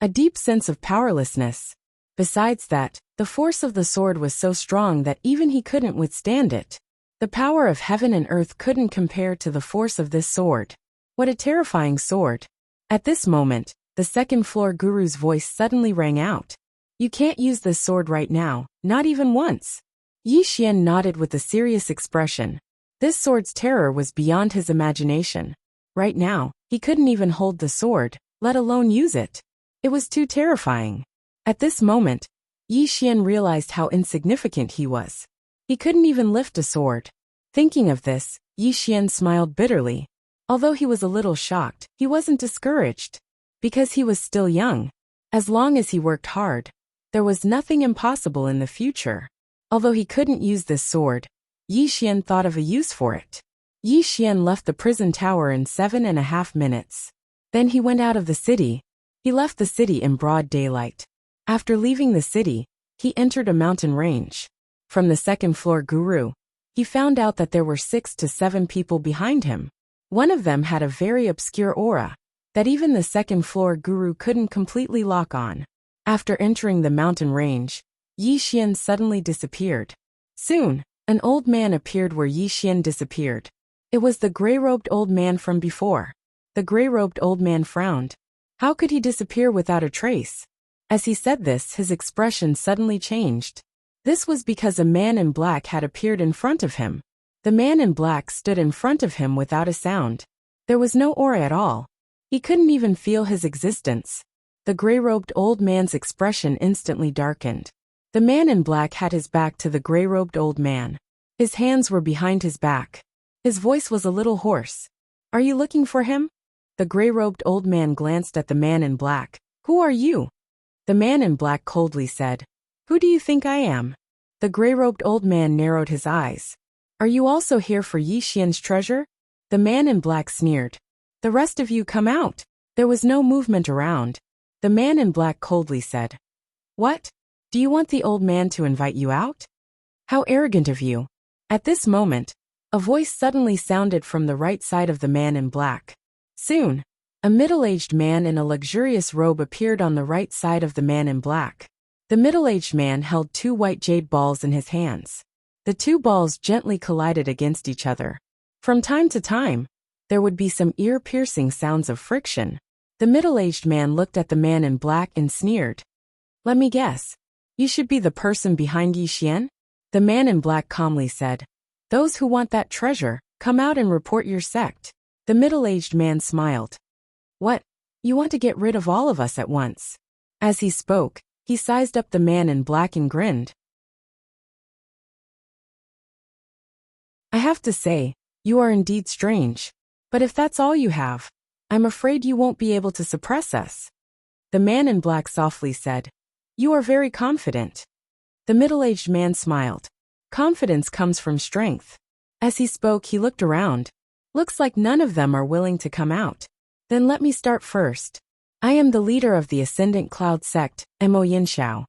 S1: A deep sense of powerlessness. Besides that, the force of the sword was so strong that even he couldn't withstand it. The power of heaven and earth couldn't compare to the force of this sword. What a terrifying sword. At this moment, the second-floor guru's voice suddenly rang out. You can't use this sword right now, not even once. Yi Xian nodded with a serious expression. This sword's terror was beyond his imagination. Right now, he couldn't even hold the sword, let alone use it. It was too terrifying. At this moment, Yi Xian realized how insignificant he was. He couldn't even lift a sword. Thinking of this, Yi Xian smiled bitterly. Although he was a little shocked, he wasn't discouraged. Because he was still young. As long as he worked hard, there was nothing impossible in the future. Although he couldn't use this sword, Yi Xian thought of a use for it. Yi Xian left the prison tower in 7.5 minutes. Then he went out of the city. He left the city in broad daylight. After leaving the city, he entered a mountain range. From the second-floor guru, he found out that there were 6 to 7 people behind him. One of them had a very obscure aura that even the second-floor guru couldn't completely lock on. After entering the mountain range, Yi Xian suddenly disappeared. Soon, an old man appeared where Yi Xian disappeared. It was the gray-robed old man from before. The gray-robed old man frowned. How could he disappear without a trace? As he said this, his expression suddenly changed. This was because a man in black had appeared in front of him. The man in black stood in front of him without a sound. There was no aura at all. He couldn't even feel his existence. The gray-robed old man's expression instantly darkened. The man in black had his back to the gray-robed old man. His hands were behind his back. His voice was a little hoarse. Are you looking for him? The gray-robed old man glanced at the man in black. Who are you? The man in black coldly said, Who do you think I am? The gray-robed old man narrowed his eyes. Are you also here for Yi Xian's treasure? The man in black sneered. The rest of you come out. There was no movement around. The man in black coldly said, What? Do you want the old man to invite you out? How arrogant of you. At this moment, a voice suddenly sounded from the right side of the man in black. Soon, a middle-aged man in a luxurious robe appeared on the right side of the man in black. The middle-aged man held 2 white jade balls in his hands. The 2 balls gently collided against each other. From time to time, there would be some ear-piercing sounds of friction. The middle-aged man looked at the man in black and sneered. Let me guess. You should be the person behind Yi Xian? The man in black calmly said. Those who want that treasure, come out and report your sect. The middle-aged man smiled. What? You want to get rid of all of us at once? As he spoke, he sized up the man in black and grinned. I have to say, you are indeed strange. But if that's all you have, I'm afraid you won't be able to suppress us. The man in black softly said. You are very confident. The middle-aged man smiled. Confidence comes from strength. As he spoke, he looked around. Looks like none of them are willing to come out. Then let me start first. I am the leader of the Ascendant Cloud sect, Mo Yinxiao.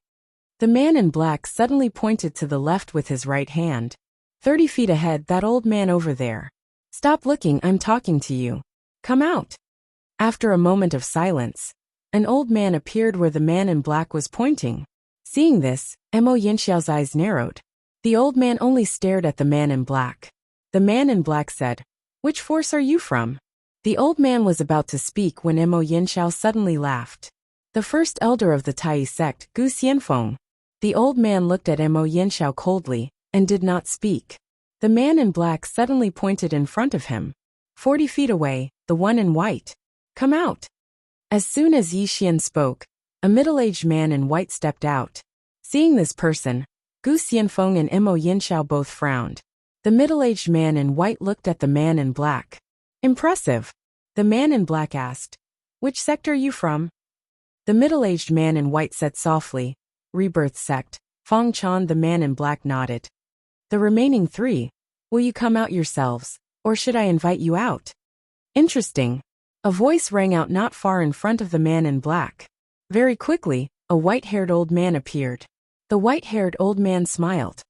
S1: The man in black suddenly pointed to the left with his right hand. 30 feet ahead, that old man over there. Stop looking, I'm talking to you. Come out. After a moment of silence, an old man appeared where the man in black was pointing. Seeing this, Mo Yinxiao's eyes narrowed. The old man only stared at the man in black. The man in black said, Which force are you from? The old man was about to speak when Mo Yinxiao suddenly laughed. The first elder of the Tai sect, Gu Xianfeng. The old man looked at Mo Yinxiao coldly and did not speak. The man in black suddenly pointed in front of him. 40 feet away, the one in white. Come out. As soon as Yi Xian spoke, a middle-aged man in white stepped out. Seeing this person, Gu Xianfeng and Mo Yinxiao both frowned. The middle-aged man in white looked at the man in black. Impressive. The man in black asked, which sect are you from? The middle-aged man in white said softly, Rebirth sect. Feng Chan. The man in black nodded. The remaining 3, will you come out yourselves, or should I invite you out? Interesting. A voice rang out not far in front of the man in black. Very quickly, a white-haired old man appeared. The white-haired old man smiled.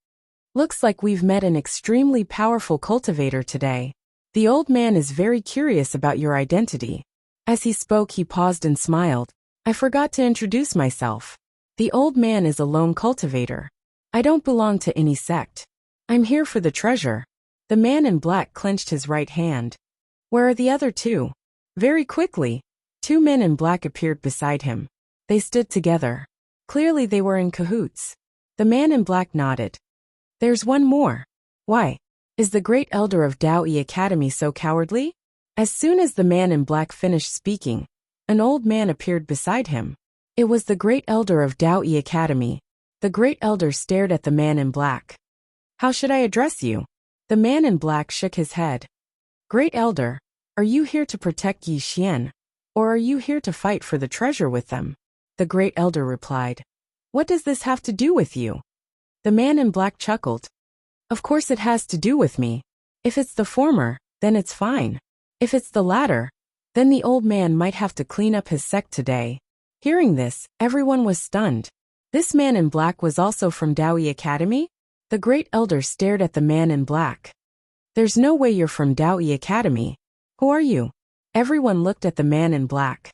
S1: Looks like we've met an extremely powerful cultivator today. The old man is very curious about your identity. As he spoke, he paused and smiled. I forgot to introduce myself. The old man is a lone cultivator. I don't belong to any sect. I'm here for the treasure. The man in black clenched his right hand. Where are the other 2? Very quickly, 2 men in black appeared beside him. They stood together. Clearly they were in cahoots. The man in black nodded. There's one more. Why? Is the great elder of Dao Yi Academy so cowardly? As soon as the man in black finished speaking, an old man appeared beside him. It was the great elder of Dao Yi Academy. The great elder stared at the man in black. How should I address you? The man in black shook his head. Great elder, are you here to protect Yi Xian, or are you here to fight for the treasure with them? The great elder replied. What does this have to do with you? The man in black chuckled. Of course it has to do with me. If it's the former, then it's fine. If it's the latter, then the old man might have to clean up his sect today. Hearing this, everyone was stunned. This man in black was also from Dao Yi Academy? The great elder stared at the man in black. There's no way you're from Dao Yi Academy. Who are you? Everyone looked at the man in black.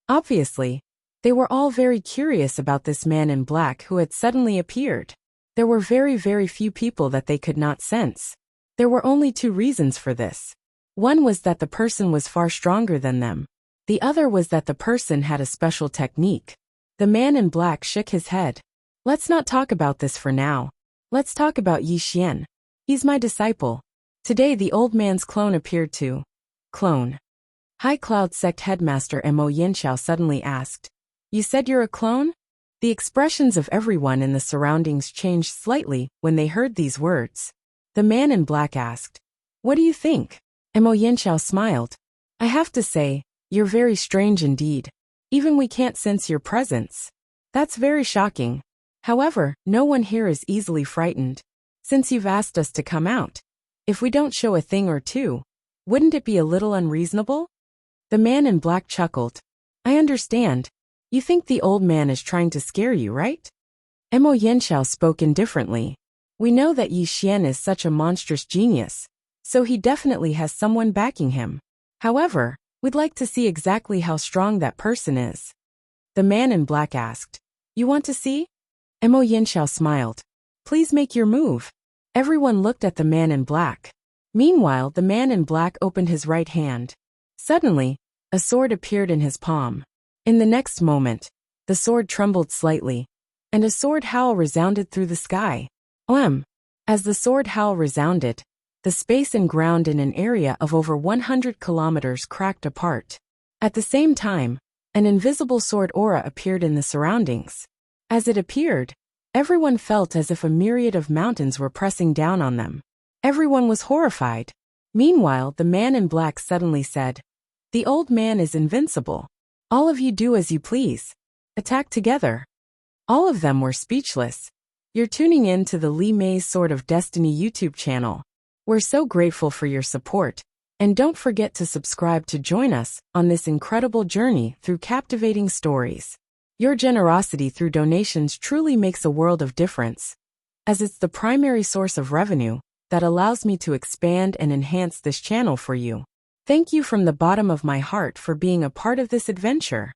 S1: Obviously, they were all very curious about this man in black who had suddenly appeared. There were very few people that they could not sense. There were only 2 reasons for this. One was that the person was far stronger than them. The other was that the person had a special technique. The man in black shook his head. Let's not talk about this for now. Let's talk about Yi Xian. He's my disciple. Today the old man's clone appeared too. Clone. High Cloud Sect Headmaster Mo Yinxiao suddenly asked. You said you're a clone? The expressions of everyone in the surroundings changed slightly when they heard these words. The man in black asked. What do you think? Mo Yinxiao smiled. I have to say, you're very strange indeed. Even we can't sense your presence. That's very shocking. However, no one here is easily frightened. Since you've asked us to come out, if we don't show a thing or 2, wouldn't it be a little unreasonable? The man in black chuckled. I understand. You think the old man is trying to scare you, right? Mo Yinxiao spoke indifferently. We know that Yi Xian is such a monstrous genius, so he definitely has someone backing him. However, we'd like to see exactly how strong that person is. The man in black asked. You want to see? Mo Yinxiao smiled. Please make your move. Everyone looked at the man in black. Meanwhile, the man in black opened his right hand. Suddenly, a sword appeared in his palm. In the next moment, the sword trembled slightly, and a sword howl resounded through the sky. As the sword howl resounded, the space and ground in an area of over 100 kilometers cracked apart. At the same time, an invisible sword aura appeared in the surroundings. As it appeared, everyone felt as if a myriad of mountains were pressing down on them. Everyone was horrified. Meanwhile, the man in black suddenly said, The old man is invincible. All of you do as you please. Attack together. All of them were speechless. You're tuning in to the Li Mei's Sword of Destiny YouTube channel. We're so grateful for your support, and don't forget to subscribe to join us on this incredible journey through captivating stories. Your generosity through donations truly makes a world of difference, as it's the primary source of revenue that allows me to expand and enhance this channel for you. Thank you from the bottom of my heart for being a part of this adventure.